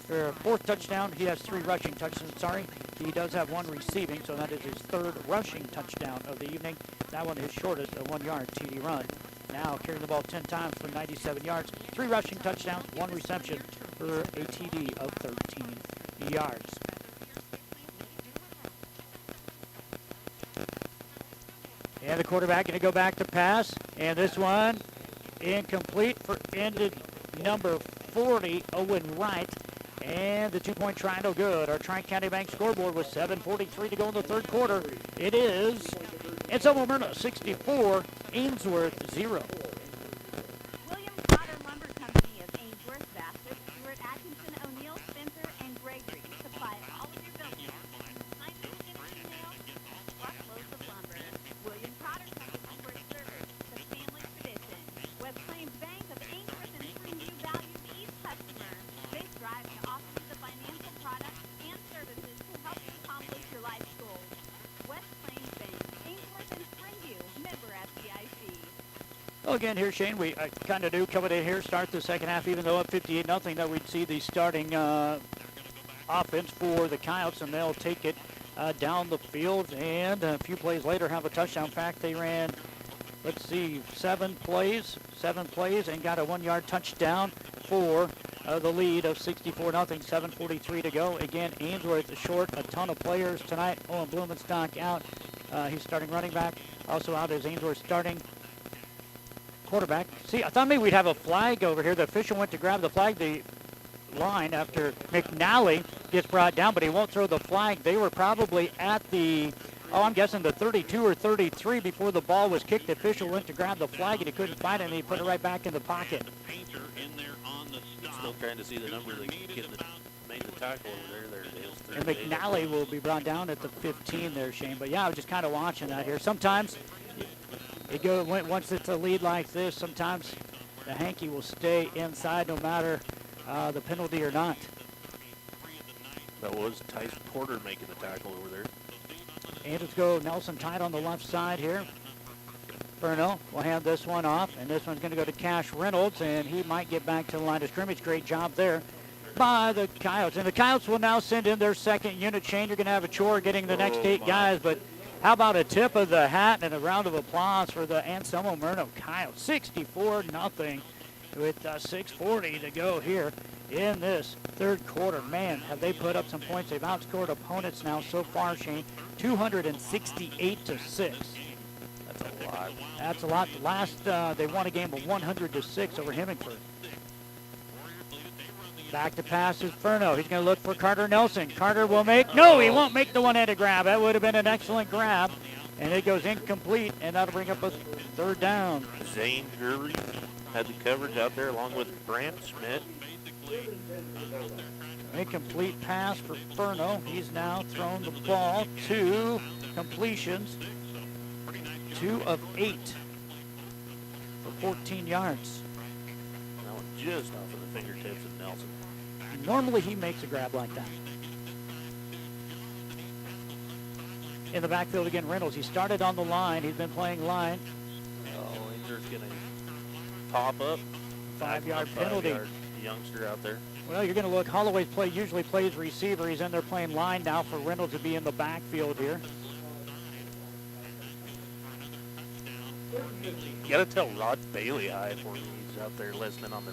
4th touchdown. He has 3 rushing touchdowns, sorry. He does have 1 receiving, so that is his 3rd rushing touchdown of the evening. That one is shortest, a 1-yard TD run. Now carrying the ball 10 times for 97 yards. 3 rushing touchdowns, 1 reception for a TD of 13 yards. And the quarterback going to go back to pass. And this one incomplete for ended number 40, Owen Wright. And the 2-point try no good. Our Tri-County Bank scoreboard with 7:43 to go in the 3rd quarter. It is Anselmo-Merna 64, Ainsworth 0. William Potter Lumber Company of Ainsworth, Bassett, Stewart, Atkinson, O'Neill, Spencer, and Gregory supply all of your building truckloads of lumber. William Potter Company for service, the family tradition. West Plains Bank of Ainsworth and Springview values each customer. They strive to offer you the financial products and services to help you accomplish your life goals. West Plains Bank, Ainsworth and Springview, member FDIC. Well, again here, Shane, we kind of knew coming in here, start the second half, even though up 58-0, that we'd see the starting offense for the Coyotes, and they'll take it down the field, and a few plays later have a touchdown. In fact, they ran, let's see, 7 plays, and got a 1-yard touchdown for the lead of 64-0, 7:43 to go. Again, Ainsworth short a ton of players tonight. Owen Blumenstock out. He's starting running back. Also out is Ainsworth starting quarterback. See, I thought maybe we'd have a flag over here. The official went to grab the flag, the line, after McNally gets brought down, but he won't throw the flag. They were probably at the, I'm guessing the 32 or 33 before the ball was kicked. The official went to grab the flag, and he couldn't find it, and he put it right back in the pocket. Still trying to see the number that made the tackle over there. There it is. And McNally will be brought down at the 15 there, Shane. But yeah, I was just kind of watching that here. Sometimes once it's a lead like this, sometimes the hanky will stay inside no matter the penalty or not. That was Tice Porter making the tackle over there. And let's go Nelson tight on the left side here. Furno will hand this one off, and this one's going to go to Cash Reynolds, and he might get back to the line of scrimmage. Great job there by the Coyotes. And the Coyotes will now send in their second unit. Shane, you're going to have a chore getting the next 8 guys, but how about a tip of the hat and a round of applause for the Anselmo-Merna Coyotes. 64-0 with 6:40 to go here in this third quarter. Man, have they put up some points. They've outscored opponents now so far, Shane, 268-6. That's a lot. That's a lot. Last, they won a game of 100-6 over Hemingford. Back to pass is Furno. He's going to look for Carter Nelson. Carter will make, no, he won't make the one-handed grab. That would have been an excellent grab. And it goes incomplete, and that'll bring up a third down. Zane Drury had the coverage out there along with Brant Schmidt. Incomplete pass for Furno. He's now thrown the ball 2 completions. 2 of 8 for 14 yards. That one just off of the fingertips of Nelson. Normally he makes a grab like that. In the backfield again, Reynolds. He started on the line. He's been playing line. Oh, Ainger's going to pop up. 5-yard penalty. The youngster out there. Well, you're going to look. Holloway usually plays receiver. He's in there playing line now for Reynolds to be in the backfield here. You got to tell Rod Bailey hi for me. He's out there listening on the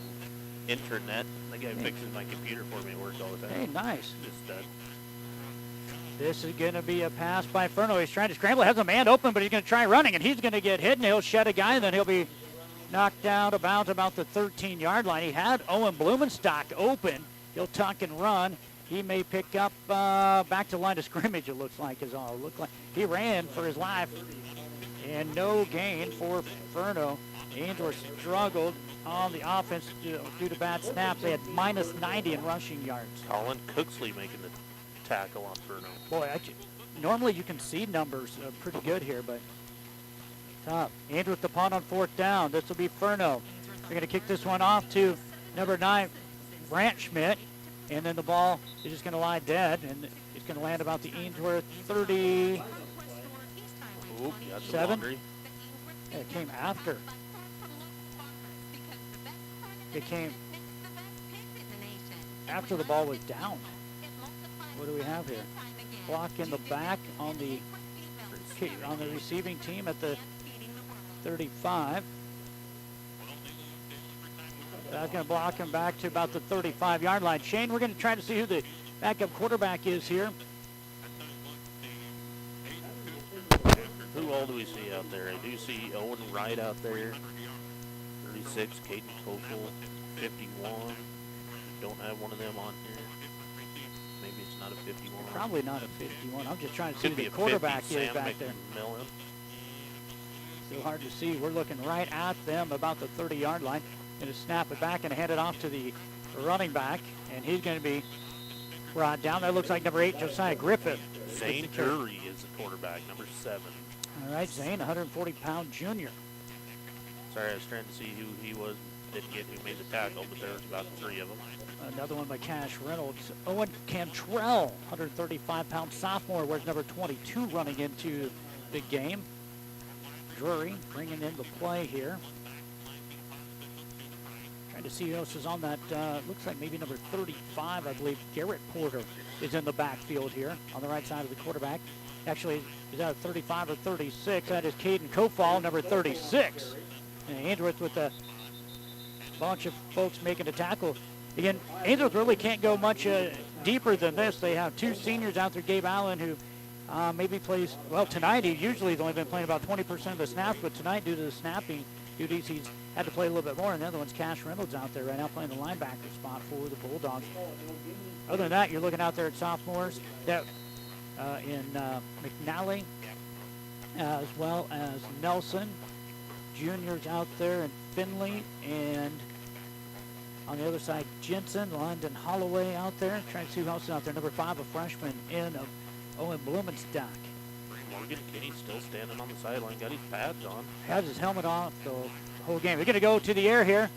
internet. The guy fixes my computer for me at work all the time. Hey, nice. Just This is going to be a pass by Furno. He's trying to scramble. Has a man open, but he's going to try running, and he's going to get hit, and he'll shed a guy, and then he'll be knocked out of bounds about the 13-yard line. He had Owen Blumenstock open. He'll tuck and run. He may pick up back to line of scrimmage, it looks like, is all it looked like. He ran for his life, and no gain for Furno. Ainsworth struggled on the offense due to bad snaps. They had minus 90 in rushing yards. Colin Cooksley making the tackle on Furno. Boy, normally you can see numbers pretty good here, but tough. Ainsworth the punt on 4th down. This will be Furno. They're going to kick this one off to number 9, Brant Schmidt, and then the ball is just going to lie dead, and it's going to land about the Ainsworth 30. Ooh, got some 7. laundry. Yeah, it came after. It came after the ball was down. What do we have here? Block in the back on the receiving team at the 35. That's going to block him back to about the 35-yard line. Shane, we're going to try to see who the backup quarterback is here. Who all do we see out there? I do see Owen Wright out there. 36, Caden Kofel, 51. Don't have one of them on here. Maybe it's not a 51. Probably not a 51. I'm just trying to see Could who be the a quarterback 50, is back there. McMillan. Still hard to see. We're looking right at them about the 30-yard line. Going to snap it back and hand it off to the running back, and he's going to be brought down. That looks like number 8, Josiah Griffith. Zane Drury is the quarterback, number 7. All right, Zane, 140-pound junior. Sorry, I was trying to see who he was. Didn't get who made the tackle, but there was about 3 of them. Another one by Cash Reynolds. Owen Cantrell, 135-pound sophomore, wears number 22 running into the game. Drury bringing in the play here. Trying to see who else is on that. Looks like maybe number 35, I believe. Garrett Porter is in the backfield here on the right side of the quarterback. Actually, is that a 35 or 36? That is Caden Kofal, number 36. And Ainsworth with a bunch of folks making a tackle. Again, Ainsworth really can't go much deeper than this. They have 2 seniors out there, Gabe Allen, who maybe plays, well, tonight he usually has only been playing about 20% of the snaps, but tonight due to the snapping duties. He's had to play a little bit more, and the other one's Cash Reynolds out there right now playing the linebacker spot for the Bulldogs. Other than that, you're looking out there at sophomores that in McNally, as well as Nelson. Juniors out there in Finley, and on the other side, Jensen, London Holloway out there. Trying to see who else is out there. Number 5, a freshman in Owen Blumenstock. Morgan Kinney still standing on the sideline, got his pads on. Has his helmet off the whole game. We're going to go to the air here.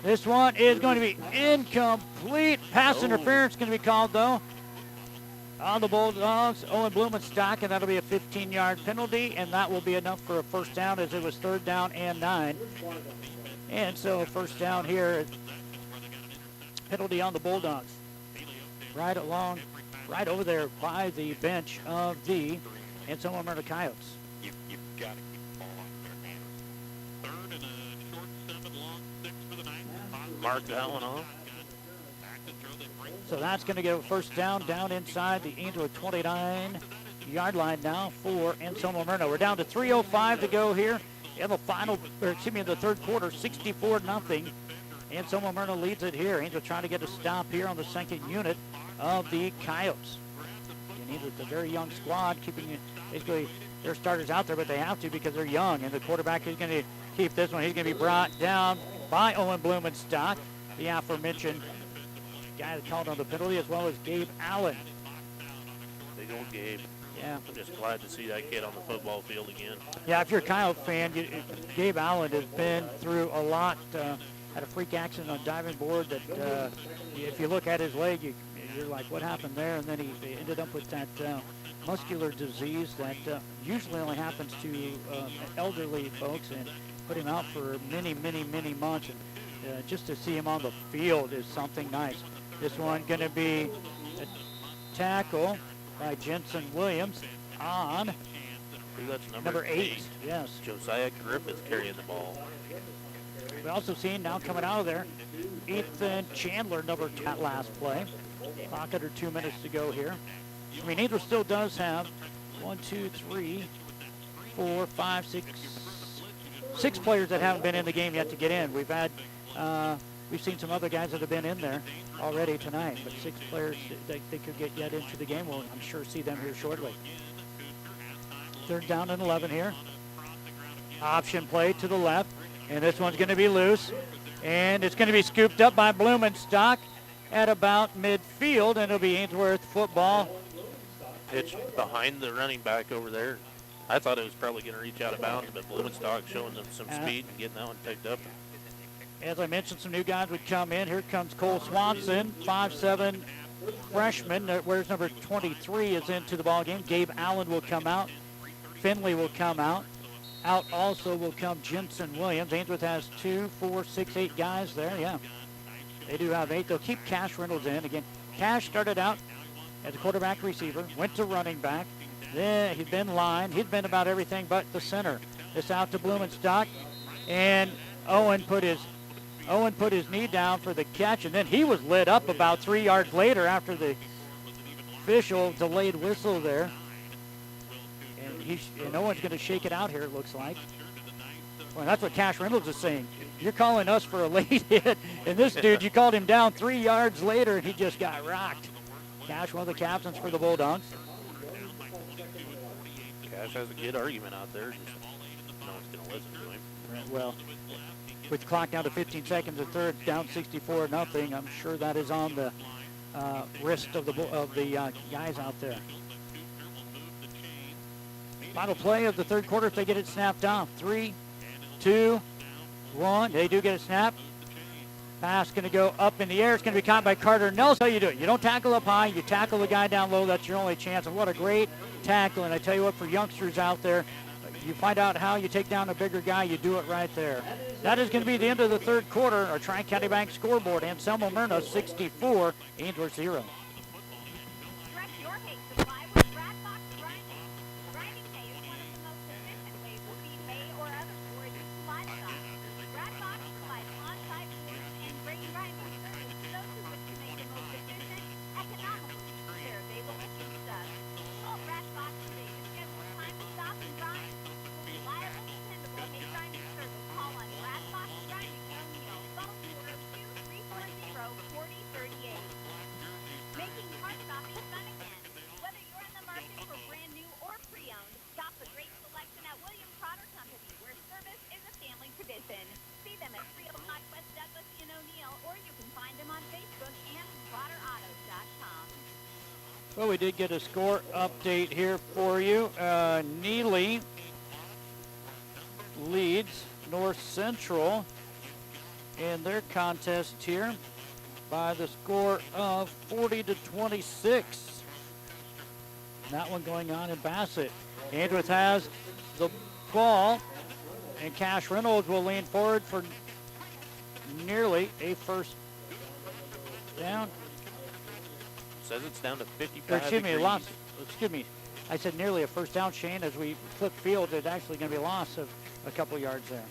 This one is going to be incomplete. Pass interference going to be called, though, on the Bulldogs. Owen Blumenstock, and that'll be a 15-yard penalty, and that will be enough for a first down as it was 3rd down and 9. And so first down here, penalty on the Bulldogs. Right over there by the bench of the Anselmo-Merna Coyotes. You've got to keep the ball on their hands. 3rd and a short 7, long 6 for the night. Mark that one off. So that's going to get a first down inside the Ainsworth 29-yard line now for Anselmo-Merna. We're down to 3:05 to go here in the in the third quarter, 64-0. Anselmo-Merna leads it here. Ainsworth trying to get a stop here on the second unit of the Coyotes. And Ainsworth, a very young squad, keeping basically their starters out there, but they have to because they're young. And the quarterback is going to keep this one. He's going to be brought down by Owen Blumenstock, the aforementioned guy that called on the penalty, as well as Gabe Allen. Big old Gabe. Yeah. I'm just glad to see that kid on the football field again. Yeah, if you're a Coyote fan, Gabe Allen has been through a lot. Had a freak accident on diving board that if you look at his leg, you're like, what happened there? And then he ended up with that muscular disease that usually only happens to elderly folks, and put him out for many, many, many months. And just to see him on the field is something nice. This one going to be a tackle by Jensen Williams on That's number 8. Yes. Josiah Griffith carrying the ball. We also seen now coming out of there, Ethan Chandler, number 2, that last play. Clock under 2 minutes to go here. I mean, Ainsworth still does have 1, 2, 3, 4, 5, 6 players that haven't been in the game yet to get in. We've seen some other guys that have been in there already tonight, but 6 players that they could get yet into the game. We'll, I'm sure, see them here shortly. 3rd down and 11 here. Option play to the left, and this one's going to be loose, and it's going to be scooped up by Blumenstock at about midfield, and it'll be Ainsworth football. Pitch behind the running back over there. I thought it was probably going to reach out of bounds, but Blumenstock showing them some speed and getting that one picked up. As I mentioned, some new guys would come in. Here comes Cole Swanson, 5'7" freshman. Where's number 23 is into the ball game. Gabe Allen will come out. Finley will come out. Out also will come Jensen Williams. Ainsworth has 2, 4, 6, 8 guys there. Yeah, they do have 8. They'll keep Cash Reynolds in. Again, Cash started out as a quarterback receiver, went to running back. Then he'd been line. He'd been about everything but the center. This out to Blumenstock, and Owen put his knee down for the catch, and then he was lit up about 3 yards later after the official delayed whistle there. And Owen's going to shake it out here, it looks like. Well, that's what Cash Reynolds is saying. You're calling us for a late hit, and this dude, you called him down 3 yards later, and he just got rocked. Cash, one of the captains for the Bulldogs. Cash has a good argument out there. Just no one's going to listen to him. Right, well, with the clock down to 15 seconds, the third down 64-0. I'm sure that is on the wrist of the guys out there. Final play of the third quarter if they get it snapped off. 3, 2, 1. They do get it snapped. Pass going to go up in the air. It's going to be caught by Carter Nelson. That's how you do it. You don't tackle up high. You tackle the guy down low. That's your only chance. And what a great tackle. And I tell you what, for youngsters out there, you find out how you take down a bigger guy, you do it right there. That is going to be the end of the third quarter. Our Tri-County Bank scoreboard. Anselmo-Merna 64, Ainsworth 0. Well, we did get a score update here for you. Neely leads North Central in their contest here by the score of 40-26. That one going on in Bassett. Ainsworth has the ball, and Cash Reynolds will lean forward for nearly a first down. Says it's down to 55 Excuse me, degrees. loss. Excuse me. I said nearly a first down, Shane. As we flip field, it's actually going to be a loss of a couple yards there.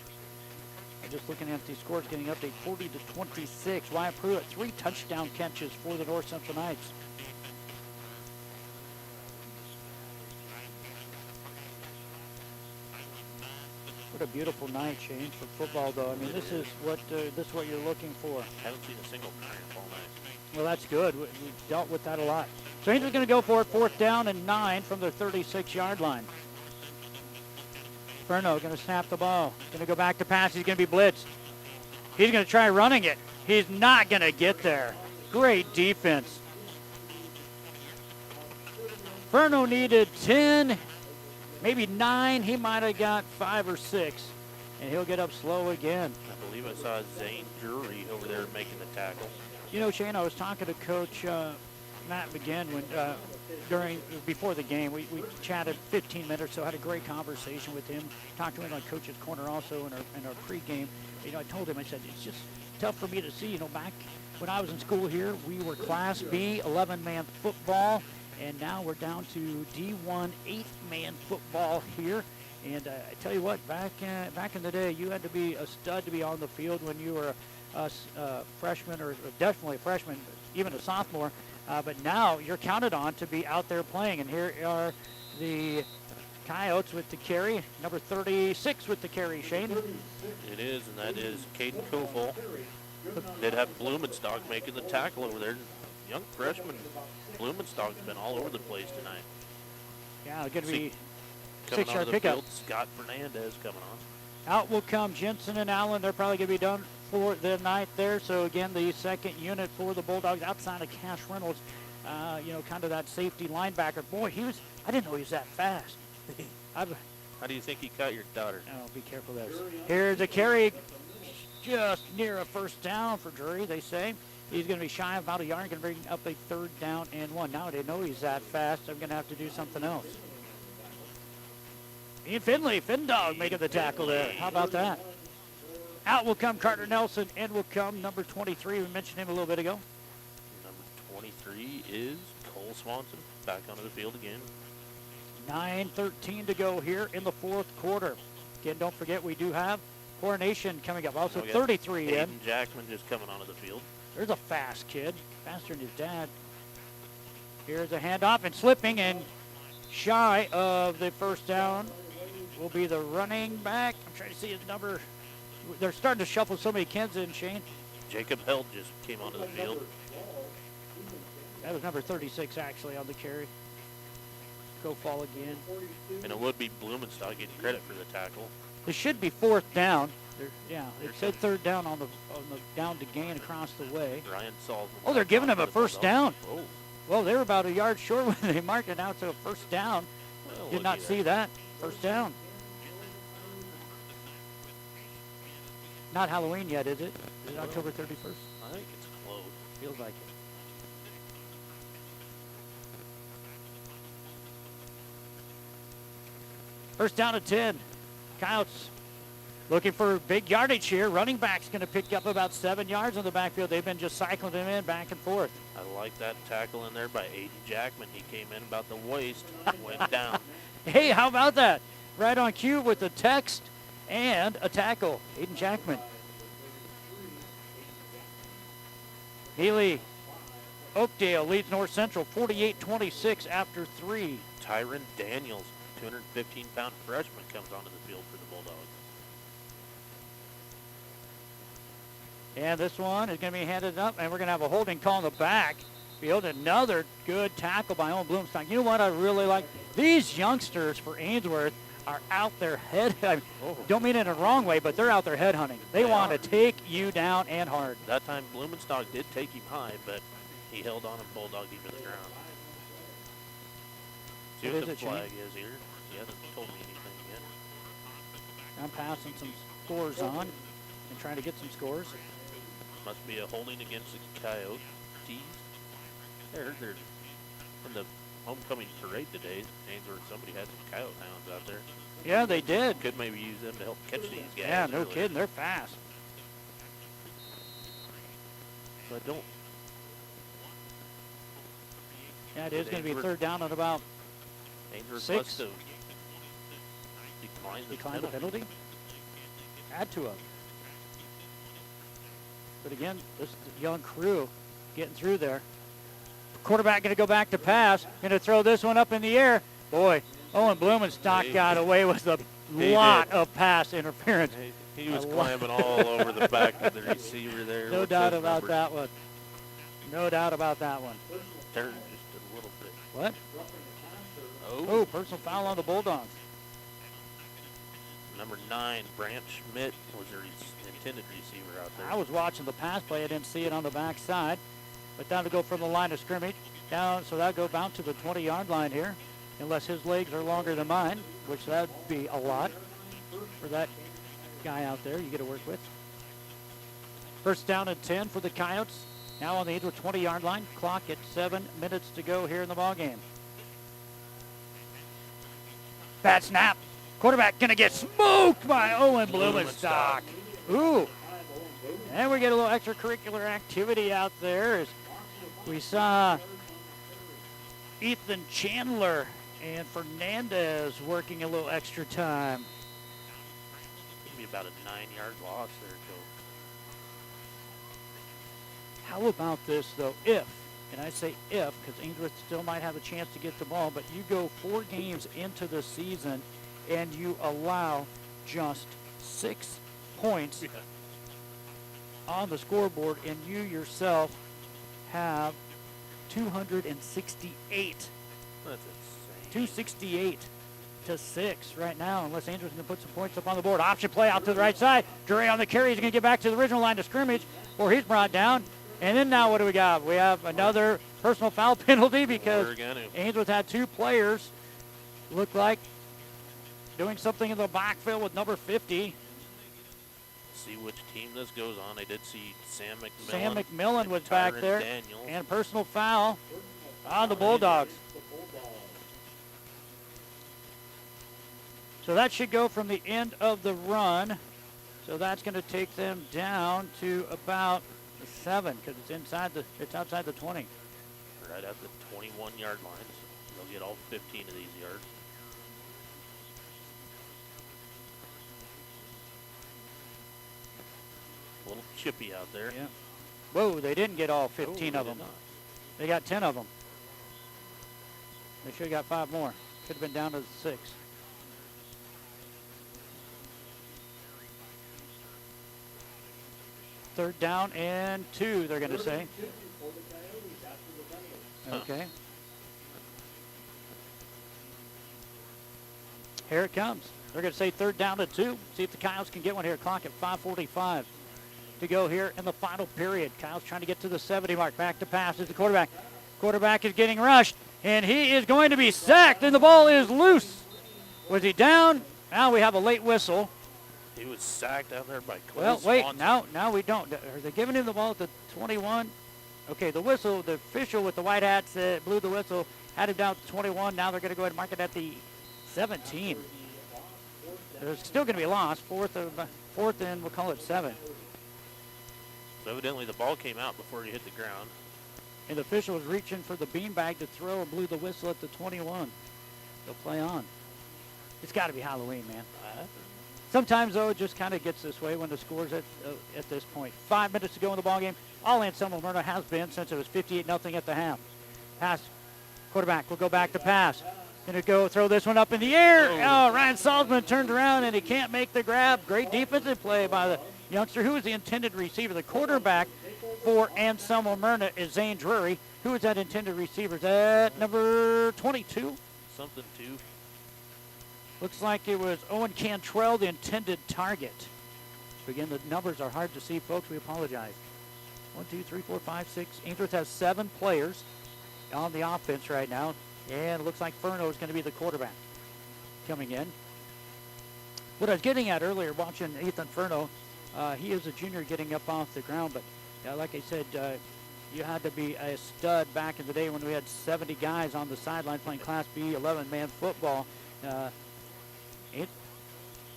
I'm just looking at the scores getting up to 40-26. Wyatt Pruitt, 3 touchdown catches for the North Central Knights. What a beautiful night, Shane, for football, though. I mean, this is what you're looking for. Haven't seen a single cramp all night. Well, that's good. We've dealt with that a lot. So Ainsworth's going to go for it, 4th down and 9 from their 36-yard line. Ferno going to snap the ball. Going to go back to pass. He's going to be blitzed. He's going to try running it. He's not going to get there. Great defense. Ferno needed 10, maybe 9. He might have got 5 or 6. And he'll get up slow again. I believe I saw Zane Drury over there making the tackle. You know, Shane, I was talking to Coach Matt McGinn before the game. We chatted 15 minutes or so, had a great conversation with him. Talked to him on Coach's Corner also in our pregame. You know, I told him, I said, it's just tough for me to see. You know, back when I was in school here, we were Class B, 11-man football, and now we're down to D1, 8-man football here. And I tell you what, back in the day, you had to be a stud to be on the field when you were a freshman, or definitely a freshman, even a sophomore. But now you're counted on to be out there playing. And here are the Coyotes with the carry, number 36 with the carry, Shane. It is, and that is Caden Kofel. Did have Blumenstock making the tackle over there. Young freshman Blumenstock's been all over the place tonight. Yeah, going to be Coming 6-yard onto the pickup. field, Scott Fernandez coming on. Out will come Jensen and Allen. They're probably going to be done for the night there. So again, the second unit for the Bulldogs outside of Cash Reynolds. You know, kind of that safety linebacker. Boy, I didn't know he was that fast. How do you think he caught your daughter? Oh, be careful there. Here's a carry just near a first down for Drury, they say. He's going to be shy of about a yard. Going to bring up a 3rd down and 1. Now I didn't know he's that fast. I'm going to have to do something else. Ian Finley, Findog making the tackle there. How about that? Out will come Carter Nelson. In will come number 23. We mentioned him a little bit ago. Number 23 is Cole Swanson. Back onto the field again. 9:13 to go here in the 4th quarter. Again, don't forget we do have Coronation coming up. Also We got 33 in. Aiden Jackman just coming onto the field. There's a fast kid. Faster than his dad. Here's a handoff and slipping and shy of the first down will be the running back. I'm trying to see his number. They're starting to shuffle so many kids in, Shane. Jacob Held just came onto the field. That was number 36 actually on the carry. Go fall again. And it would be Blumenstock getting credit for the tackle. It should be 4th down. It said 3rd down on the down to gain across the way. Ryan Salzman. Oh, they're giving him a first down. Oh. Well, they were about a yard short when they marked it out to a first down. Well, Did not see that. First down. Not Halloween yet, is it? Is it October 31st? I think it's close. Feels like it. First down at 10. Coyotes looking for big yardage here. Running back's going to pick up about 7 yards on the backfield. They've been just cycling them in back and forth. I like that tackle in there by Aiden Jackman. He came in about the waist, went down. Hey, how about that? Right on cue with the text and a tackle. Aiden Jackman. Healy Oakdale leads North Central 48-26 after 3. Tyron Daniels, 215-pound freshman, comes onto the field for the Bulldogs. And this one is going to be handed up, and we're going to have a holding call in the back. Field, another good tackle by Owen Bloomstock. You know what I really like? These youngsters for Ainsworth are out there don't mean it in a wrong way, but they're out there head hunting. They want to take you down and hard. That time Blumenstock did take him high, but he held on and bulldogged him to the ground. See It what is the a chain. flag is here. He hasn't told me anything yet. I'm passing some scores on and trying to get some scores. Must be a holding against the Coyotes. I heard they're in the homecoming parade today. Ainsworth, somebody had some Coyote hounds out there. Yeah, they did. Could maybe use them to help catch these guys. Yeah, no earlier. kidding. They're fast. So I don't. Yeah, it is going to be Ainsworth- third down at about Ainsworth 6. must have declined the Decline the penalty. Add to it. But again, this young crew getting through there. Quarterback going to go back to pass. Going to throw this one up in the air. Boy, Owen Blumenstock got away with a lot of pass interference. He was climbing all over the back of the receiver there. No What's doubt his about number? that one. No doubt about that one. Turned just a little bit. What? Oh. Oh, personal foul on the Bulldogs. Number 9, Branch Schmidt, was their intended receiver out there. I was watching the pass play. I didn't see it on the backside. But down to go from the line of scrimmage. Down, so that'll go bound to the 20-yard line here. Unless his legs are longer than mine, which that would be a lot for that guy out there you get to work with. First down and 10 for the Coyotes. Now on the Ainsworth 20-yard line. Clock at 7 minutes to go here in the ball game. Bad snap. Quarterback going to get smoked by Owen Blumenstock. Ooh. And we get a little extracurricular activity out there as we saw Ethan Chandler and Fernandez working a little extra time. It'd be about a 9-yard loss there, Joe. How about this, though, if, and I say if, because Ainsworth still might have a chance to get the ball, but you go 4 games into the season and you allow just 6 points on the scoreboard, and you yourself have 268. That's insane. 268 to 6 right now, unless Ainsworth's going to put some points up on the board. Option play out to the right side. Drury on the carry. He's going to get back to the original line of scrimmage, or he's brought down. And then now what do we got? We have another personal foul penalty because Ainsworth had 2 players look like doing something in the backfield with number 50. See which team this goes on. I did see Sam McMillan. Sam McMillan was and back Tyron there. Daniels. And personal foul on the Bulldogs. So that should go from the end of the run. So that's going to take them down to about the 7 because it's outside the 20. Right at the 21-yard line. So they'll get all 15 of these yards. A little chippy out there. Yeah. Whoa, they didn't get all 15 of them. They got 10 of them. They should have got 5 more. Could have been down to 6. Third down and 2, they're going to say. Okay. Here it comes. They're going to say third down and 2. See if the Coyotes can get one here. Clock at 5:45 to go here in the final period. Kyle's trying to get to the 70 mark. Back to pass is the quarterback. Quarterback is getting rushed, and he is going to be sacked, and the ball is loose. Was he down? Now we have a late whistle. He was sacked out there by Cole Well, wait, Swanson. now we don't. Are they giving him the ball at the 21? Okay, the whistle, the official with the white hats blew the whistle, had him down to 21. Now they're going to go ahead and mark it at the 17. There's still going to be a loss. Fourth and we'll call it 7. So evidently the ball came out before he hit the ground. And the official was reaching for the beanbag to throw and blew the whistle at the 21. They'll play on. It's got to be Halloween, man. Sometimes, though, it just kind of gets this way when the score's at this point. 5 minutes to go in the ballgame. All Anselmo-Merna has been since it was 58-0 at the half. Pass. Quarterback will go back to pass. Going to go throw this one up in the air. Oh, Ryan Salzman turned around, and he can't make the grab. Great defensive play by the youngster, who is the intended receiver. The quarterback for Anselmo-Merna is Zane Drury. Who is that intended receiver? Is that number 22? Something, too. Looks like it was Owen Cantrell, the intended target. Again, the numbers are hard to see, folks. We apologize. 1, 2, 3, 4, 5, 6. Ainsworth has 7 players on the offense right now. And it looks like Furno is going to be the quarterback coming in. What I was getting at earlier, watching Ethan Furno, he is a junior getting up off the ground, but like I said, you had to be a stud back in the day when we had 70 guys on the sideline playing Class B 11-man football.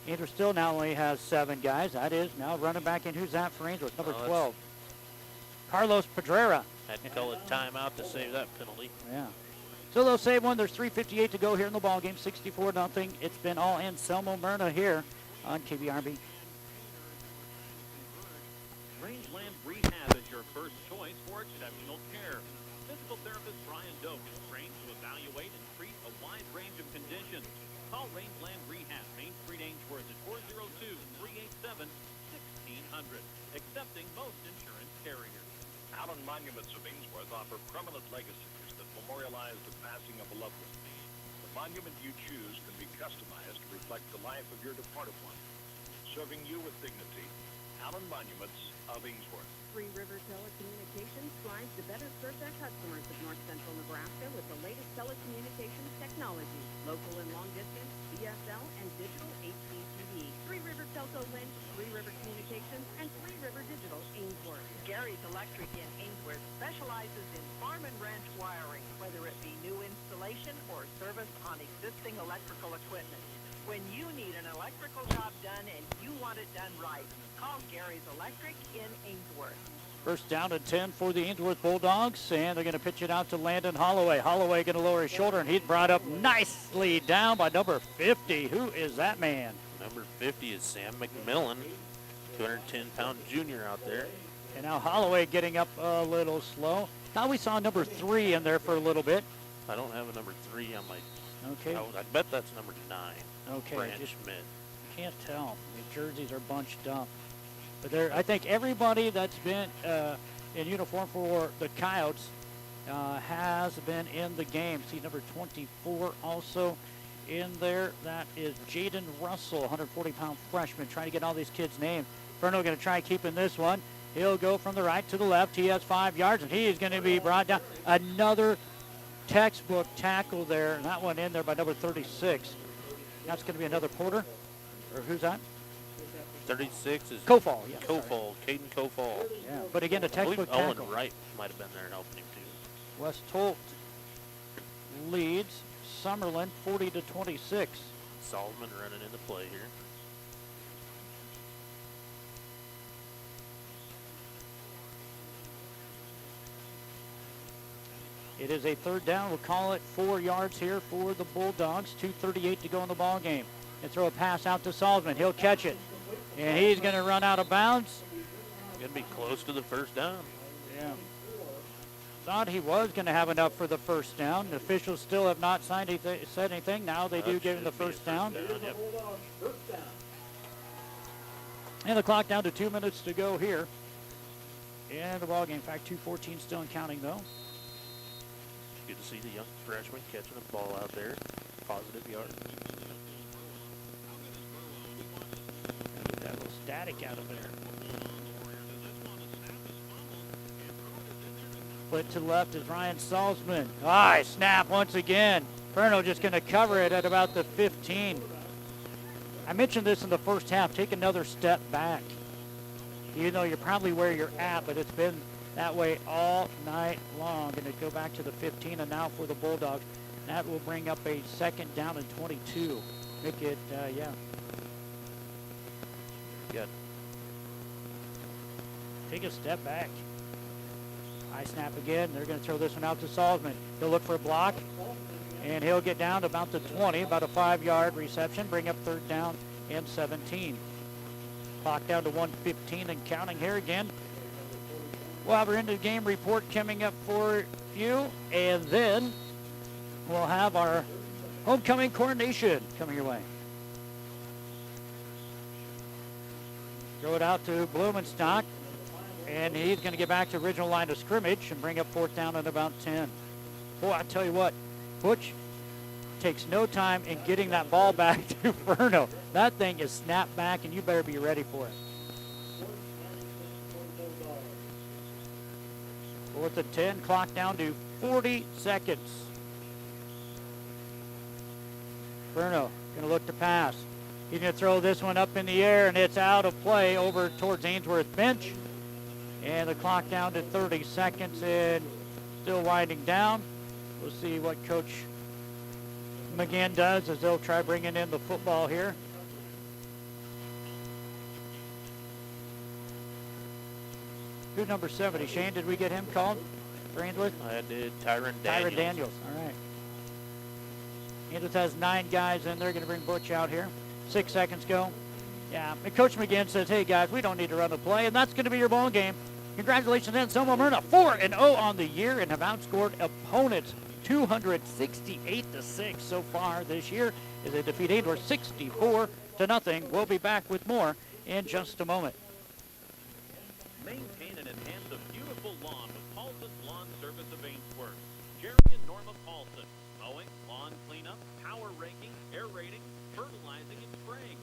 Ainsworth still now only has 7 guys. That is now running back in. Who's that for Ainsworth? Number 12. Carlos Pedrera. Had to call a timeout to save that penalty. Yeah. So they'll save one. There's 3:58 to go here in the ball game. 64-0. It's been all Anselmo-Merna here on KBRB. Rangeland Rehab is your first choice for exceptional care. Physical therapist Brian Doak is trained to evaluate and treat a wide range of conditions. Call Rangeland Rehab, Main Street, Ainsworth at 402-387-1600. Accepting most insurance carriers. Allen Monuments of Ainsworth offer permanent legacies that memorialize the passing of a loved one. The monument you choose can be customized to reflect the life of your departed one. Serving you with dignity, Allen Monuments of Ainsworth. Three River Telecommunications strives to better serve their customers of North Central Nebraska with the latest telecommunications technology, local and long distance, DSL, and digital HDTV. Three River Telco Lynch, Three River Communications, and Three River Digital Ainsworth. Gary's Electric in Ainsworth specializes in farm and ranch wiring, whether it be new installation or service on existing electrical equipment. When you need an electrical job done and you want it done right, call Gary's Electric in Ainsworth. First down and 10 for the Ainsworth Bulldogs, and they're going to pitch it out to Landon Holloway. Holloway going to lower his shoulder, and he's brought up nicely down by number 50. Who is that man? Number 50 is Sam McMillan, 210-pound junior out there. And now Holloway getting up a little slow. Thought we saw number 3 in there for a little bit. I don't have a number 3 on my. Okay. I bet that's number 9. Okay. Brand Just Schmidt. can't tell. The jerseys are bunched up. But I think everybody that's been in uniform for the Coyotes has been in the game. See number 24 also in there. That is Jaden Russell, 140-pound freshman, trying to get all these kids' names. Furno going to try keeping this one. He'll go from the right to the left. He has 5 yards, and he is going to be brought down. Another textbook tackle there, and that one in there by number 36. That's going to be another Porter, or who's that? 36 is Kofall, yes. Kofall, Caden Kofall. Yeah, but again, a textbook I believe tackle. Owen Wright might have been there and helping him too. West Holt leads Summerlin 40-26. Solomon running into play here. It is a third down. We'll call it 4 yards here for the Bulldogs. 2:38 to go in the ball game. And throw a pass out to Salzman. He'll catch it. And he's going to run out of bounds. Going to be close to the first down. Yeah. Thought he was going to have enough for the first down. The officials still have not said anything. Now they do give him the first down. Yep. And the clock down to 2 minutes to go here in the ball game. In fact, 2:14 still and counting though. Good to see the young freshman catching the ball out there. Positive yard. Get that little static out of there. Split to the left is Ryan Salzman. Snap once again. Furno just going to cover it at about the 15. I mentioned this in the first half. Take another step back. Even though you're probably where you're at, but it's been that way all night long. Going to go back to the 15, and now for the Bulldogs. That will bring up a second down and 22. Make it, Good. Take a step back. High snap again. They're going to throw this one out to Salzman. He'll look for a block, and he'll get down to about the 20, about a 5-yard reception. Bring up third down and 17. Clock down to 1:15 and counting here again. We'll have our end of the game report coming up for you, and then we'll have our homecoming coronation coming your way. Throw it out to Blumenstock, and he's going to get back to original line of scrimmage and bring up fourth down at about 10. Boy, I tell you what, Butch takes no time in getting that ball back to Furno. That thing is snapped back, and you better be ready for it. Fourth and 10, clock down to 40 seconds. Bruno going to look to pass. He's going to throw this one up in the air, and it's out of play over towards Ainsworth bench. And the clock down to 30 seconds and still winding down. We'll see what Coach McGinn does as they'll try bringing in the football here. Who's number 70? Shane, did we get him called for Ainsworth? I did Tyron Daniels. Tyron Daniels, all right. Ainsworth has 9 guys in there. Going to bring Butch out here. 6 seconds go. Yeah, and Coach McGinn says, hey, guys, we don't need to run the play, and that's going to be your ball game. Congratulations, Anselmo-Merna, 4-0 on the year and have outscored opponents 268-6 so far this year as they defeat Ainsworth 64-0. We'll be back with more in just a moment. Maintain and enhance a beautiful lawn with Paulson's Lawn Service of Ainsworth. Jerry and Norma Paulson. Mowing, lawn cleanup, power raking, aerating, fertilizing, and spraying.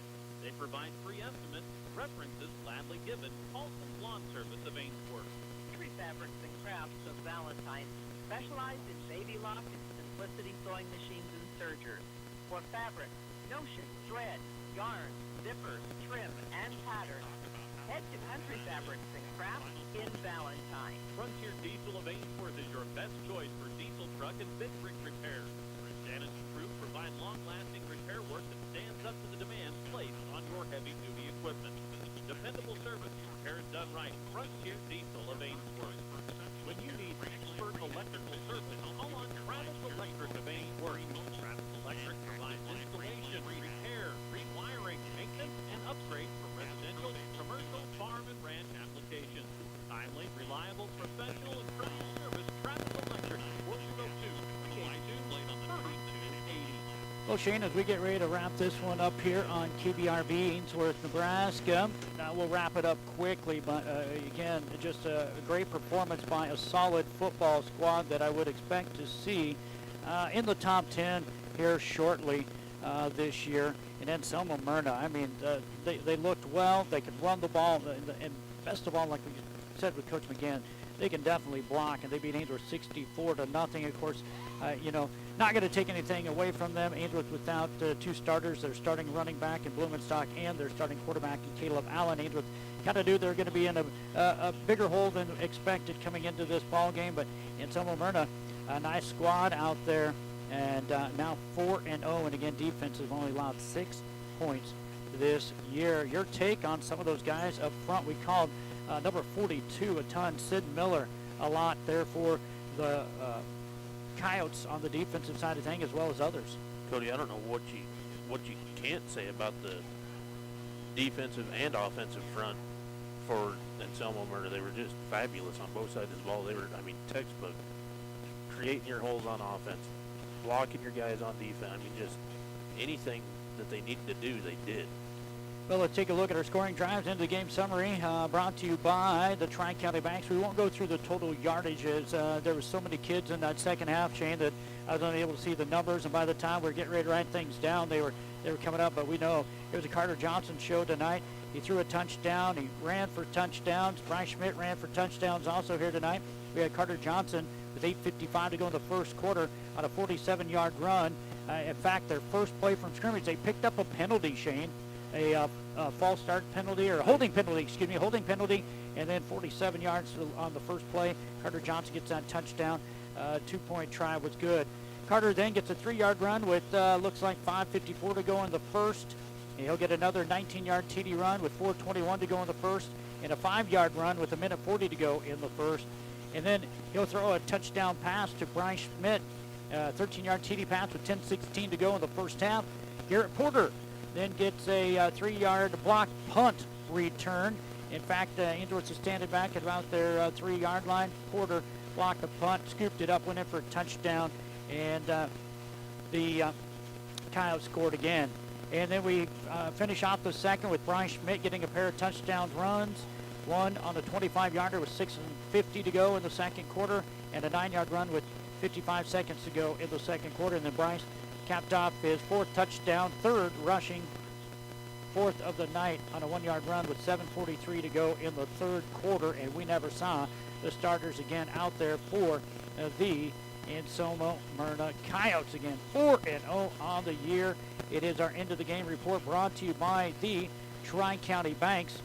They provide free estimates. References gladly given. Paulson's Lawn Service of Ainsworth. Country Fabrics and Crafts of Valentine, specialized in baby lock and simplicity sewing machines and sergers. For fabric, notion, thread, yarn, zippers, trim, and pattern. Head to Country Fabrics and Crafts in Valentine. Frontier Diesel of Ainsworth is your best choice for diesel truck and big rig repairs. Janice and crew provide long-lasting repair work that stands up to the demands placed on your heavy-duty equipment. Dependable service, repairs done right. Frontier Diesel of Ainsworth. When you need expert electrical service, call on Travis Electric of Ainsworth. Travis Electric provides installation, repair, rewiring, maintenance, and upgrades for residential, commercial, farm, and ranch applications. Timely, reliable, professional, and friendly service. Travis Electric, 402-382-3280. Well, Shane, as we get ready to wrap this one up here on KBRB, Ainsworth, Nebraska, we'll wrap it up quickly, but again, just a great performance by a solid football squad that I would expect to see in the top 10 here shortly this year. And Anselmo-Merna, I mean, they looked well. They could run the ball, and best of all, like we said with Coach McGinn, they can definitely block, and they beat Ainsworth 64-0. Of course, not going to take anything away from them. Ainsworth without 2 starters, their starting running back in Blumenstock and their starting quarterback in Caleb Allen. Ainsworth kind of knew they're going to be in a bigger hole than expected coming into this ball game, but Anselmo-Merna, a nice squad out there, and now 4-0, and again, defense has only allowed 6 points this year. Your take on some of those guys up front? We called number 42 a ton, Sid Miller, a lot there for the Coyotes on the defensive side of things, as well as others. Cody, I don't know what you can't say about the defensive and offensive front for Anselmo-Merna. They were just fabulous on both sides of the ball. They were, I mean, textbook. Creating your holes on offense, blocking your guys on defense. I mean, just anything that they needed to do, they did. Well, let's take a look at our scoring drives into the game summary brought to you by the Tri-County Banks. We won't go through the total yardages. There were so many kids in that second half, Shane, that I was unable to see the numbers, and by the time we were getting ready to write things down, they were coming up. But we know it was a Carter Johnson show tonight. He threw a touchdown. He ran for touchdowns. Brian Schmidt ran for touchdowns also here tonight. We had Carter Johnson with 8:55 to go in the first quarter on a 47-yard run. In fact, their first play from scrimmage, they picked up a penalty, Shane. A false start penalty, or holding penalty, and then 47 yards on the first play. Carter Johnson gets that touchdown. 2-point try was good. Carter then gets a 3-yard run with looks like 5:54 to go in the first. And he'll get another 19-yard TD run with 4:21 to go in the first, and a 5-yard run with 1:40 to go in the first. And then he'll throw a touchdown pass to Brian Schmidt, 13-yard TD pass with 10:16 to go in the first half. Garrett Porter then gets a 3-yard block punt return. In fact, Ainsworth is standing back at about their 3-yard line. Porter blocked the punt, scooped it up, went in for a touchdown, and the Coyotes scored again. And then we finish off the second with Brian Schmidt getting a pair of touchdown runs. One on the 25-yarder with 6:50 to go in the second quarter, and a 9-yard run with 55 seconds to go in the second quarter. And then Bryce capped off his 4th touchdown, 3rd rushing, 4th of the night on a 1-yard run with 7:43 to go in the 3rd quarter. And we never saw the starters again out there for the Anselmo-Merna Coyotes again, 4-0 on the year. It is our end of the game report brought to you by the Tri-County Banks.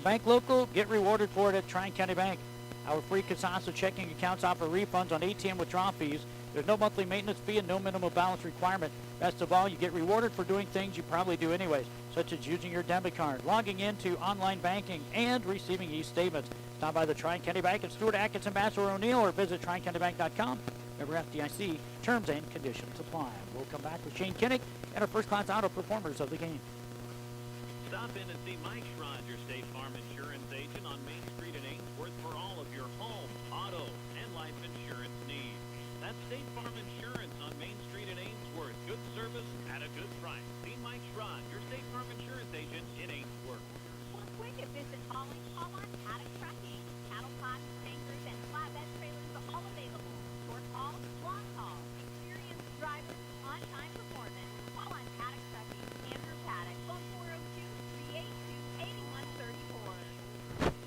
Bank local, get rewarded for it at Tri-County Bank. Our free Casasa checking accounts offer refunds on ATM withdrawal fees. There's no monthly maintenance fee and no minimum balance requirement. Best of all, you get rewarded for doing things you probably do anyways, such as using your debit card, logging into online banking, and receiving e-statements. Stop by the Tri-County Bank at Stewart, Atkins, and Vassar O'Neill, or visit TriCountyBank.com. Remember, FDIC terms and conditions apply. We'll come back with Shane Kinnick and our first-class auto performers of the game. Stop in and see Mike Schrod, your State Farm Insurance agent on Main Street in Ainsworth for all of your home, auto, and life insurance needs. That's State Farm Insurance on Main Street in Ainsworth. Good service at a good price. See Mike Schrod, your State Farm Insurance agent in Ainsworth. For quick, efficient hauling, call on Paddock Trucking. Cattle pots, tankers, and flatbed trailers are all available. Short haul, long haul. Experienced drivers, on-time performance. Call on Paddock Trucking. Andrew Paddock, phone 402-382-8134.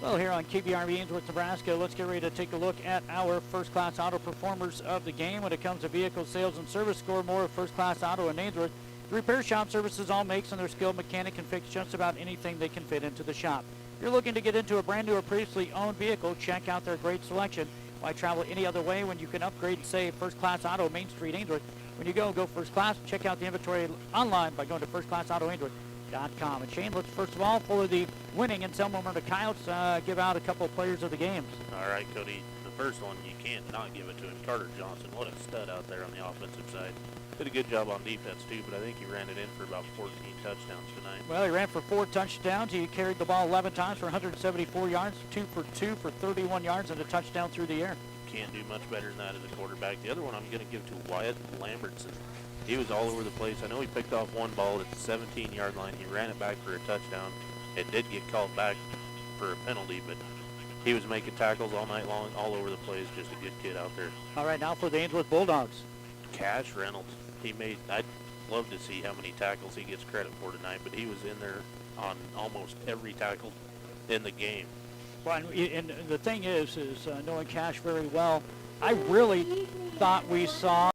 Well, here on KBRV Ainsworth, Nebraska, let's get ready to take a look at our first-class auto performers of the game. When it comes to vehicle sales and service, score more of first-class auto in Ainsworth. The repair shop services all makes, and their skilled mechanic can fix just about anything they can fit into the shop. If you're looking to get into a brand new or previously owned vehicle, check out their great selection. Why travel any other way when you can upgrade and save first-class auto Main Street Ainsworth? When you go first class. Check out the inventory online by going to firstclassautoainsworth.com. And Shane, let's first of all, for the winning Anselmo-Merna Coyotes, give out a couple of players of the games. All right, Cody. The first one, you can't not give it to him. Carter Johnson, what a stud out there on the offensive side. Did a good job on defense, too, but I think he ran it in for about 14 touchdowns tonight. Well, he ran for 4 touchdowns. He carried the ball 11 times for 174 yards, 2 for 2 for 31 yards, and a touchdown through the air. Can't do much better than that as a quarterback. The other one I'm going to give to Wyatt Lambertson. He was all over the place. I know he picked off one ball at the 17-yard line. He ran it back for a touchdown. It did get called back for a penalty, but he was making tackles all night long, all over the place. Just a good kid out there. All right, now for the Ainsworth Bulldogs. Cash Reynolds. I'd love to see how many tackles he gets credit for tonight, but he was in there on almost every tackle in the game. Well, and the thing is knowing Cash very well, I really thought we saw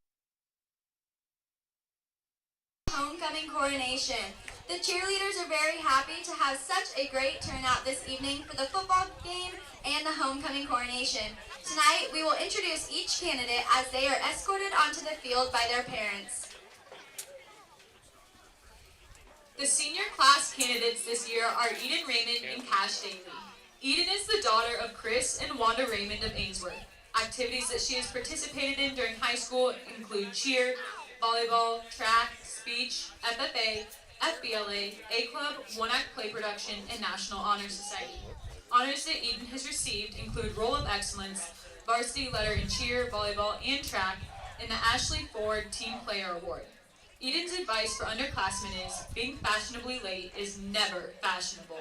homecoming coronation. The cheerleaders are very happy to have such a great turnout this evening for the football game and the homecoming coronation. Tonight, we will introduce each candidate as they are escorted onto the field by their parents. The senior class candidates this year are Eden Raymond and Cash Daly. Eden is the daughter of Chris and Wanda Raymond of Ainsworth. Activities that she has participated in during high school include cheer, volleyball, track, speech, FFA, FBLA, A-Club, one-act play production, and National Honor Society. Honors that Eden has received include Roll of Excellence, Varsity Letter in Cheer, Volleyball, and Track, and the Ashley Ford Team Player Award. Eden's advice for underclassmen is, being fashionably late is never fashionable.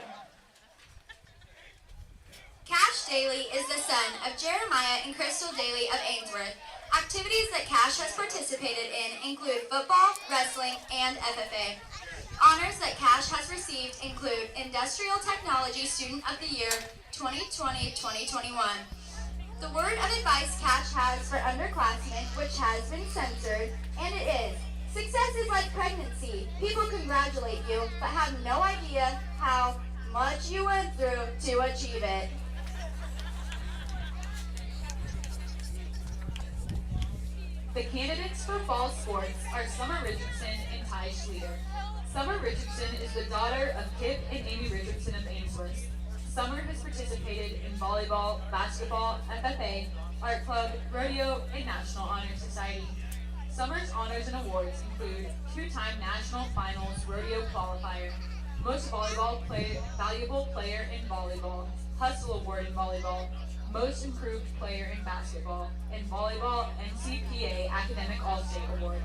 Cash Daly is the son of Jeremiah and Crystal Daly of Ainsworth. Activities that Cash has participated in include football, wrestling, and FFA. Honors that Cash has received include Industrial Technology Student of the Year 2020-2021. The word of advice Cash has for underclassmen, which has been censored, and it is, success is like pregnancy. People congratulate you, but have no idea how much you went through to achieve it. The candidates for fall sports are Summer Richardson and Ty Schleter. Summer Richardson is the daughter of Kip and Amy Richardson of Ainsworth. Summer has participated in volleyball, basketball, FFA, art club, rodeo, and National Honor Society. Summer's honors and awards include 2-time National Finals rodeo qualifier, Most Valuable Player in Volleyball, Hustle Award in Volleyball, Most Improved Player in Basketball, and Volleyball NCPA Academic All-State Award.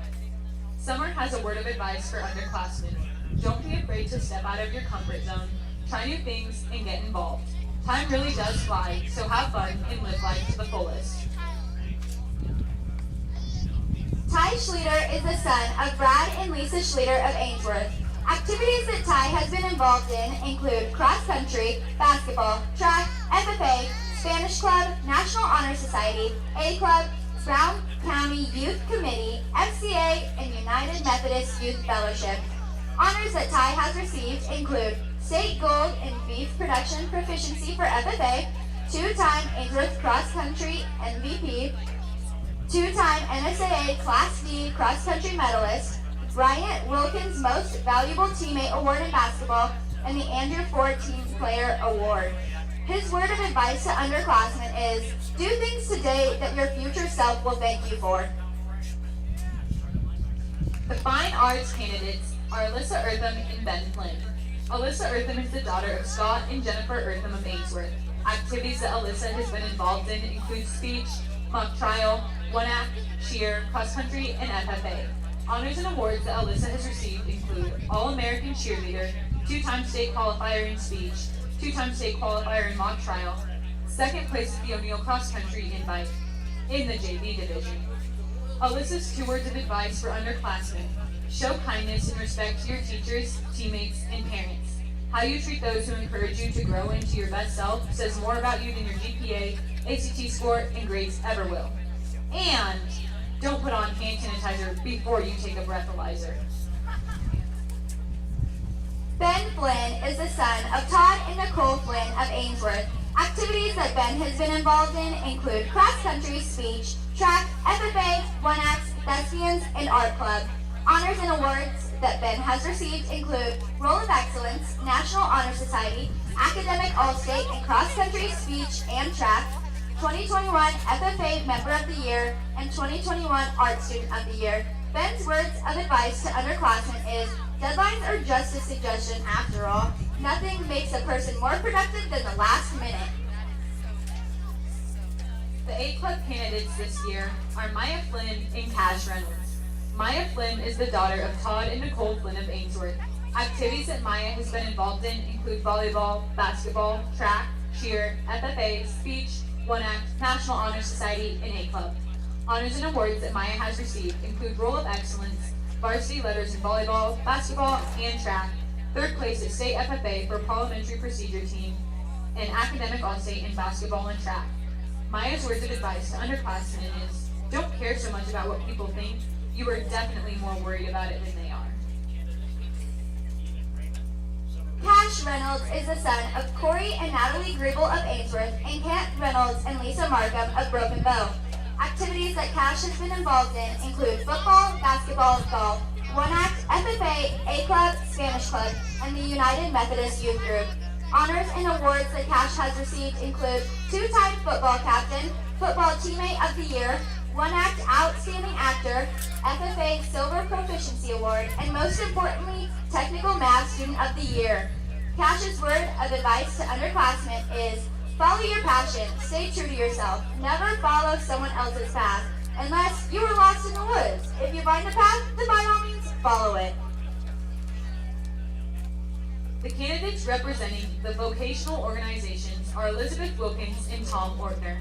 Summer has a word of advice for underclassmen. Don't be afraid to step out of your comfort zone, try new things, and get involved. Time really does fly, so have fun and live life to the fullest. Ty Schleter is the son of Brad and Lisa Schleter of Ainsworth. Activities that Ty has been involved in include cross country, basketball, track, FFA, Spanish Club, National Honor Society, A Club, Brown County Youth Committee, FCA, and United Methodist Youth Fellowship. Honors that Ty has received include State Gold in Beef Production Proficiency for FFA, 2-time Ainsworth Cross Country MVP, 2-time NSAA Class D Cross Country Medalist, Bryant Wilkins Most Valuable Teammate Award in basketball, and the Andrew Ford Team Player Award. His word of advice to underclassmen is, do things today that your future self will thank you for. The fine arts candidates are Alyssa Eartham and Ben Flynn. Alyssa Eartham is the daughter of Scott and Jennifer Eartham of Ainsworth. Activities that Alyssa has been involved in include speech, mock trial, one-act, cheer, cross-country, and FFA. Honors and awards that Alyssa has received include All-American Cheerleader, 2-time state qualifier in speech, 2-time state qualifier in mock trial, 2nd place at the O'Neill Cross Country Invite in the JV division. Alyssa's 2 words of advice for underclassmen: show kindness and respect to your teachers, teammates, and parents. How you treat those who encourage you to grow into your best self says more about you than your GPA, ACT score, and grades ever will. And don't put on hand sanitizer before you take a breathalyzer. Ben Flynn is the son of Todd and Nicole Flynn of Ainsworth. Activities that Ben has been involved in include cross-country, speech, track, FFA, one-acts, thespians, and art club. Honors and awards that Ben has received include Roll of Excellence, National Honor Society, Academic All-State in cross-country, speech, and track, 2021 FFA Member of the Year, and 2021 Art Student of the Year. Ben's words of advice to underclassmen is, deadlines are just a suggestion after all. Nothing makes a person more productive than the last minute. The A Club candidates this year are Maya Flynn and Cash Reynolds. Maya Flynn is the daughter of Todd and Nicole Flynn of Ainsworth. Activities that Maya has been involved in include volleyball, basketball, track, cheer, FFA, speech, one-act, National Honor Society, and A Club. Honors and awards that Maya has received include Roll of Excellence, varsity letters in volleyball, basketball, and track, 3rd place at state FFA for parliamentary procedure team, and academic all-state in basketball and track. Maya's words of advice to underclassmen is, don't care so much about what people think, you are definitely more worried about it than they are. Cash Reynolds is the son of Corey and Natalie Griebel of Ainsworth and Kent Reynolds and Lisa Markham of Broken Bow. Activities that Cash has been involved in include football, basketball, golf, one-act, FFA, A Club, Spanish Club, and the United Methodist Youth Group. Honors and awards that Cash has received include 2-time football captain, football teammate of the year, one-act outstanding actor, FFA Silver Proficiency Award, and most importantly, technical math student of the year. Cash's word of advice to underclassmen is, follow your passion, stay true to yourself, never follow someone else's path, unless you are lost in the woods. If you find a path, then by all means, follow it. The candidates representing the vocational organizations are Elizabeth Wilkins and Tom Ortner.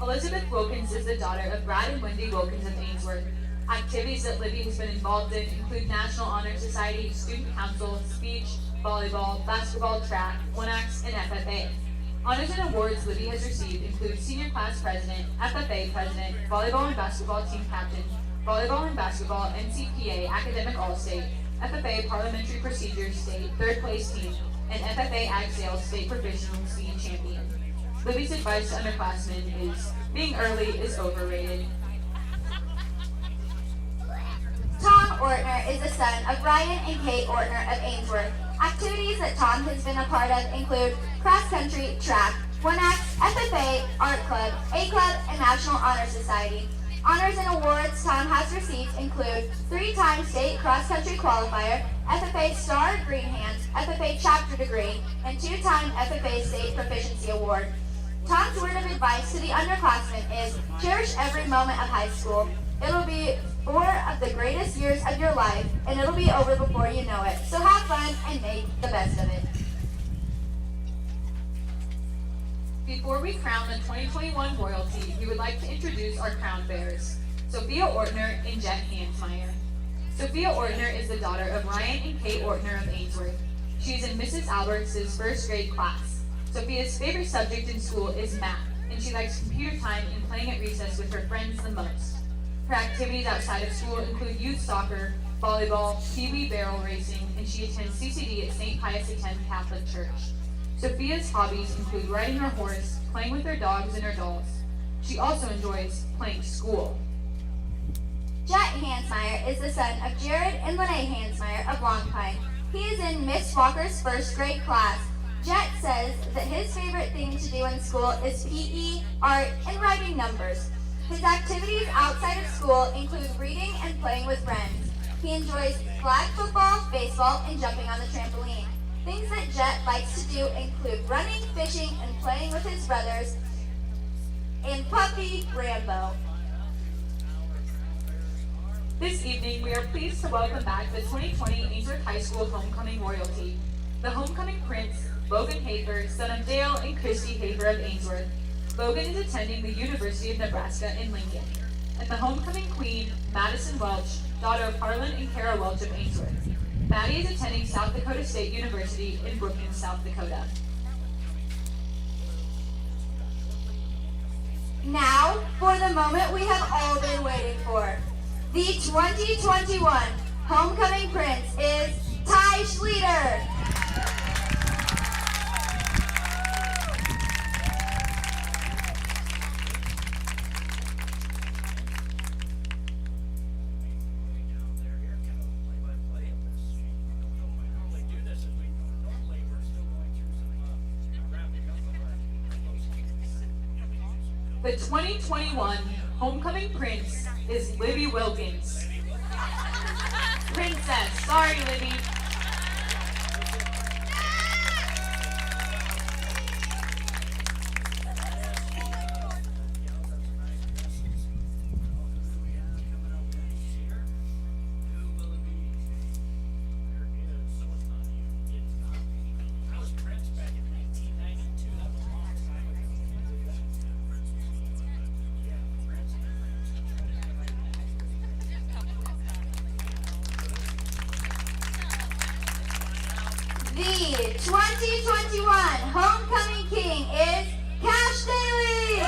Elizabeth Wilkins is the daughter of Brad and Wendy Wilkins of Ainsworth. Activities that Libby has been involved in include National Honor Society, Student Council, speech, volleyball, basketball, track, one-acts, and FFA. Honors and awards Libby has received include Senior Class President, FFA President, Volleyball and Basketball Team Captain, Volleyball and Basketball NCPA Academic All-State, FFA Parliamentary Procedures State 3rd Place Team, and FFA Ag Sales State Proficiency Champion. Libby's advice to underclassmen is, being early is overrated. Tom Ortner is the son of Ryan and Kate Ortner of Ainsworth. Activities that Tom has been a part of include cross-country, track, one-act, FFA, art club, A Club, and National Honor Society. Honors and awards Tom has received include 3-time state cross-country qualifier, FFA Star Green Hands, FFA Chapter Degree, and 2-time FFA State Proficiency Award. Tom's word of advice to the underclassmen is, cherish every moment of high school. It'll be 4 of the greatest years of your life, and it'll be over before you know it. So have fun and make the best of it. Before we crown the 2021 royalty, we would like to introduce our crown bearers, Sophia Ortner and Jet Hansmeyer. Sophia Ortner is the daughter of Ryan and Kate Ortner of Ainsworth. She is in Mrs. Alberts' 1st grade class. Sophia's favorite subject in school is math. and she likes computer time and playing at recess with her friends the most. Her activities outside of school include youth soccer, volleyball, pee-wee barrel racing, and she attends CCD at St. Pius X Catholic Church. Sophia's hobbies include riding her horse, playing with her dogs and her dolls. She also enjoys playing school. Jet Hansmeyer is the son of Jared and Lene Hansmeyer of Long Pine. He is in Miss Walker's first grade class. Jet says that his favorite thing to do in school is PE, art, and writing numbers. His activities outside of school include reading and playing with friends. He enjoys flag football, baseball, and jumping on the trampoline. Things that Jet likes to do include running, fishing, and playing with his brothers, and puppy Rambo. This evening, we are pleased to welcome back the 2020 Ainsworth High School Homecoming Royalty. The homecoming prince, Logan Hafer, son of Dale and Christy Hafer of Ainsworth. Logan is attending the University of Nebraska in Lincoln. And the homecoming queen, Madison Welch, daughter of Harlan and Kara Welch of Ainsworth. Maddie is attending South Dakota State University in Brookings, South Dakota. Now, for the moment we have all been waiting for. The 2021 homecoming prince is Ty Schleter. The 2021 homecoming prince is Libby Wilkins. Princess, sorry Libby. The 2021 homecoming king is Cash Daly.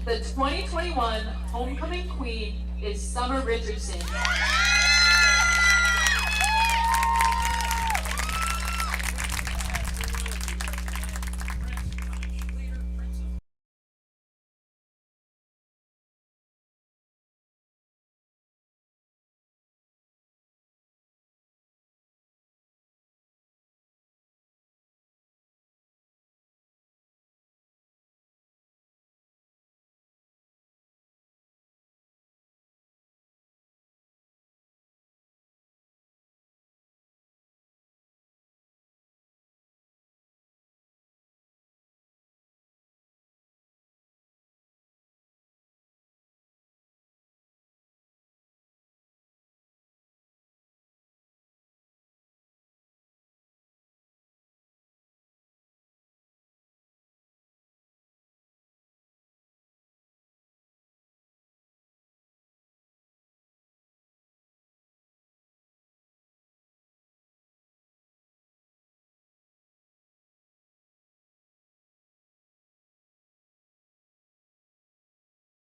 The 2021 homecoming queen is Summer Richardson.